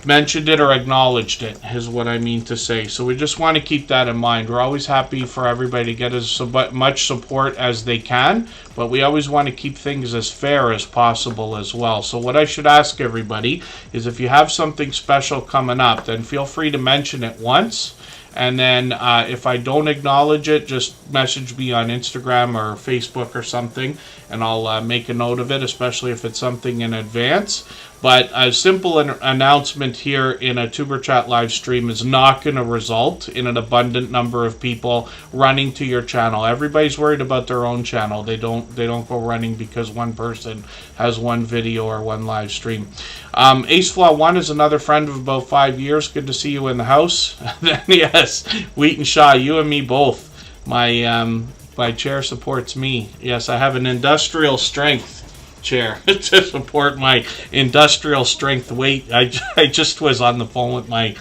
mentioned it or acknowledged it, is what I mean to say. So we just want to keep that in mind. We're always happy for everybody to get as much support as they can, but we always want to keep things as fair as possible as well. So what I should ask everybody is, if you have something special coming up, then feel free to mention it once. And then if I don't acknowledge it, just message me on Instagram or Facebook or something, and I'll make a note of it, especially if it's something in advance. But a simple announcement here in a Tuber Chat live stream is not going to result in an abundant number of people running to your channel. Everybody's worried about their own channel. They don't go running because one person has one video or one live stream. AceFlaw1 is another friend of about 5 years. Good to see you in the house. Then yes, Wheaton Shaw, you and me both. My chair supports me. Yes, I have an industrial strength chair to support my industrial strength weight. I just was on the phone with my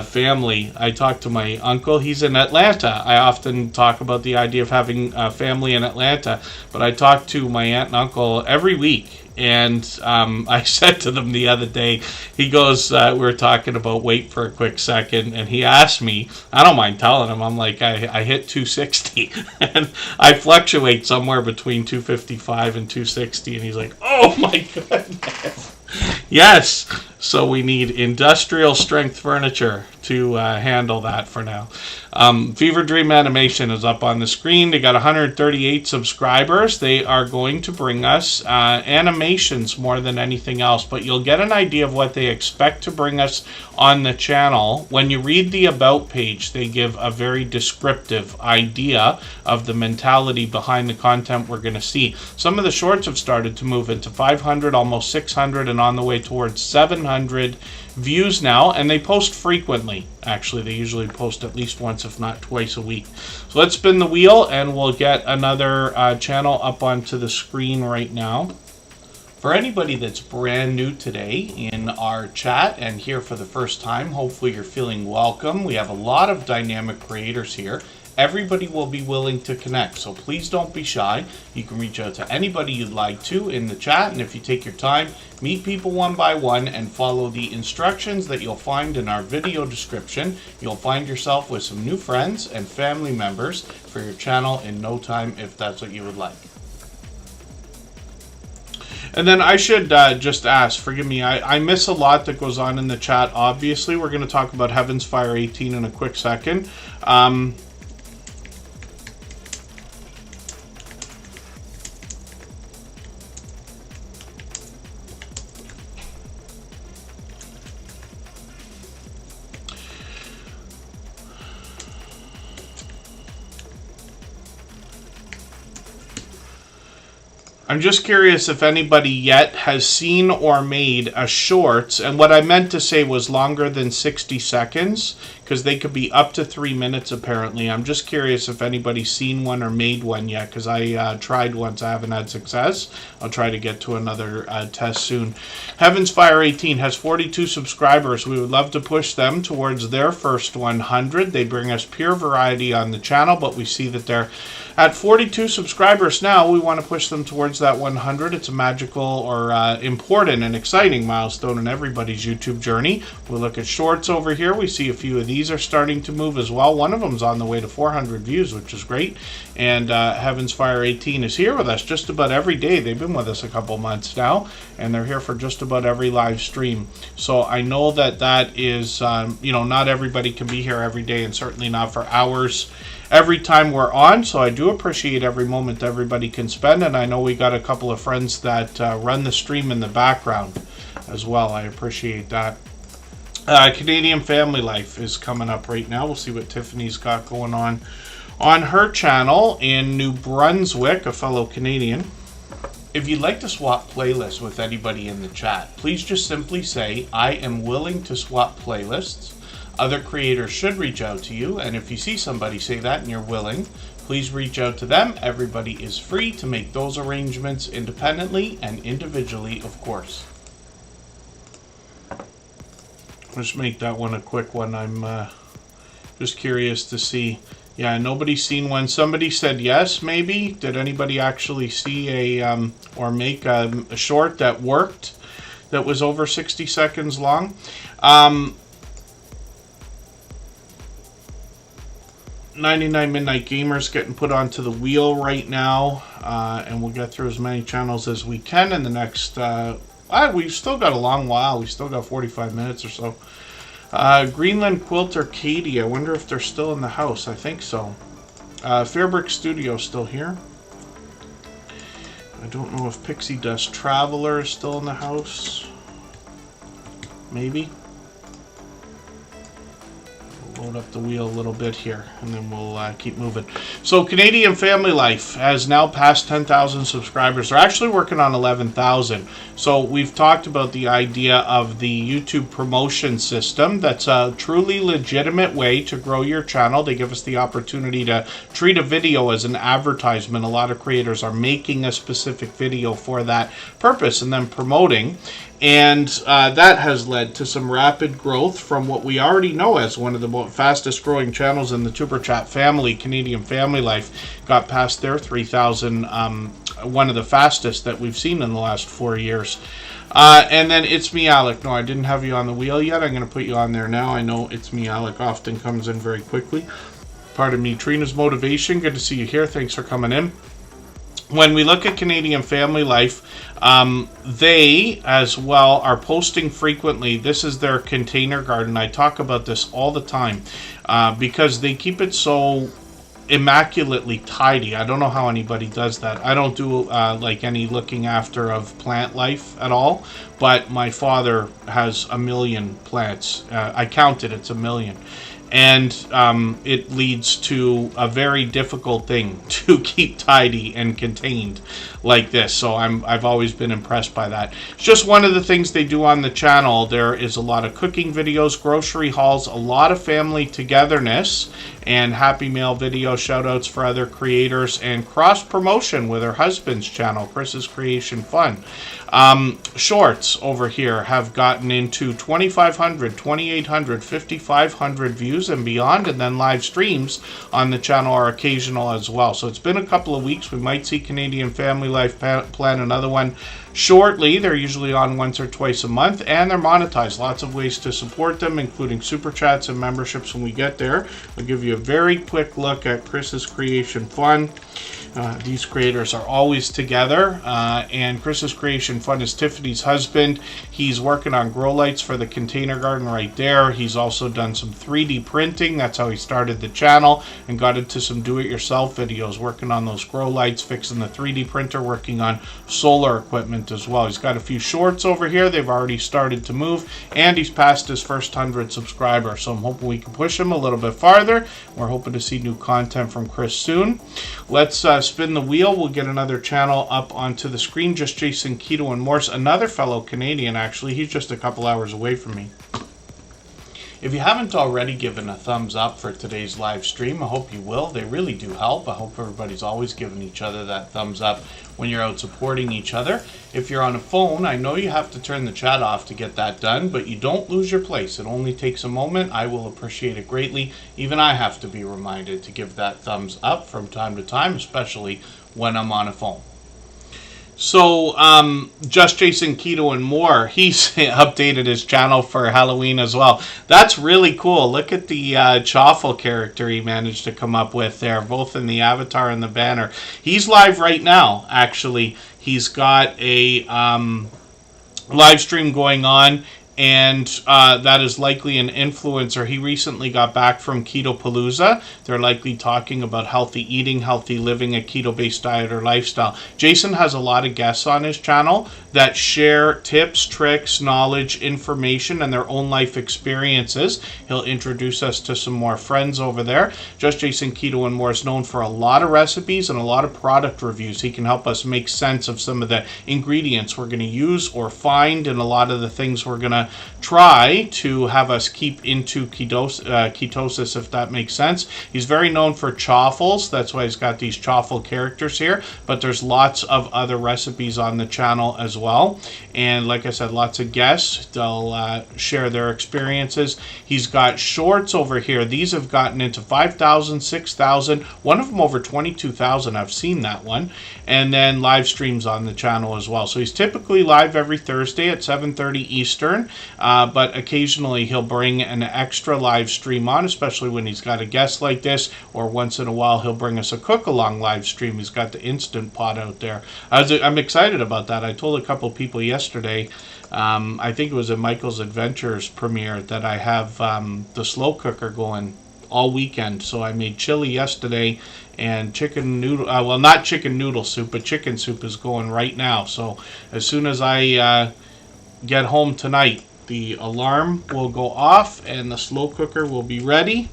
family. I talked to my uncle. He's in Atlanta. I often talk about the idea of having a family in Atlanta, but I talk to my aunt and uncle every week. And I said to them the other day, he goes, we were talking about weight for a quick second, and he asked me, I don't mind telling him, I'm like, I hit 260, and I fluctuate somewhere between 255 and 260, and he's like, oh my goodness. Yes, so we need industrial strength furniture to handle that for now. Fever Dream Animation is up on the screen. They got 138 subscribers. They are going to bring us animations more than anything else, but you'll get an idea of what they expect to bring us on the channel. When you read the About page, they give a very descriptive idea of the mentality behind the content we're going to see. Some of the shorts have started to move into 500, almost 600, and on the way towards 700 views now, and they post frequently. Actually, they usually post at least once, if not twice a week. So let's spin the wheel, and we'll get another channel up onto the screen right now. For anybody that's brand new today in our chat and here for the first time, hopefully you're feeling welcome. We have a lot of dynamic creators here. Everybody will be willing to connect, so please don't be shy. You can reach out to anybody you'd like to in the chat, and if you take your time, meet people one by one and follow the instructions that you'll find in our video description, you'll find yourself with some new friends and family members for your channel in no time, if that's what you would like. And then I should just ask, forgive me, I miss a lot that goes on in the chat. Obviously, we're going to talk about Heaven's Fire 18 in a quick second. I'm just curious if anybody yet has seen or made a shorts, and what I meant to say was longer than 60 seconds, because they could be up to 3 minutes apparently. I'm just curious if anybody's seen one or made one yet, because I tried once, I haven't had success. I'll try to get to another test soon. Heaven's Fire 18 has 42 subscribers. We would love to push them towards their first 100. They bring us pure variety on the channel, but we see that they're at 42 subscribers now. We want to push them towards that 100. It's a magical or important and exciting milestone in everybody's YouTube journey. We look at shorts over here. We see a few of these are starting to move as well. One of them's on the way to 400 views, which is great. And Heaven's Fire 18 is here with us just about every day. They've been with us a couple months now, and they're here for just about every live stream. So I know that that is, not everybody can be here every day, and certainly not for hours every time we're on, so I do appreciate every moment everybody can spend, and I know we got a couple of friends that run the stream in the background as well. I appreciate that. Canadian Family Life is coming up right now. We'll see what Tiffany's got going on her channel in New Brunswick, a fellow Canadian. If you'd like to swap playlists with anybody in the chat, please just simply say, I am willing to swap playlists. Other creators should reach out to you, and if you see somebody say that and you're willing, please reach out to them. Everybody is free to make those arrangements independently and individually, of course. Let's make that one a quick one. I'm just curious to see Yeah, nobody's seen one. Somebody said yes, maybe. Did anybody actually see or make a short that worked, that was over 60 seconds long? 99 Midnight Gamers getting put onto the wheel right now, and we'll get through as many channels as we can in the next, we've still got a long while. We still got 45 minutes or so. Greenland Quilter Katie, I wonder if they're still in the house. I think so. Fairbrick Studio still here. I don't know if Pixie Dust Traveler is still in the house. Maybe. We'll load up the wheel a little bit here, and then we'll keep moving. So Canadian Family Life has now passed 10,000 subscribers. They're actually working on 11,000. So we've talked about the idea of the YouTube promotion system. That's a truly legitimate way to grow your channel. They give us the opportunity to treat a video as an advertisement. A lot of creators are making a specific video for that purpose and then promoting. And that has led to some rapid growth from what we already know as one of the fastest growing channels in the Superchat family. Canadian Family Life got past their 3,000, one of the fastest that we've seen in the last 4 years. And then It's Me Alec. No, I didn't have you on the wheel yet. I'm going to put you on there now. I know It's Me Alec often comes in very quickly. Pardon me, Trina's Motivation. Good to see you here. Thanks for coming in. When we look at Canadian Family Life, they as well are posting frequently. This is their container garden. I talk about this all the time because they keep it so immaculately tidy. I don't know how anybody does that. I don't do like any looking after of plant life at all, but my father has 1 million plants. I counted, it's 1 million. And it leads to a very difficult thing to keep tidy and contained like this. So I've always been impressed by that. It's just one of the things they do on the channel. There is a lot of cooking videos, grocery hauls, a lot of family togetherness, and Happy Mail video shout outs for other creators, and cross promotion with her husband's channel, Chris's Creation Fun. Shorts over here have gotten into 2,500, 2,800, 5,500 views and beyond, and then live streams on the channel are occasional as well. So it's been a couple of weeks. We might see Canadian Family Life plan another one shortly. They're usually on once or twice a month, and they're monetized. Lots of ways to support them, including super chats and memberships when we get there. I'll give you a very quick look at Chris's Creation Fun. These creators are always together, and Chris's Creation Fun is Tiffany's husband. He's working on grow lights for the container garden right there. He's also done some 3D printing. That's how he started the channel and got into some do-it-yourself videos, working on those grow lights, fixing the 3D printer, working on solar equipment as well. He's got a few shorts over here. They've already started to move, and he's passed his first 100 subscribers. So I'm hoping we can push him a little bit farther. We're hoping to see new content from Chris soon. Let's spin the wheel. We'll get another channel up onto the screen. Just Jason Keto and Morse, another fellow Canadian actually. He's just a couple hours away from me. If you haven't already given a thumbs up for today's live stream, I hope you will. They really do help. I hope everybody's always giving each other that thumbs up when you're out supporting each other. If you're on a phone, I know you have to turn the chat off to get that done, but you don't lose your place. It only takes a moment. I will appreciate it greatly. Even I have to be reminded to give that thumbs up from time to time, especially when I'm on a phone. So, Just Jason Keto and More, he's updated his channel for Halloween as well. That's really cool. Look at the Chaffle character he managed to come up with there, both in the avatar and the banner. He's live right now, actually. He's got a live stream going on, and that is likely an influencer. He recently got back from Keto Palooza. They're likely talking about healthy eating, healthy living, a keto-based diet or lifestyle. Jason has a lot of guests on his channel that share tips, tricks, knowledge, information, and their own life experiences. He'll introduce us to some more friends over there. Just Jason Keto and More is known for a lot of recipes and a lot of product reviews. He can help us make sense of some of the ingredients we're going to use or find, and a lot of the things we're going to to try to have us keep into ketosis, if that makes sense. He's very known for chaffles. That's why he's got these chaffle characters here. But there's lots of other recipes on the channel as well. And like I said, lots of guests. They'll share their experiences. He's got shorts over here. These have gotten into 5,000, 6,000. One of them over 22,000. I've seen that one. And then live streams on the channel as well. So he's typically live every Thursday at 7:30 Eastern. But occasionally he'll bring an extra live stream on, especially when he's got a guest like this. Or once in a while he'll bring us a cook-along live stream. He's got the Instant Pot out there. I'm excited about that. I told a couple people yesterday, I think it was at Michael's Adventures premiere, that I have the slow cooker going all weekend. So I made chili yesterday and chicken noodle, well, not chicken noodle soup, but chicken soup is going right now. So as soon as I get home tonight, the alarm will go off and the slow cooker will be ready.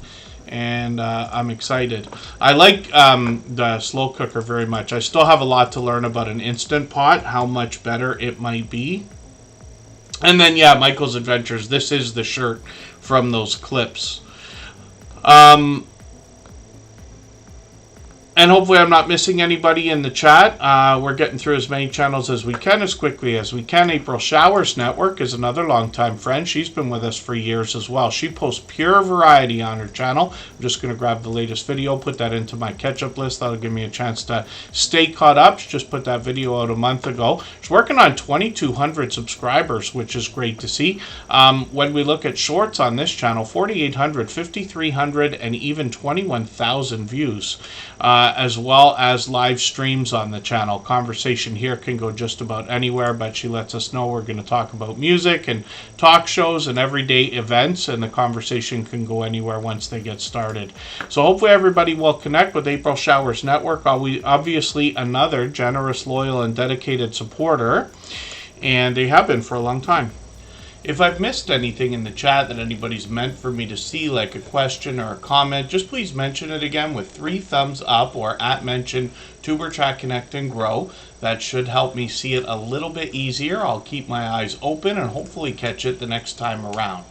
And I'm excited. I like the slow cooker very much. I still have a lot to learn about an Instant Pot, how much better it might be. And then, yeah, Michael's Adventures. This is the shirt from those clips. And hopefully I'm not missing anybody in the chat. We're getting through as many channels as we can, as quickly as we can. April Showers Network is another longtime friend. She's been with us for years as well. She posts pure variety on her channel. I'm just going to grab the latest video, put that into my catch-up list. That'll give me a chance to stay caught up. She just put that video out a month ago. She's working on 2,200 subscribers, which is great to see. When we look at shorts on this channel, 4,800, 5,300, and even 21,000 views. As well as live streams on the channel. Conversation here can go just about anywhere, but she lets us know we're going to talk about music and talk shows and everyday events, and the conversation can go anywhere once they get started. So hopefully everybody will connect with April Showers Network. Obviously another generous, loyal, and dedicated supporter, and they have been for a long time. If I've missed anything in the chat that anybody's meant for me to see, like a question or a comment, just please mention it again with 3 thumbs up or @mention Tuberchat Connect and Grow. That should help me see it a little bit easier. I'll keep my eyes open and hopefully catch it the next time around.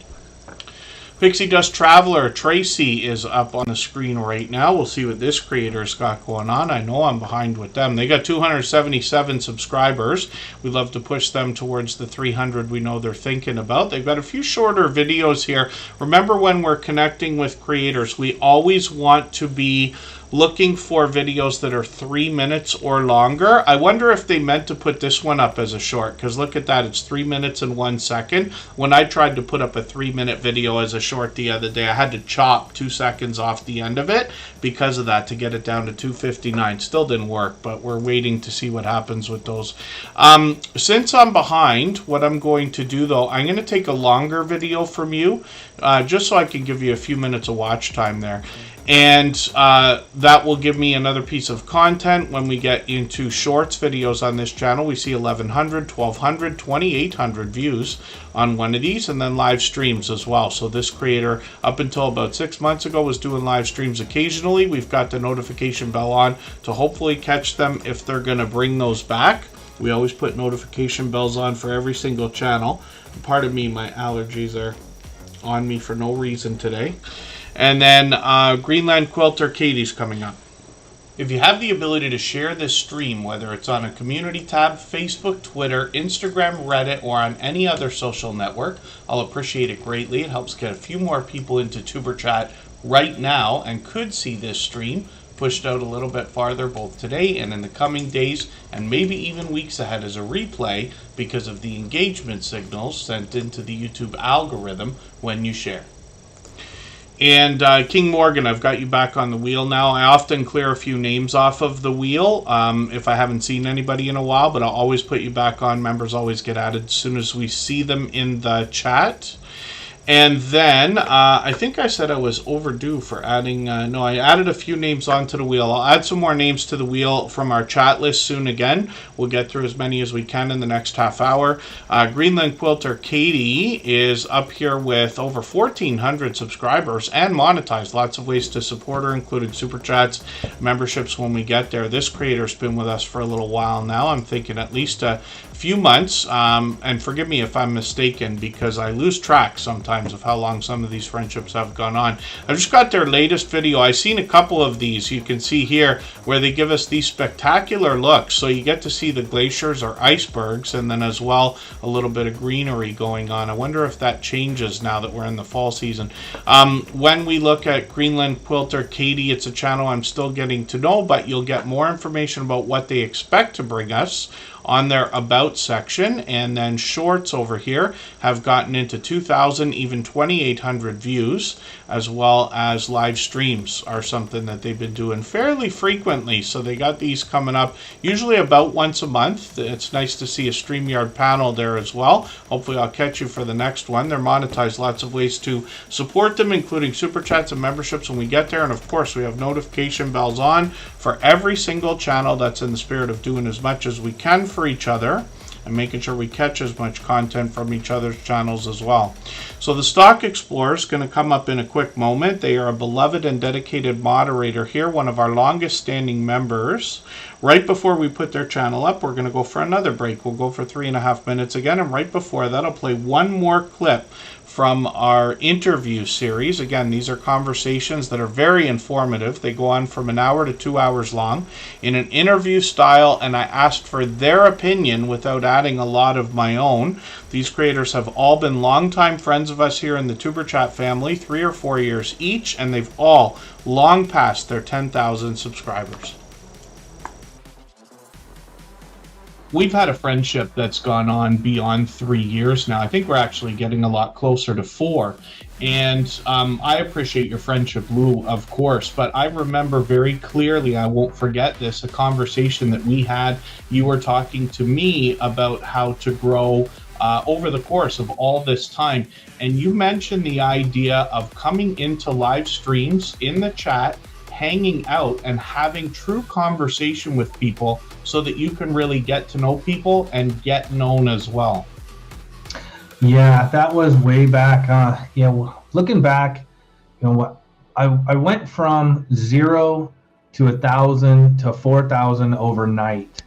Pixie Dust Traveler Tracy is up on the screen right now. We'll see what this creator's got going on. I know I'm behind with them. They got 277 subscribers. We love to push them towards the 300 we know they're thinking about. They've got a few shorter videos here. Remember, when we're connecting with creators, we always want to be looking for videos that are 3 minutes or longer. I wonder if they meant to put this one up as a short, because look at that, it's 3 minutes and 1 second. When I tried to put up a 3-minute video as a short the other day, I had to chop 2 seconds off the end of it because of that to get it down to 2:59. Still didn't work, but we're waiting to see what happens with those. Since I'm behind, what I'm going to do though, I'm going to take a longer video from you, just so I can give you a few minutes of watch time there. And that will give me another piece of content when we get into shorts videos on this channel. We see 1,100, 1,200, 2,800 views on one of these, and then live streams as well. So this creator, up until about 6 months ago, was doing live streams occasionally. We've got the notification bell on to hopefully catch them if they're going to bring those back. We always put notification bells on for every single channel. Pardon me, my allergies are on me for no reason today. And then Greenland Quilter Katie's coming up. If you have the ability to share this stream, whether it's on a community tab, Facebook, Twitter, Instagram, Reddit, or on any other social network, I'll appreciate it greatly. It helps get a few more people into Tuberchat right now and could see this stream pushed out a little bit farther both today and in the coming days, and maybe even weeks ahead as a replay because of the engagement signals sent into the YouTube algorithm when you share. And King Morgan, I've got you back on the wheel now. I often clear a few names off of the wheel if I haven't seen anybody in a while, but I'll always put you back on. Members always get added as soon as we see them in the chat. And then I think I said I was overdue for adding, no, I added a few names onto the wheel. I'll add some more names to the wheel from our chat list soon again. We'll get through as many as we can in the next half hour. Greenland Quilter Katie is up here with over 1,400 subscribers and monetized. Lots of ways to support her, including super chats, memberships when we get there. This creator's been with us for a little while now. I'm thinking at least a few months, and forgive me if I'm mistaken because I lose track sometimes of how long some of these friendships have gone on. I just got their latest video. I've seen a couple of these. You can see here where they give us these spectacular looks. So you get to see the glaciers or icebergs, and then as well a little bit of greenery going on. I wonder if that changes now that we're in the fall season. When we look at Greenland Quilter Katie, it's a channel I'm still getting to know, but you'll get more information about what they expect to bring us on their about section. And then shorts over here have gotten into 2,000, even 2,800 views, as well as live streams are something that they've been doing fairly frequently. So they got these coming up usually about once a month. It's nice to see a StreamYard panel there as well. Hopefully I'll catch you for the next one. They're monetized, lots of ways to support them, including super chats and memberships when we get there. And of course we have notification bells on for every single channel. That's in the spirit of doing as much as we can for each other and making sure we catch as much content from each other's channels as well. So the Stock Explorer is going to come up in a quick moment. They are a beloved and dedicated moderator here, one of our longest standing members. Right before we put their channel up, we're going to go for another break. We'll go for 3.5 minutes again, and right before that I'll play one more clip from our interview series. Again, these are conversations that are very informative. They go on from an hour to 2 hours long in an interview style, and I asked for their opinion without adding a lot of my own. These creators have all been longtime friends of us here in the Tuber Chat family, 3 or 4 years each, and they've all long passed their 10,000 subscribers. We've had a friendship that's gone on beyond 3 years now. I think we're actually getting a lot closer to 4. And I appreciate your friendship, Lou, of course. But I remember very clearly, I won't forget this, a conversation that we had. You were talking to me about how to grow over the course of all this time. And you mentioned the idea of coming into live streams in the chat, hanging out and having true conversation with people so that you can really get to know people and get known as well.
Yeah, that was way back. Looking back, what I went from 0 to 1,000 to 4,000 overnight,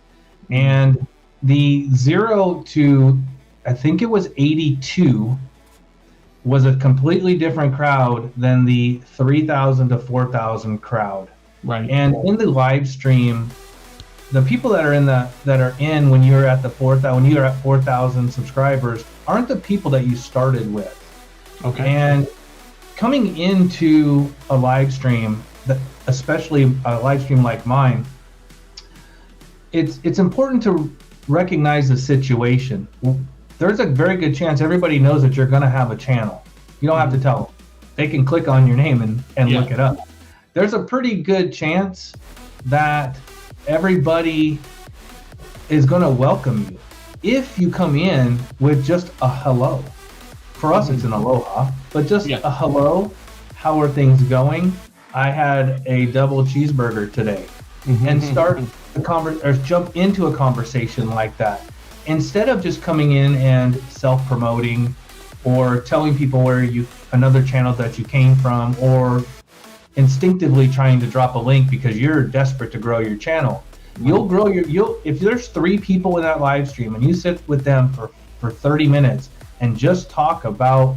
and the 0 to I think it was 82 was a completely different crowd than the 3,000 to 4,000 crowd.
Right.
And in the live stream, the people that are in when you're at 4,000 subscribers aren't the people that you started with.
Okay.
And coming into a live stream, especially a live stream like mine, it's important to recognize the situation. There's a very good chance everybody knows that you're going to have a channel. You don't have to tell them. They can click on your name and look it up. There's a pretty good chance that everybody is going to welcome you if you come in with just a hello. For us, it's an aloha, but just a hello. How are things going? I had a double cheeseburger today, and start or jump into a conversation like that. Instead of just coming in and self-promoting or telling people another channel that you came from, or instinctively trying to drop a link because you're desperate to grow your channel. You'll grow if there's 3 people in that live stream and you sit with them for 30 minutes and just talk about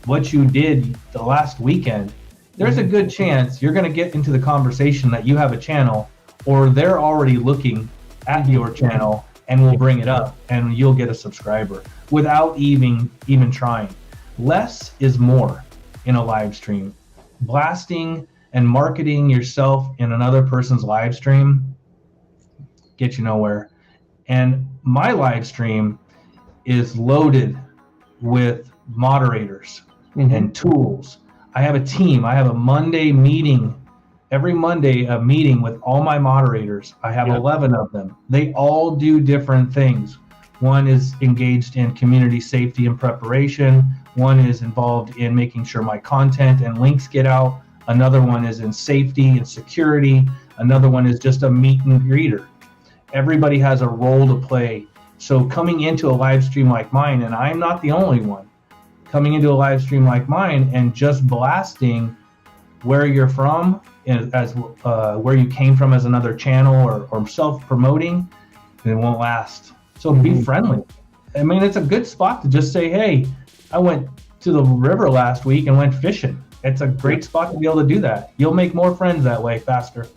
what you did the last weekend, there's a good chance you're going to get into the conversation that you have a channel, or they're already looking at your channel and will bring it up, and you'll get a subscriber without even trying. Less is more in a live stream. Blasting and marketing yourself in another person's live stream get you nowhere. And my live stream is loaded with moderators and tools. I have a team. I have a Monday meeting. Every Monday, a meeting with all my moderators. I have 11 of them. They all do different things. One is engaged in community safety and preparation. One is involved in making sure my content and links get out. Another one is in safety and security. Another one is just a meet and greeter. Everybody has a role to play. So coming into a live stream like mine, and I'm not the only one, coming into a live stream like mine and just blasting where you're from, as where you came from as another channel, or self-promoting, it won't last. So be friendly. I mean, it's a good spot to just say, hey, I went to the river last week and went fishing. It's a great spot to be able to do that. You'll make more friends that way faster.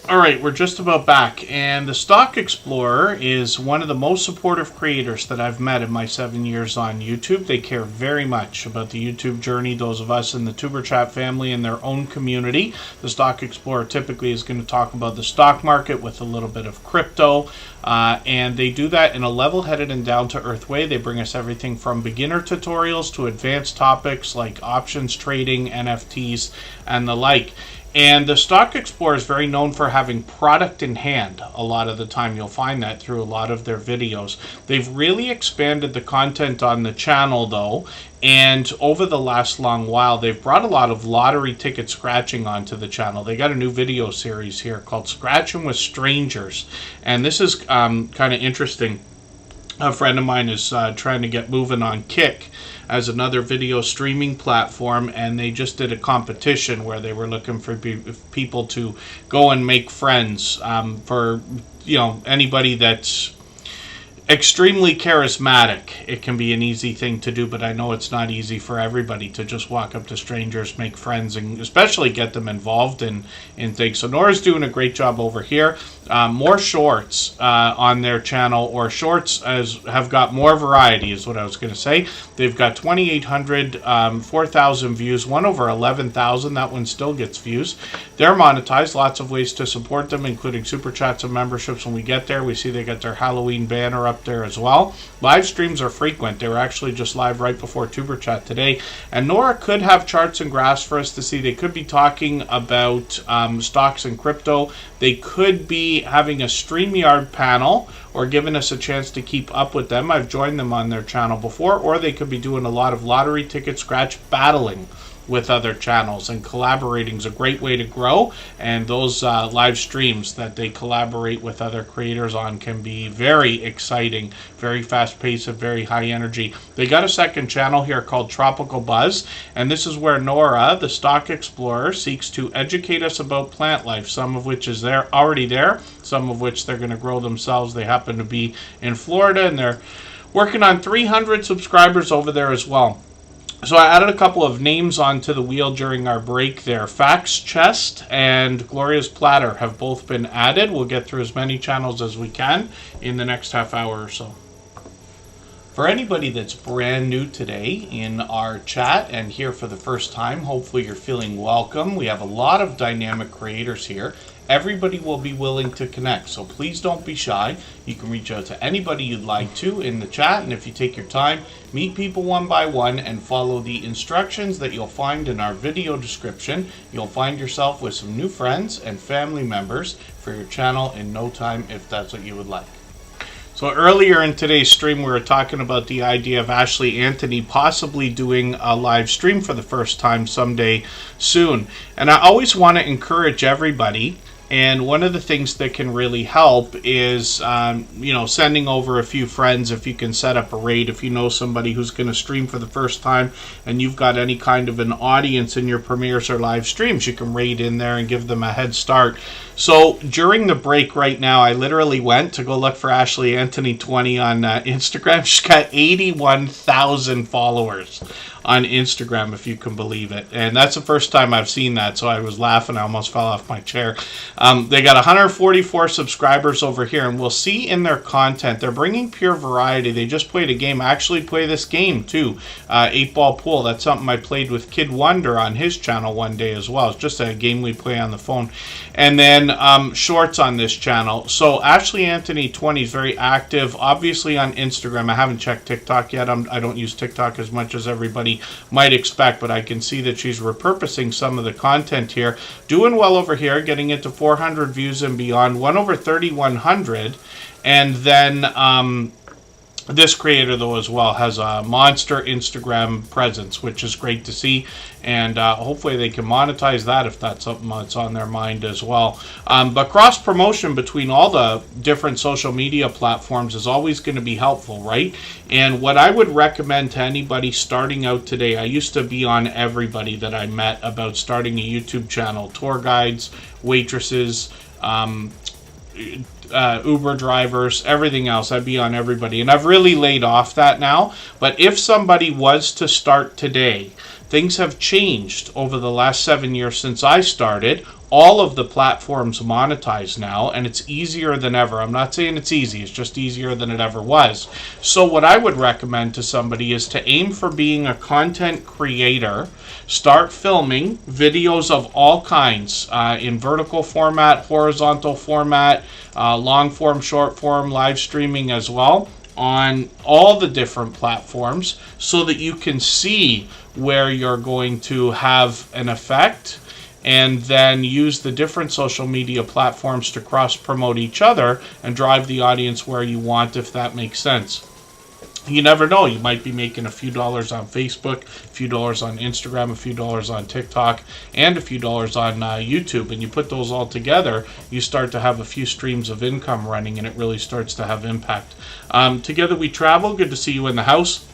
All right, we're just about back, and the Stock Explorer is one of the most supportive creators that I've met in my 7 years on YouTube. They care very much about the YouTube journey, those of us in the Superchat family and their own community. The Stock Explorer typically is going to talk about the stock market with a little bit of crypto, and they do that in a level-headed and down-to-earth way. They bring us everything from beginner tutorials to advanced topics like options trading, NFTs, and the like. And the Stock Explorer is very known for having product in hand. A lot of the time you'll find that through a lot of their videos. They've really expanded the content on the channel though, and over the last long while they've brought a lot of lottery ticket scratching onto the channel. They got a new video series here called Scratching with Strangers, and this is kind of interesting. A friend of mine is trying to get moving on Kick as another video streaming platform, and they just did a competition where they were looking for people to go and make friends for anybody that's extremely charismatic. It can be an easy thing to do, but I know it's not easy for everybody to just walk up to strangers, make friends, and especially get them involved in things. So Nora's doing a great job over here. more shorts on their channel, or shorts have got more variety, is what I was going to say. They've got 2,800, 4,000 views, one over 11,000. That one still gets views. They're monetized. Lots of ways to support them, including super chats and memberships. When we get there, we see they got their Halloween banner up there as well. Live streams are frequent. They were actually just live right before Tuber Chat today. And Nora could have charts and graphs for us to see. They could be talking about stocks and crypto. They could be having a StreamYard panel, or giving us a chance to keep up with them. I've joined them on their channel before. Or they could be doing a lot of lottery ticket scratch battling with other channels, and collaborating is a great way to grow. And those live streams that they collaborate with other creators on can be very exciting, very fast paced, and very high energy. They got a second channel here called Tropical Buzz, and this is where Nora, the stock explorer, seeks to educate us about plant life, some of which is already there, some of which they're going to grow themselves. They happen to be in Florida, and they're working on 300 subscribers over there as well. So I added a couple of names onto the wheel during our break there. Facts Chest and Gloria's Platter have both been added. We'll get through as many channels as we can in the next half hour or so. For anybody that's brand new today in our chat and here for the first time, hopefully you're feeling welcome. We have a lot of dynamic creators here. Everybody will be willing to connect, so please don't be shy. You can reach out to anybody you'd like to in the chat, and if you take your time, meet people one by one and follow the instructions that you'll find in our video description, you'll find yourself with some new friends and family members for your channel in no time, if that's what you would like. So earlier in today's stream, we were talking about the idea of Ashley Anthony possibly doing a live stream for the first time someday soon. And I always want to encourage everybody, and one of the things that can really help is, sending over a few friends. If you can set up a raid, if you know somebody who's going to stream for the first time and you've got any kind of an audience in your premieres or live streams, you can raid in there and give them a head start. So during the break right now, I literally went to go look for Ashley Anthony 20 on Instagram. She's got 81,000 followers on Instagram, if you can believe it. And that's the first time I've seen that, so I was laughing. I almost fell off my chair. They got 144 subscribers over here, and we'll see in their content, they're bringing pure variety. They just played a game. I actually play this game, too, 8-Ball Pool. That's something I played with Kid Wonder on his channel one day as well. It's just a game we play on the phone. And then shorts on this channel. So Ashley Anthony 20 is very active, obviously on Instagram. I haven't checked TikTok yet. I don't use TikTok as much as everybody might expect, but I can see that she's repurposing some of the content here. Doing well over here, getting into 400 views and beyond, one over 3,100. And then this creator, though, as well, has a monster Instagram presence, which is great to see. And hopefully they can monetize that if that's something that's on their mind as well. But cross-promotion between all the different social media platforms is always going to be helpful, right? And what I would recommend to anybody starting out today, I used to be on everybody that I met about starting a YouTube channel. Tour guides, waitresses, Uber drivers, everything else. I'd be on everybody. And I've really laid off that now. But if somebody was to start today, things have changed over the last 7 years since I started. All of the platforms monetize now, and it's easier than ever. I'm not saying it's easy, it's just easier than it ever was. So what I would recommend to somebody is to aim for being a content creator. Start filming videos of all kinds, in vertical format, horizontal format, long form, short form, live streaming as well, on all the different platforms, so that you can see where you're going to have an effect, and then use the different social media platforms to cross-promote each other and drive the audience where you want, if that makes sense. You never know. You might be making a few dollars on Facebook, a few dollars on Instagram, a few dollars on TikTok, and a few dollars on YouTube. And you put those all together, you start to have a few streams of income running, and it really starts to have impact. Together We Travel, good to see you in the house.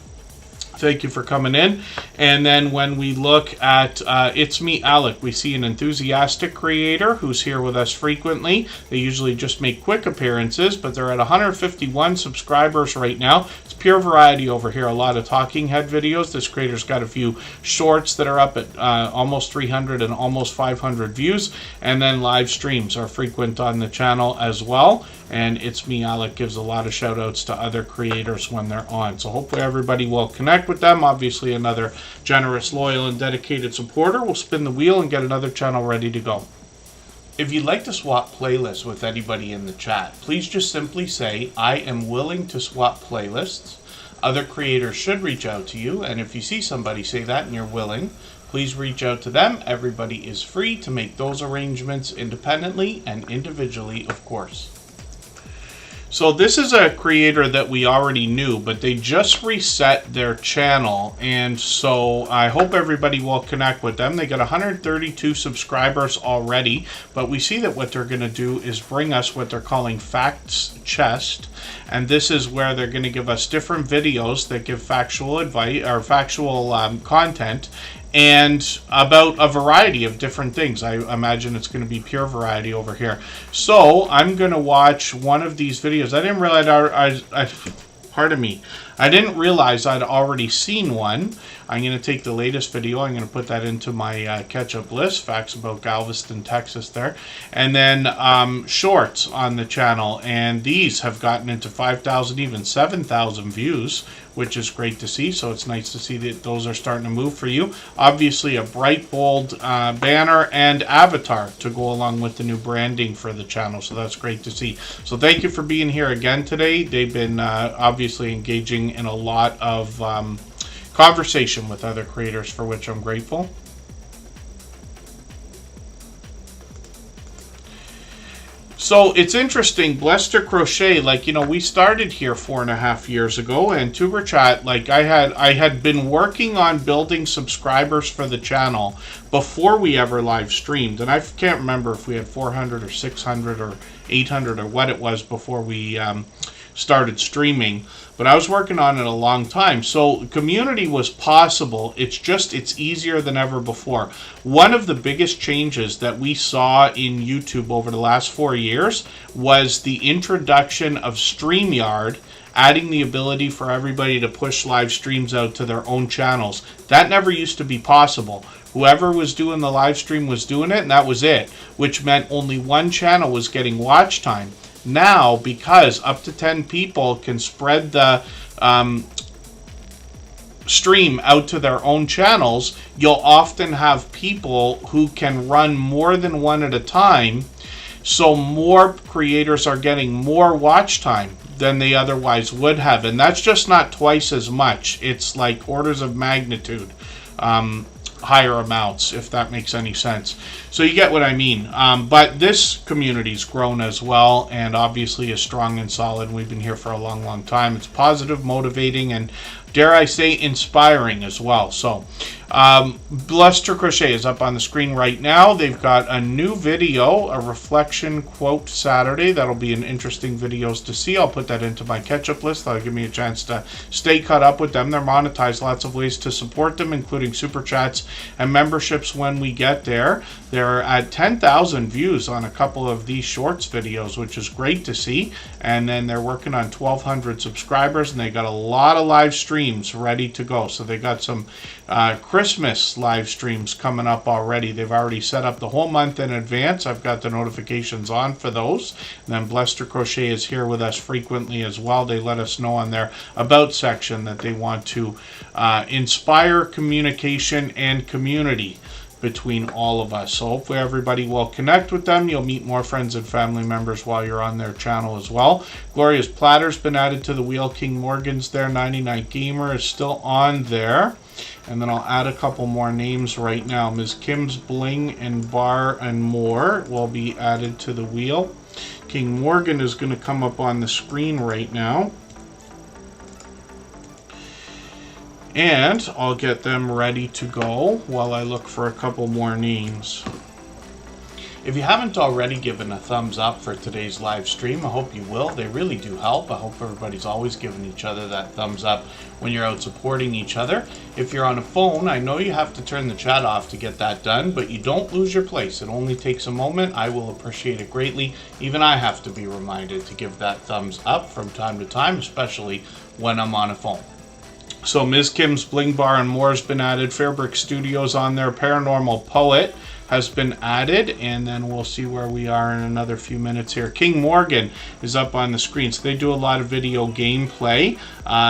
Thank you for coming in. And then when we look at It's Me, Alec, we see an enthusiastic creator who's here with us frequently. They usually just make quick appearances, but they're at 151 subscribers right now. It's pure variety over here. A lot of talking head videos. This creator's got a few shorts that are up at almost 300 and almost 500 views. And then live streams are frequent on the channel as well. And It's Me, Alec gives a lot of shout outs to other creators when they're on. So hopefully everybody will connect with them. Obviously another generous, loyal, and dedicated supporter will spin the wheel and get another channel ready to go. If you'd like to swap playlists with anybody in the chat, please just simply say, I am willing to swap playlists. Other creators should reach out to you, and if you see somebody say that and you're willing, please reach out to them. Everybody is free to make those arrangements independently and individually, of course. So this is a creator that we already knew, but they just reset their channel, and so I hope everybody will connect with them. They got 132 subscribers already, but we see that what they're going to do is bring us what they're calling Facts Chest, and this is where they're going to give us different videos that give factual advice or factual content, and about a variety of different things. I imagine it's going to be pure variety over here. So I'm going to watch one of these videos. I didn't realize pardon me. I didn't realize I'd already seen one. I'm going to take the latest video. I'm going to put that into my catch-up list. Facts about Galveston, Texas there. And then shorts on the channel. And these have gotten into 5,000, even 7,000 views, which is great to see. So it's nice to see that those are starting to move for you. Obviously a bright, bold banner and avatar to go along with the new branding for the channel. So that's great to see. So thank you for being here again today. They've been obviously engaging in a lot of conversation with other creators, for which I'm grateful. So it's interesting, Blessed to Crochet, like, you know, we started here 4.5 years ago, and Superchat, like, I had been working on building subscribers for the channel before we ever live streamed, and I can't remember if we had 400 or 600 or 800 or what it was before we started streaming, but I was working on it a long time. So community was possible. It's easier than ever before. One of the biggest changes that we saw in YouTube over the last 4 years was the introduction of StreamYard, adding the ability for everybody to push live streams out to their own channels. That never used to be possible. Whoever was doing the live stream was doing it, and that was it, which meant only one channel was getting watch time. Now, because up to 10 people can spread the stream out to their own channels, you'll often have people who can run more than one at a time, so more creators are getting more watch time than they otherwise would have, and that's just not twice as much. It's like orders of magnitude higher amounts, if that makes any sense. So you get what I mean. But this community's grown as well, and obviously is strong and solid. We've been here for a long, long time. It's positive, motivating, and dare I say, inspiring as well. So Blessed to Crochet is up on the screen right now. They've got a new video, a reflection quote Saturday. That'll be an interesting videos to see. I'll put that into my catch-up list. That'll give me a chance to stay caught up with them. They're monetized, lots of ways to support them, including super chats and memberships when we get there. They're at 10,000 views on a couple of these shorts videos, which is great to see. And then they're working on 1,200 subscribers, and they got a lot of live streams ready to go. So they got some Christmas live streams coming up already. They've already set up the whole month in advance. I've got the notifications on for those. And then Blessed to Crochet is here with us frequently as well. They let us know on their About section that they want to inspire communication and community between all of us. So hopefully everybody will connect with them. You'll meet more friends and family members while you're on their channel as well. Glorious Platter's been added to the wheel. King Morgan's there. 99 Gamer is still on there. And then I'll add a couple more names right now. Ms. Kim's Bling and Bar and More will be added to the wheel. King Morgan is going to come up on the screen right now. And I'll get them ready to go while I look for a couple more names. If you haven't already given a thumbs up for today's live stream, I hope you will. They really do help. I hope everybody's always giving each other that thumbs up when you're out supporting each other. If you're on a phone, I know you have to turn the chat off to get that done, but you don't lose your place. It only takes a moment. I will appreciate it greatly. Even I have to be reminded to give that thumbs up from time to time, especially when I'm on a phone. So Ms. Kim's Bling Bar and More has been added. Fairbrick Studios on there. Paranormal Poet has been added, and then we'll see where we are in another few minutes here. King Morgan is up on the screen. So they do a lot of video gameplay.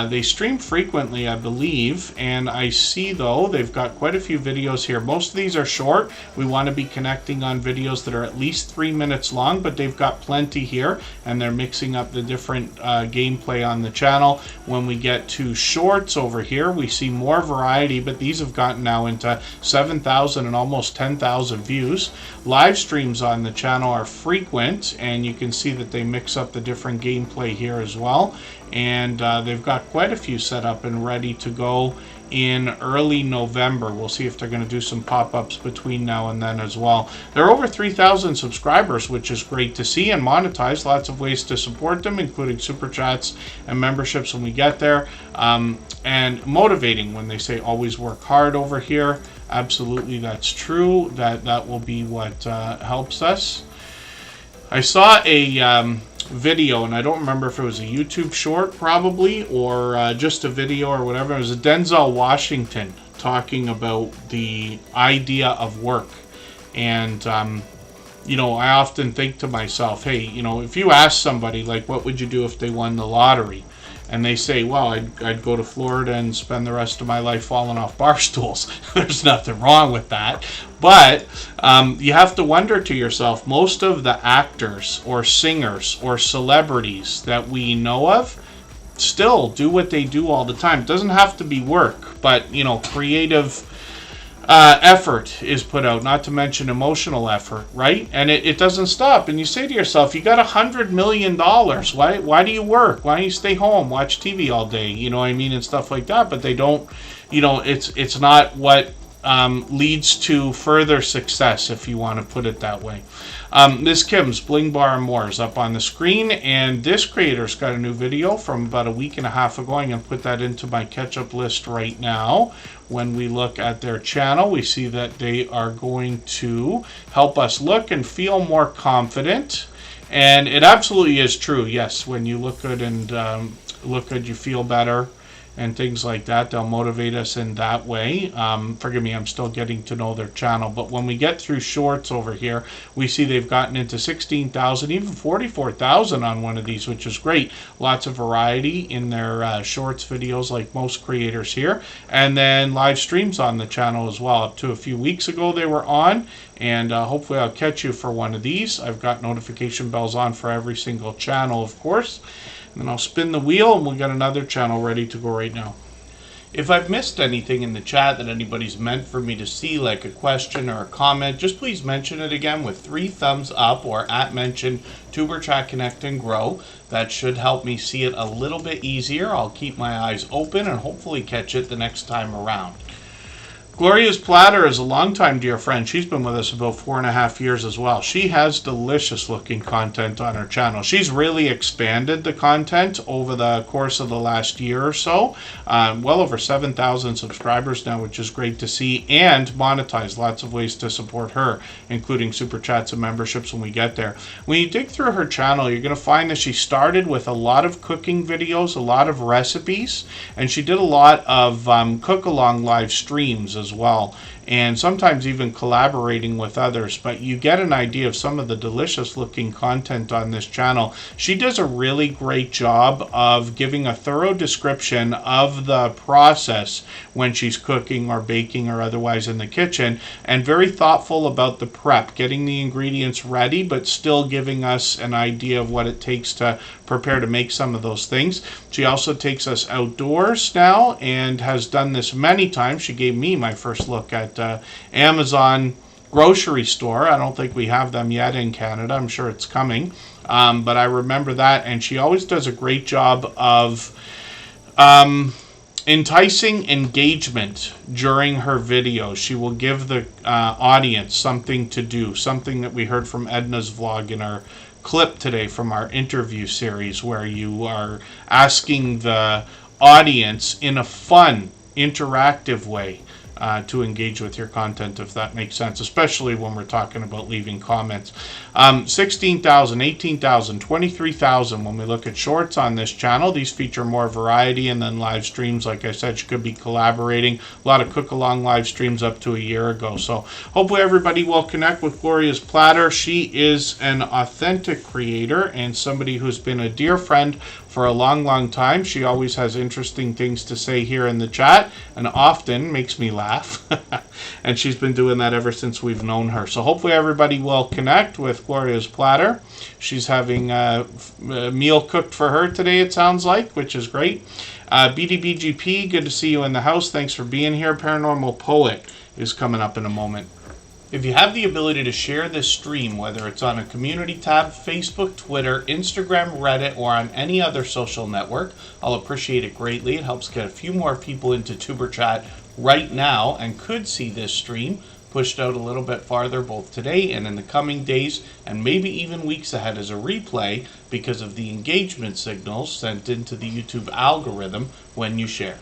They stream frequently, I believe, and I see, though, they've got quite a few videos here. Most of these are short. We want to be connecting on videos that are at least 3 minutes long, but they've got plenty here, and they're mixing up the different gameplay on the channel. When we get to shorts over here, we see more variety, but these have gotten now into 7,000 and almost 10,000 views. Live streams on the channel are frequent, and you can see that they mix up the different gameplay here as well. And they've got quite a few set up and ready to go in early November. We'll see if they're going to do some pop-ups between now and then as well. There are over 3,000 subscribers, which is great to see, and monetized. Lots of ways to support them, including super chats and memberships when we get there, and motivating when they say always work hard over here. Absolutely, that's true. That will be what helps us. I saw a video, and I don't remember if it was a YouTube short probably, or just a video or whatever. It was a Denzel Washington talking about the idea of work. And you know, I often think to myself, hey, you know, if you ask somebody, like, what would you do if they won the lottery? And they say, well, I'd go to Florida and spend the rest of my life falling off bar stools. There's nothing wrong with that. But you have to wonder to yourself, most of the actors or singers or celebrities that we know of still do what they do all the time. It doesn't have to be work, but, you know, creative effort is put out, not to mention emotional effort, right? And it doesn't stop. And you say to yourself, you got $100 million. Why do you work? Why don't you stay home, watch TV all day? You know what I mean? And stuff like that. But they don't, you know, it's not what leads to further success, if you want to put it that way. Ms. Kim's Bling Bar and More is up on the screen, and this creator's got a new video from about a week and a half ago. I'm going to put that into my catch-up list right now. When we look at their channel, we see that they are going to help us look and feel more confident. And it absolutely is true. Yes, when you look good and look good, you feel better. And things like that. They'll motivate us in that way. Forgive me, I'm still getting to know their channel. But when we get through shorts over here, we see they've gotten into 16,000, even 44,000 on one of these, which is great. Lots of variety in their shorts videos, like most creators here. And then live streams on the channel as well. Up to a few weeks ago they were on. And hopefully I'll catch you for one of these. I've got notification bells on for every single channel, of course. And then I'll spin the wheel, and we got another channel ready to go right now. If I've missed anything in the chat that anybody's meant for me to see, like a question or a comment, just please mention it again with 3 thumbs up or @mention Tuberchat Connect and Grow. That should help me see it a little bit easier. I'll keep my eyes open and hopefully catch it the next time around. Gloria's Platter is a longtime dear friend. She's been with us about 4.5 years as well. She has delicious looking content on her channel. She's really expanded the content over the course of the last year or so. Well over 7,000 subscribers now, which is great to see, and monetize. Lots of ways to support her, including super chats and memberships when we get there. When you dig through her channel, you're going to find that she started with a lot of cooking videos, a lot of recipes, and she did a lot of cook-along live streams as well, and sometimes even collaborating with others. But you get an idea of some of the delicious looking content on this channel. She does a really great job of giving a thorough description of the process when she's cooking or baking or otherwise in the kitchen, and very thoughtful about the prep, getting the ingredients ready but still giving us an idea of what it takes to prepare to make some of those things. She also takes us outdoors now and has done this many times. She gave me my first look at Amazon grocery store. I don't think we have them yet in Canada. I'm sure it's coming. But I remember that, and she always does a great job of enticing engagement during her videos. She will give the audience something to do, something that we heard from Edna's vlog in our clip today from our interview series, where you are asking the audience in a fun, interactive way to engage with your content, if that makes sense, especially when we're talking about leaving comments. 16,000, 18,000, 23,000 when we look at shorts on this channel. These feature more variety, and then live streams, like I said, you could be collaborating. A lot of cook-along live streams up to a year ago. So hopefully everybody will connect with Gloria's Platter. She is an authentic creator and somebody who's been a dear friend for a long, long time. She always has interesting things to say here in the chat and often makes me laugh. And she's been doing that ever since we've known her. So hopefully everybody will connect with Gloria's Platter. She's having a meal cooked for her today, it sounds like, which is great. BDBGP, good to see you in the house. Thanks for being here. Paranormal Poet is coming up in a moment. If you have the ability to share this stream, whether it's on a community tab, Facebook, Twitter, Instagram, Reddit, or on any other social network, I'll appreciate it greatly. It helps get a few more people into Tuber Chat right now and could see this stream pushed out a little bit farther both today and in the coming days and maybe even weeks ahead as a replay because of the engagement signals sent into the YouTube algorithm when you share.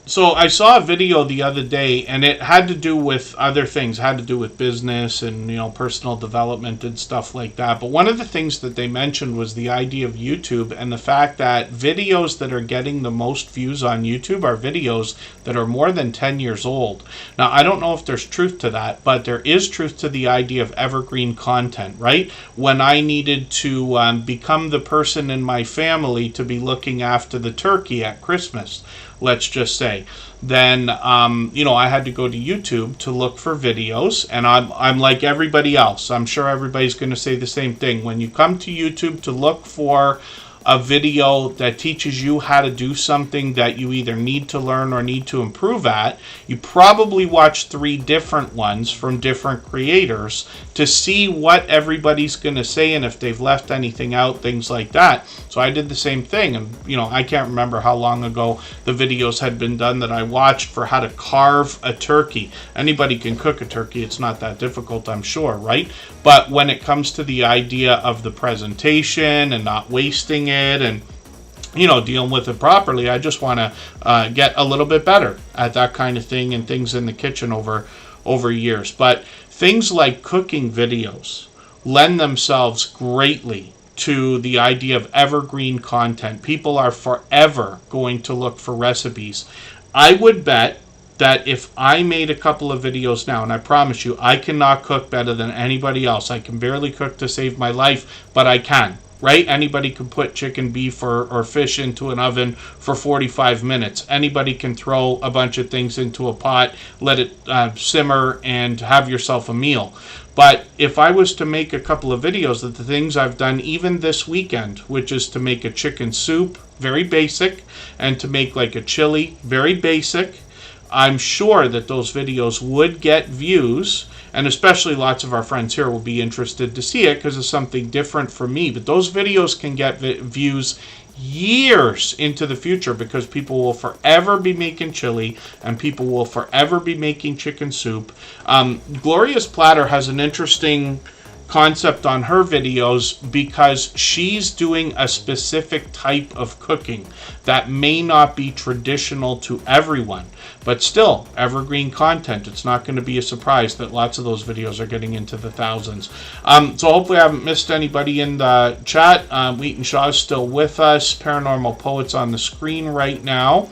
So I saw a video the other day, and it had to do with other things. It had to do with business and, personal development and stuff like that. But one of the things that they mentioned was the idea of YouTube and the fact that videos that are getting the most views on YouTube are videos that are more than 10 years old. Now, I don't know if there's truth to that, but there is truth to the idea of evergreen content, right? When I needed to become the person in my family to be looking after the turkey at Christmas, let's just say, then I had to go to YouTube to look for videos, and I'm like everybody else. I'm sure everybody's going to say the same thing. When you come to YouTube to look for a video that teaches you how to do something that you either need to learn or need to improve at, you probably watch 3 different ones from different creators to see what everybody's going to say and if they've left anything out, things like that. So I did the same thing, and I can't remember how long ago the videos had been done that I watched for how to carve a turkey. Anybody can cook a turkey. It's not that difficult, I'm sure, right? But when it comes to the idea of the presentation and not wasting it and dealing with it properly, I just want to get a little bit better at that kind of thing and things in the kitchen over years. But things like cooking videos lend themselves greatly to the idea of evergreen content. People are forever going to look for recipes. I would bet that if I made a couple of videos now, and I promise you, I cannot cook better than anybody else. I can barely cook to save my life, but I can, right? Anybody can put chicken, beef, or fish into an oven for 45 minutes. Anybody can throw a bunch of things into a pot, let it simmer, and have yourself a meal. But if I was to make a couple of videos of the things I've done even this weekend, which is to make a chicken soup, very basic, and to make like a chili, very basic, I'm sure that those videos would get views, and especially lots of our friends here will be interested to see it because it's something different for me. But those videos can get views years into the future because people will forever be making chili and people will forever be making chicken soup. Gloria's Platter has an interesting concept on her videos because she's doing a specific type of cooking that may not be traditional to everyone, but still evergreen content. It's not going to be a surprise that lots of those videos are getting into the thousands. So hopefully I haven't missed anybody in the chat. Wheaton Shaw is still with us. Paranormal Poet's on the screen right now.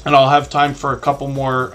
And I'll have time for a couple more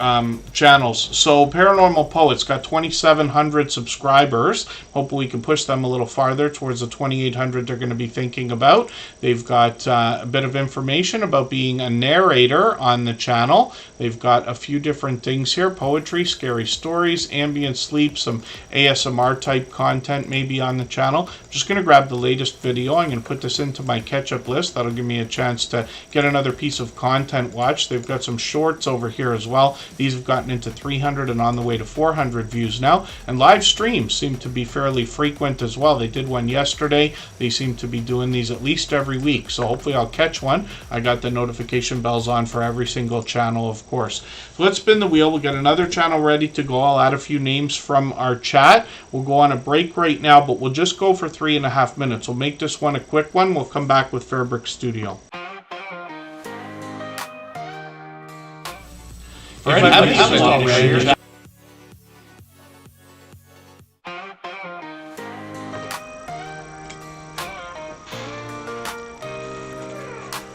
channels. So Paranormal Poet's got 2,700 subscribers. Hopefully we can push them a little farther towards the 2,800 they're going to be thinking about. They've got a bit of information about being a narrator on the channel. They've got a few different things here. Poetry, scary stories, ambient sleep, some ASMR type content maybe on the channel. I'm just going to grab the latest video. I'm going to put this into my catch-up list. That'll give me a chance to get another piece of content watched. They've got got some shorts over here as well. These have gotten into 300 and on the way to 400 views now. And live streams seem to be fairly frequent as well. They did one yesterday. They seem to be doing these at least every week. So hopefully I'll catch one. I got the notification bells on for every single channel, of course. So let's spin the wheel. We'll get another channel ready to go. I'll add a few names from our chat. We'll go on a break right now, but we'll just go for 3.5 minutes. We'll make this one a quick one. We'll come back with Fairbrick Studio.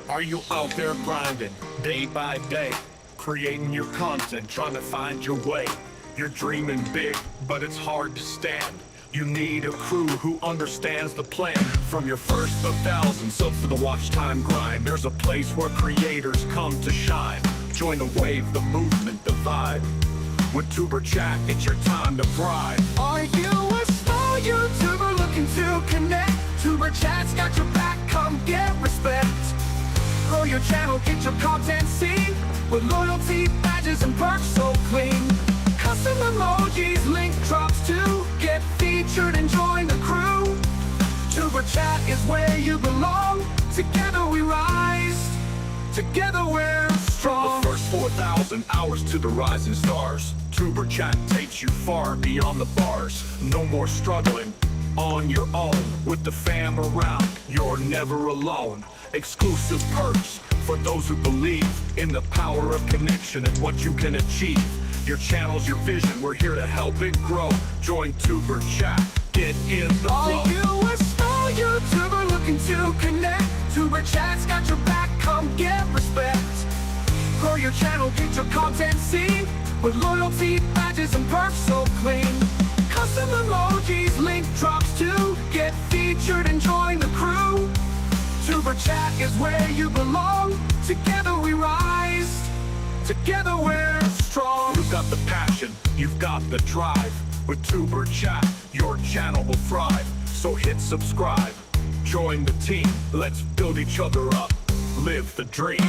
Are you out there grinding, day by day, creating your content, trying to find your way? You're dreaming big, but it's hard to stand. You need a crew who understands the plan. From your first 1,000 subs to the watch time grind, there's a place where creators come to shine. Join the wave, the movement, the vibe. With Tuber Chat, it's your time to thrive. Are you a small YouTuber looking to connect? Tuber Chat's got your back, come get respect. Grow your channel, get your content seen, with loyalty, badges, and perks so clean. Custom emojis, link drops to get featured and join the crew. Tuber Chat is where you belong. Together we rise, together we're strong. The first 4,000 hours to the rising stars. Tuber Chat takes you far beyond the bars. No more struggling on your own. With the fam around, you're never alone. Exclusive perks for those who believe in the power of connection and what you can achieve. Your channel's your vision, we're here to help it grow. Join Tuber Chat, get in the flow. Are you a small YouTuber looking to connect? Tuber Chat's got your back, come get respect. Grow your channel, get your content seen, with loyalty, badges, and perks so clean. Custom emojis, link drops to get featured and join the crew. Tuber Chat is where you belong. Together we rise, together we're strong. You've got the passion, you've got the drive. With Tuber Chat, your channel will thrive. So hit subscribe, join the team. Let's build each other up, live the dream.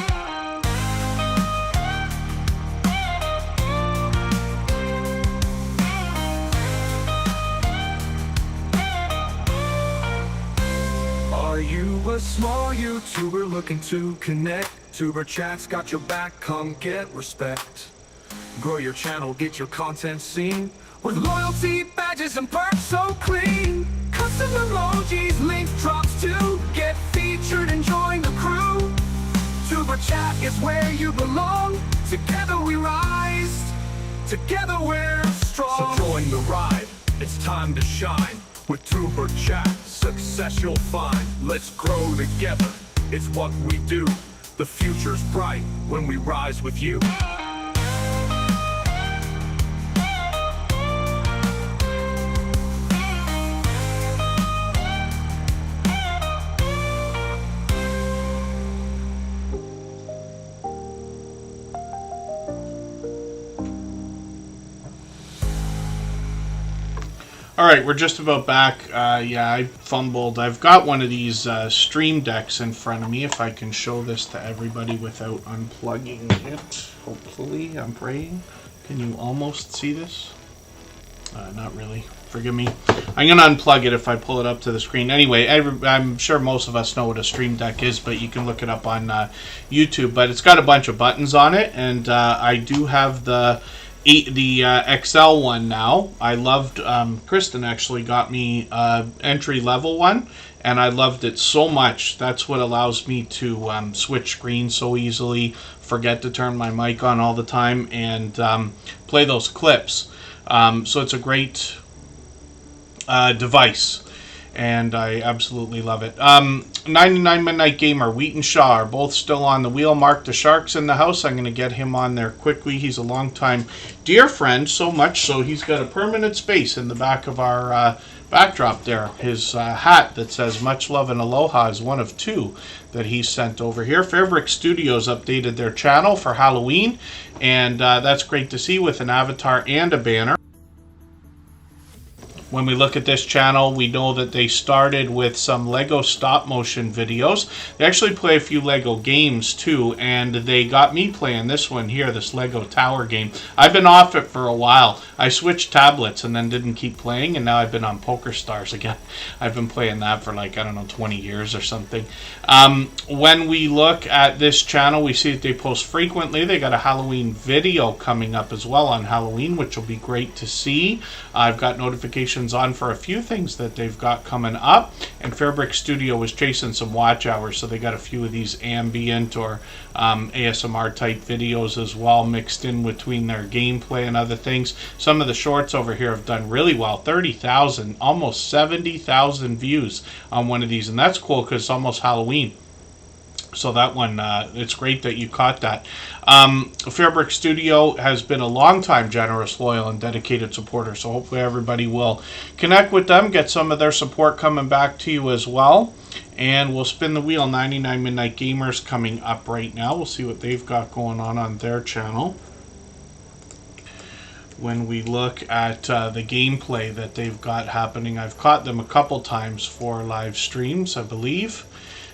Are you a small YouTuber looking to connect? Tuber Chat's got your back, come get respect. Grow your channel, get your content seen, with loyalty, badges, and perks so clean. Custom emojis, link drops to get featured and join the crew. Tuber Chat is where you belong. Together we rise, together we're strong. So join the ride, it's time to shine. With Tuber Chat, success you'll find. Let's grow together, it's what we do. The future's bright when we rise with you.
All right, we're just about back. Yeah, I fumbled. I've got one of these stream decks in front of me. If I can show this to everybody without unplugging it. Hopefully, I'm praying. Can you almost see this? Not really. Forgive me. I'm going to unplug it if I pull it up to the screen. Anyway, I'm sure most of us know what a stream deck is, but you can look it up on YouTube. But it's got a bunch of buttons on it, and I do have the XL one now. I loved, Kristen actually got me entry level one, and I loved it so much. That's what allows me to switch screens so easily, forget to turn my mic on all the time, and play those clips. So it's a great device, and I absolutely love it. 99 Midnight Gamer, Wheat and Shaw are both still on the wheel. Mark the Shark's in the house. I'm going to get him on there quickly. He's a longtime dear friend, so much so he's got a permanent space in the back of our backdrop there. His hat that says much love and aloha is one of two that he sent over here. Fairbrick Studios updated their channel for Halloween, and that's great to see with an avatar and a banner. When we look at this channel, we know that they started with some Lego stop motion videos. They actually play a few Lego games too, and they got me playing this one here, this Lego Tower game. I've been off it for a while. I switched tablets and then didn't keep playing, and now I've been on Poker Stars again. I've been playing that for like, I don't know, 20 years or something. When we look at this channel, we see that they post frequently. They got a Halloween video coming up as well on Halloween, which will be great to see. I've got notifications on for a few things that they've got coming up, and Fairbrick Studio was chasing some watch hours, so they got a few of these ambient or ASMR type videos as well, mixed in between their gameplay and other things. Some of the shorts over here have done really well, 30,000, almost 70,000 views on one of these, and that's cool because it's almost Halloween. So that one, it's great that you caught that. Fairbrick Studio has been a long-time generous, loyal, and dedicated supporter, so hopefully everybody will connect with them, get some of their support coming back to you as well. And we'll spin the wheel. 99 Midnight Gamers coming up right now. We'll see what they've got going on their channel. When we look at the gameplay that they've got happening, I've caught them a couple times for live streams, I believe.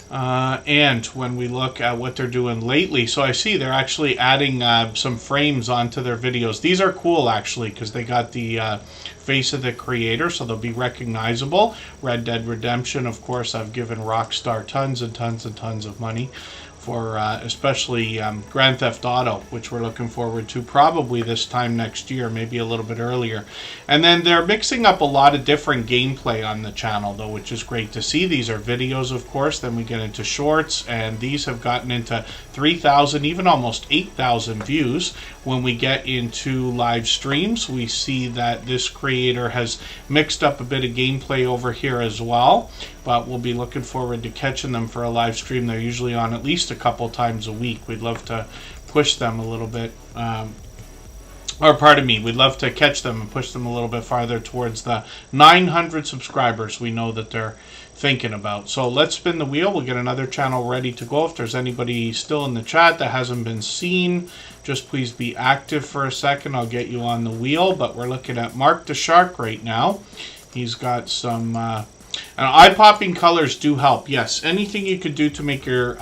And when we look at what they're doing lately, so I see they're actually adding some frames onto their videos. These are cool actually, because they got the face of the creator, so they'll be recognizable. Red Dead Redemption, of course, I've given Rockstar tons and tons and tons of money for especially Grand Theft Auto, which we're looking forward to probably this time next year, maybe a little bit earlier. And then they're mixing up a lot of different gameplay on the channel, though, which is great to see. These are videos, of course. Then we get into shorts, and these have gotten into 3,000, even almost 8,000 views. When we get into live streams, we see that this creator has mixed up a bit of gameplay over here as well. But we'll be looking forward to catching them for a live stream. They're usually on at least a couple times a week. We'd love to push them a little bit, we'd love to catch them and push them a little bit farther towards the 900 subscribers we know that they're thinking about. So let's spin the wheel. We'll get another channel ready to go. If there's anybody still in the chat that hasn't been seen, just please be active for a second. I'll get you on the wheel. But we're looking at Mark the Shark right now. He's got some eye-popping colors do help. Yes, anything you could do to make your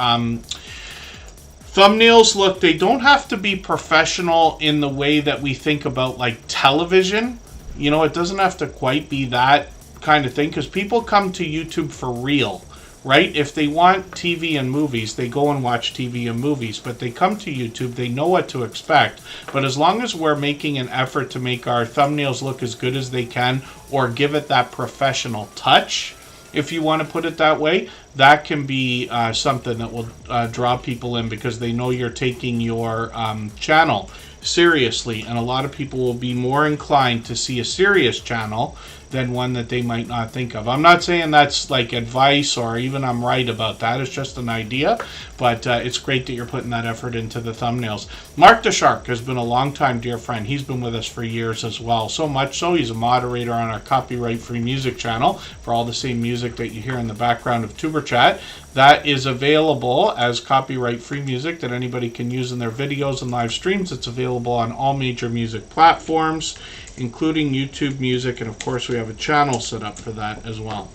thumbnails look, they don't have to be professional in the way that we think about like television. You know, it doesn't have to quite be that kind of thing, because people come to YouTube for real, right? If they want TV and movies, they go and watch TV and movies, but they come to YouTube, they know what to expect. But as long as we're making an effort to make our thumbnails look as good as they can, or give it that professional touch, if you want to put it that way, that can be something that will draw people in, because they know you're taking your channel seriously, and a lot of people will be more inclined to see a serious channel than one that they might not think of. I'm not saying that's like advice or even I'm right about that. It's just an idea, but it's great that you're putting that effort into the thumbnails. Mark the Shark has been a long-time dear friend. He's been with us for years as well. So much so, he's a moderator on our copyright-free music channel for all the same music that you hear in the background of Superchat. That is available as copyright-free music that anybody can use in their videos and live streams. It's available on all major music platforms, including YouTube Music, and of course we have a channel set up for that as well.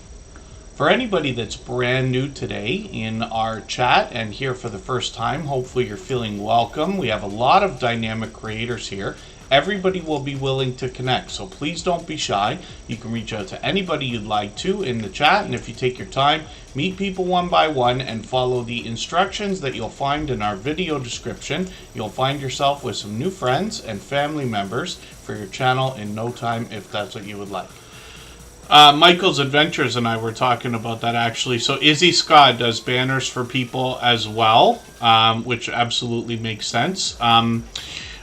For anybody that's brand new today in our chat and here for the first time, hopefully you're feeling welcome. We have a lot of dynamic creators here. Everybody will be willing to connect, so please don't be shy. You can reach out to anybody you'd like to in the chat, and if you take your time, meet people one by one and follow the instructions that you'll find in our video description, you'll find yourself with some new friends and family members for your channel in no time, if that's what you would like. Michael's Adventures and I were talking about that actually. So Izzy Scott does banners for people as well, which absolutely makes sense.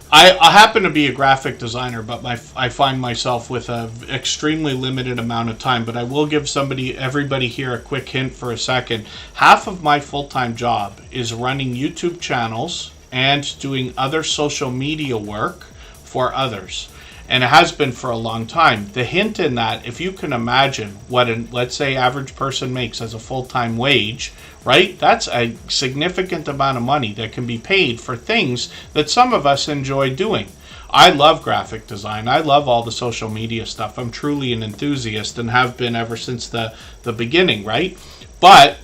I happen to be a graphic designer, but I find myself with an extremely limited amount of time. But I will give everybody here a quick hint for a second. Half of my full-time job is running YouTube channels and doing other social media work for others. And it has been for a long time. The hint in that, if you can imagine what an, let's say, average person makes as a full-time wage, right? That's a significant amount of money that can be paid for things that some of us enjoy doing. I love graphic design. I love all the social media stuff. I'm truly an enthusiast and have been ever since the beginning, right? But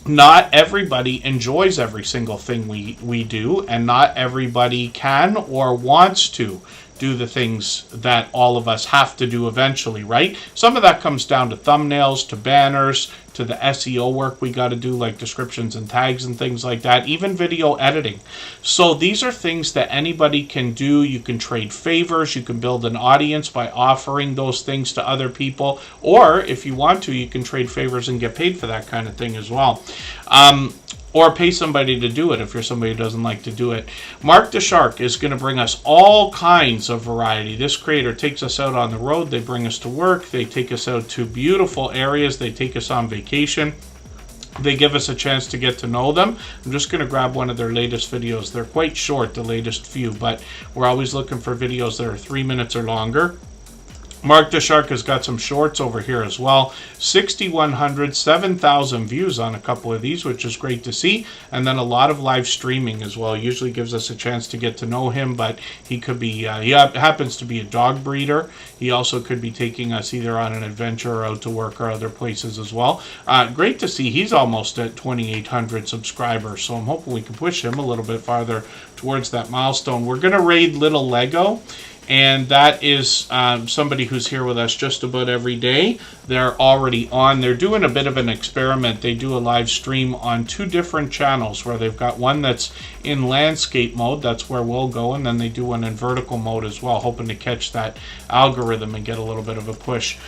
not everybody enjoys every single thing we do, and not everybody can or wants to do the things that all of us have to do eventually, right? Some of that comes down to thumbnails, to banners, to the SEO work we got to do, like descriptions and tags and things like that, even video editing. So these are things that anybody can do. You can trade favors, you can build an audience by offering those things to other people, or if you want to, you can trade favors and get paid for that kind of thing as well. Or pay somebody to do it if you're somebody who doesn't like to do it. Mark the Shark is going to bring us all kinds of variety. This creator takes us out on the road. They bring us to work. They take us out to beautiful areas. They take us on vacation. They give us a chance to get to know them. I'm just going to grab one of their latest videos. They're quite short, the latest few, but we're always looking for videos that are 3 minutes or longer. Mark the Shark has got some shorts over here as well. 6,100, 7,000 views on a couple of these, which is great to see. And then a lot of live streaming as well. Usually gives us a chance to get to know him, but he could be, he happens to be a dog breeder. He also could be taking us either on an adventure or out to work or other places as well. Great to see. He's almost at 2,800 subscribers, so I'm hoping we can push him a little bit farther towards that milestone. We're going to raid Little Lego. And that is somebody who's here with us just about every day. They're already on. They're doing a bit of an experiment. They do a live stream on 2 different channels, where they've got one that's in landscape mode. That's where we'll go. And then they do one in vertical mode as well, hoping to catch that algorithm and get a little bit of a push.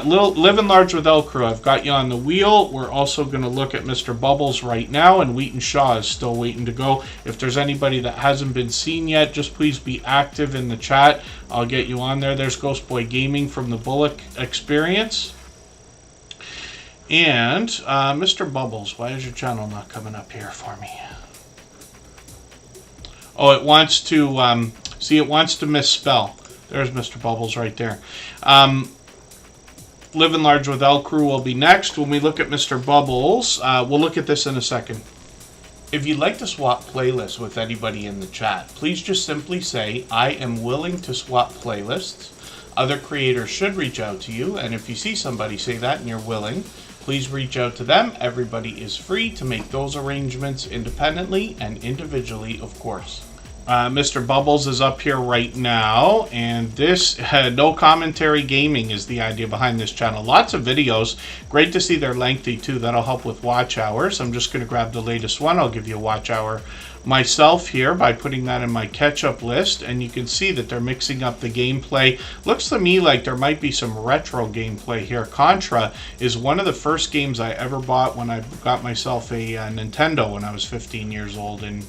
Living Large with El Crew, I've got you on the wheel. We're also going to look at Mr. Bubbles right now, and Wheaton Shaw is still waiting to go. If there's anybody that hasn't been seen yet, just please be active in the chat. I'll get you on there. There's Ghost Boy Gaming from the Bullock Experience. And Mr. Bubbles, why is your channel not coming up here for me? Oh, it wants to, see, it wants to misspell. There's Mr. Bubbles right there. Living Large with El Crew will be next. When we look at Mr. Bubbles, we'll look at this in a second. If you'd like to swap playlists with anybody in the chat, please just simply say, I am willing to swap playlists. Other creators should reach out to you, and if you see somebody say that and you're willing, please reach out to them. Everybody is free to make those arrangements independently and individually, of course. Mr. Bubbles is up here right now, and this no commentary gaming is the idea behind this channel. Lots of videos. Great to see they're lengthy too. That'll help with watch hours. I'm just going to grab the latest one. I'll give you a watch hour myself here by putting that in my catch-up list, and you can see that they're mixing up the gameplay. Looks to me like there might be some retro gameplay here. Contra is one of the first games I ever bought when I got myself a Nintendo when I was 15 years old in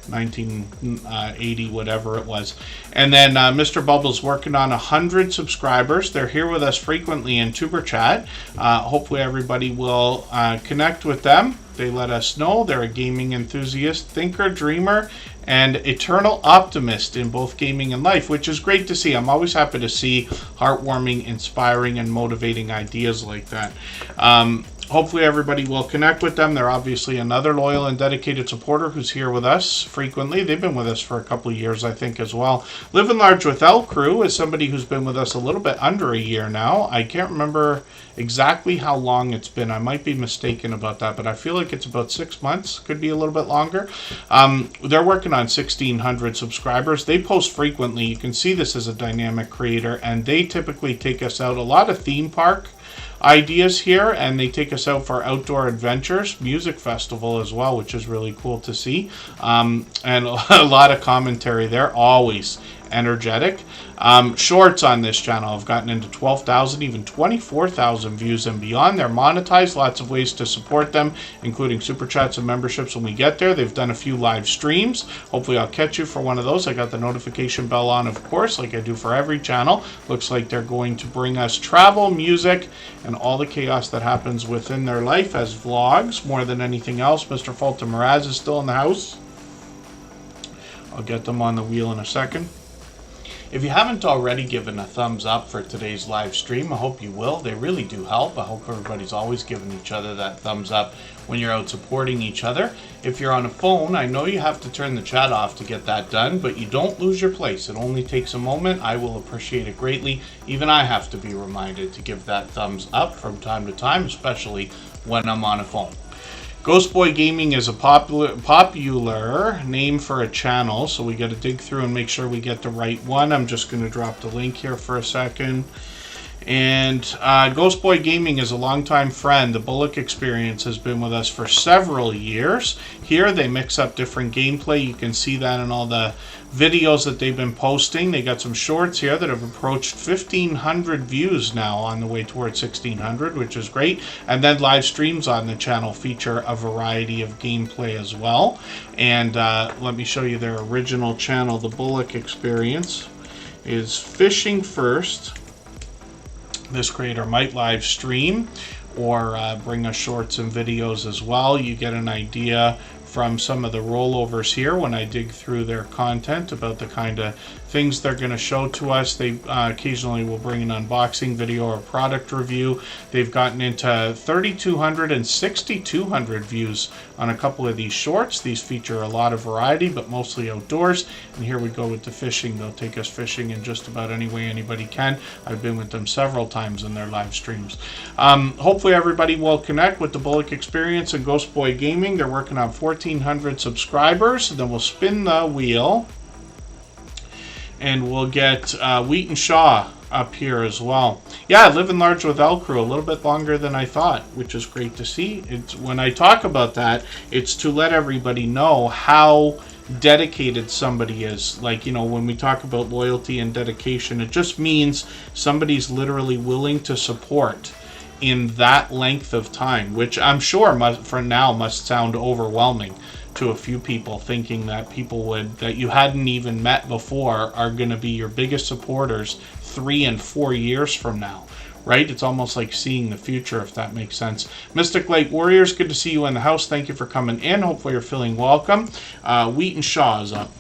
1980, whatever it was. And then Mr. Bubbles working on 100 subscribers. They're here with us frequently in Tuber Chat. Hopefully everybody will connect with them. They let us know they're a gaming enthusiast, thinker, dreamer, and eternal optimist in both gaming and life, which is great to see. I'm always happy to see heartwarming, inspiring, and motivating ideas like that. Hopefully everybody will connect with them. They're obviously another loyal and dedicated supporter who's here with us frequently. They've been with us for a couple of years, I think, as well. Living Large with El Crew is somebody who's been with us a little bit under a year now. I can't remember exactly how long it's been. I might be mistaken about that, but I feel like it's about 6 months. Could be a little bit longer. They're working on 1,600 subscribers. They post frequently. You can see this as a dynamic creator, and they typically take us out a lot of theme park ideas here, and they take us out for outdoor adventures, music festival as well, which is really cool to see, and a lot of commentary. They're always energetic. Shorts on this channel have gotten into 12,000, even 24,000 views and beyond. They're monetized. Lots of ways to support them, including super chats and memberships when we get there. They've done a few live streams. Hopefully I'll catch you for one of those. I got the notification bell on, of course, like I do for every channel. Looks like they're going to bring us travel, music, and all the chaos that happens within their life as vlogs more than anything else. Mr. Fulton Mraz is still in the house. I'll get them on the wheel in a second. If you haven't already given a thumbs up for today's live stream, I hope you will. They really do help. I hope everybody's always giving each other that thumbs up when you're out supporting each other. If you're on a phone, I know you have to turn the chat off to get that done, but you don't lose your place. It only takes a moment. I will appreciate it greatly. Even I have to be reminded to give that thumbs up from time to time, especially when I'm on a phone. Ghost Boy Gaming is a popular name for a channel, so we got to dig through and make sure we get the right one. I'm just going to drop the link here for a second. And Ghost Boy Gaming is a longtime friend. The Bullock Experience has been with us for several years. Here they mix up different gameplay. You can see that in all the videos that they've been posting. They got some shorts here that have approached 1,500 views now, on the way towards 1,600, which is great. And then live streams on the channel feature a variety of gameplay as well. And let me show you their original channel. The Bullock Experience is Fishing First. This creator might live stream or bring us shorts and videos as well. You get an idea from some of the rollovers here when I dig through their content about the kind of things they're going to show to us. They occasionally will bring an unboxing video or product review. They've gotten into 3,200 and 6,200 views on a couple of these shorts. These feature a lot of variety, but mostly outdoors. And here we go with the fishing. They'll take us fishing in just about any way anybody can. I've been with them several times in their live streams. Hopefully everybody will connect with the Bullock Experience and Ghost Boy Gaming. They're working on 1,400 subscribers. And then we'll spin the wheel and we'll get Wheat and Shaw up here as well. Yeah, living large with Elcrew, a little bit longer than I thought, which is great to see. It's when I talk about that, it's to let everybody know how dedicated somebody is. Like, you know, when we talk about loyalty and dedication, it just means somebody's literally willing to support in that length of time, which I'm sure for now must sound overwhelming to a few people, thinking that people that you hadn't even met before are going to be your biggest supporters 3 and 4 years from now, right? It's almost like seeing the future, if that makes sense. Mystic Lake Warriors, good to see you in the house. Thank you for coming in. Hopefully you're feeling welcome. Wheat and Shaw is up.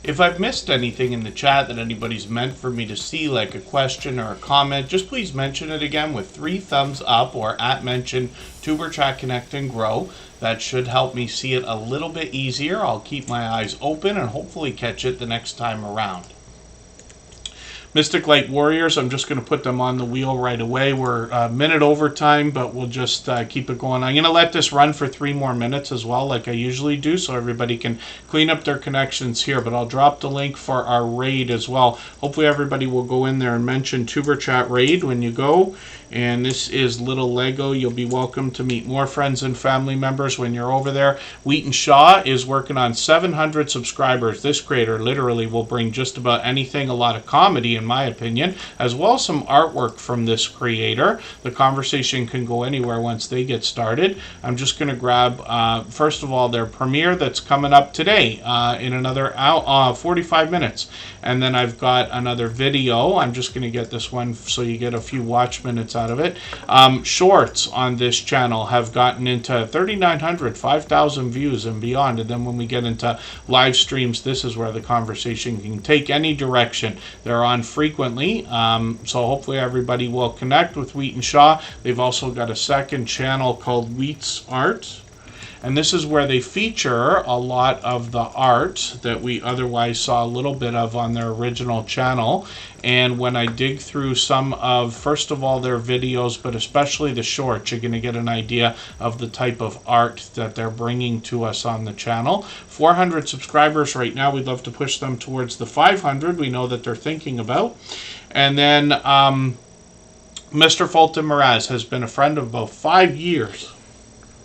If I've missed anything in the chat that anybody's meant for me to see, like a question or a comment, just please mention it again with 3 thumbs up or @mention Tuberchat Connect and Grow. That should help me see it a little bit easier. I'll keep my eyes open and hopefully catch it the next time around. Mystic Lake Warriors, I'm just going to put them on the wheel right away. We're a minute over time, but we'll just keep it going. I'm going to let this run for 3 more minutes as well, like I usually do, so everybody can clean up their connections here. But I'll drop the link for our raid as well. Hopefully everybody will go in there and mention Tuberchat Raid when you go. And this is Little Lego. You'll be welcome to meet more friends and family members when you're over there. Wheat and Shaw is working on 700 subscribers. This creator literally will bring just about anything, a lot of comedy in my opinion, as well as some artwork from this creator. The conversation can go anywhere once they get started. I'm just going to grab, first of all, their premiere that's coming up today in another 45 minutes. And then I've got another video. I'm just going to get this one so you get a few watch minutes out of it. Shorts on this channel have gotten into 3,900, 5,000 views and beyond. And then when we get into live streams, this is where the conversation can take any direction. They're on frequently, so hopefully everybody will connect with Wheat and Shaw. They've also got a second channel called Wheat's Art. And this is where they feature a lot of the art that we otherwise saw a little bit of on their original channel. And when I dig through some of, first of all, their videos, but especially the shorts, you're going to get an idea of the type of art that they're bringing to us on the channel. 400 subscribers right now. We'd love to push them towards the 500. We know that they're thinking about. And then Mr. Fulton Mraz has been a friend of about 5 years.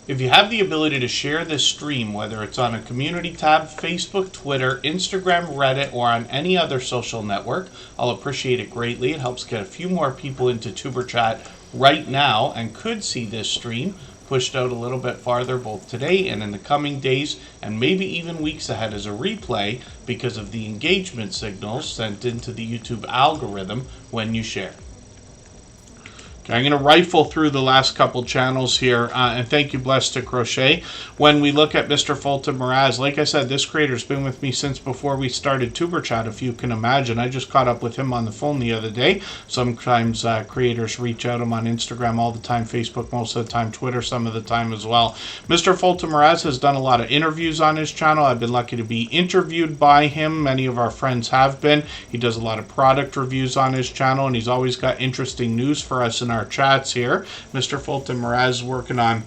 If you have the ability to share this stream, whether it's on a community tab, Facebook, Twitter, Instagram, Reddit, or on any other social network, I'll appreciate it greatly. It helps get a few more people into Tuberchat right now and could see this stream pushed out a little bit farther both today and in the coming days and maybe even weeks ahead as a replay because of the engagement signals sent into the YouTube algorithm when you share. I'm going to rifle through the last couple channels here, and thank you, Blessed to Crochet. When we look at Mr. Fulton Mraz, like I said, this creator's been with me since before we started Superchat, if you can imagine. I just caught up with him on the phone the other day. Sometimes creators reach out to him on Instagram all the time, Facebook most of the time, Twitter some of the time as well. Mr. Fulton Mraz has done a lot of interviews on his channel. I've been lucky to be interviewed by him. Many of our friends have been. He does a lot of product reviews on his channel, and he's always got interesting news for us in our chats here. Mr. Fulton Mraz working on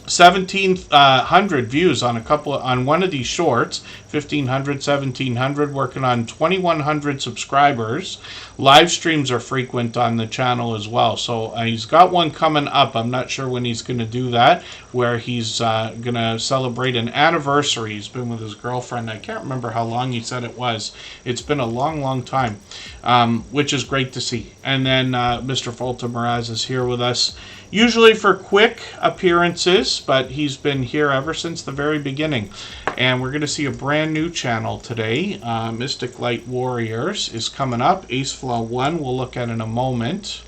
1,700 views on one of these shorts, 1,500, 1,700, working on 2,100 subscribers. Live streams are frequent on the channel as well, so he's got one coming up. I'm not sure when he's going to do that, where he's going to celebrate an anniversary. He's been with his girlfriend. I can't remember how long he said it was. It's been a long time, which is great to see. And then Mr. Fulton Mraz is here with us, usually for quick appearances, but he's been here ever since the very beginning. And we're going to see a brand new channel today. Mystic Light Warriors is coming up. Ace Flow 1 we'll look at in a moment.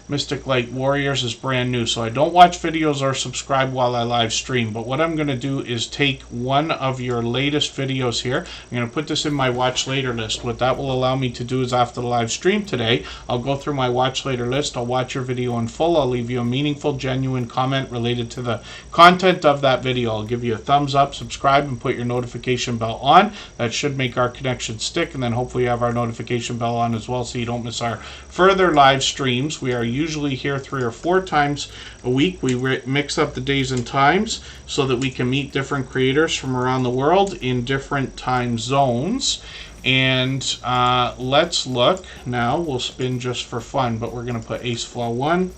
Mystic Light Warriors is brand new, so I don't watch videos or subscribe while I live stream, but what I'm going to do is take one of your latest videos here. I'm going to put this in my watch later list. What that will allow me to do is after the live stream today, I'll go through my watch later list, I'll watch your video in full, I'll leave you a meaningful, genuine comment related to the content of that video. I'll give you a thumbs up, subscribe, and put your notification bell on. That should make our connection stick, and then hopefully you have our notification bell on as well so you don't miss our further live streams. We are usually here 3 or 4 times a week. We mix up the days and times so that we can meet different creators from around the world in different time zones. And let's look now. We'll spin just for fun, but we're going to put Ace Flow 1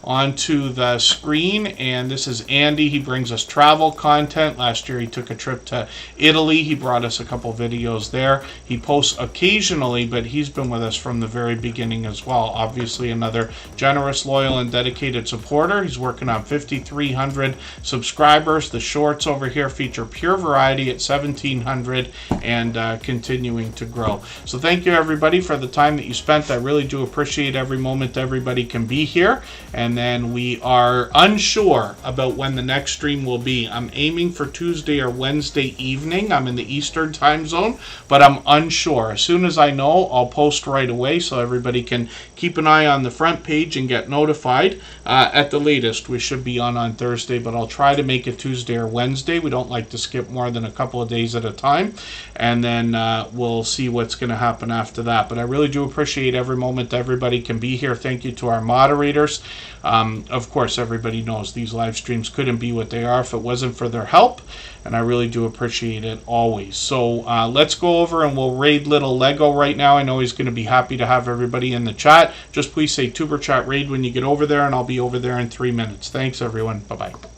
onto the screen, and this is Andy. He brings us travel content. Last year he took a trip to Italy. He brought us a couple videos there. He posts occasionally, but he's been with us from the very beginning as well. Obviously another generous, loyal, and dedicated supporter. He's working on 5,300 subscribers. The shorts over here feature pure variety at 1,700 and continuing to grow. So thank you everybody for the time that you spent. I really do appreciate every moment everybody can be here. And then we are unsure about when the next stream will be. I'm aiming for Tuesday or Wednesday evening. I'm in the Eastern time zone, but I'm unsure. As soon as I know, I'll post right away so everybody can keep an eye on the front page and get notified. At the latest, we should be on Thursday, but I'll try to make it Tuesday or Wednesday. We don't like to skip more than a couple of days at a time, and then we'll see what's going to happen after that. But I really do appreciate every moment everybody can be here. Thank you to our moderators. Of course, everybody knows these live streams couldn't be what they are if it wasn't for their help, and I really do appreciate it always. So let's go over and we'll raid little Lego right now. I know he's going to be happy to have everybody in the chat. Just please say Tuber Chat Raid when you get over there, and I'll be over there in 3 minutes. Thanks, everyone. Bye-bye.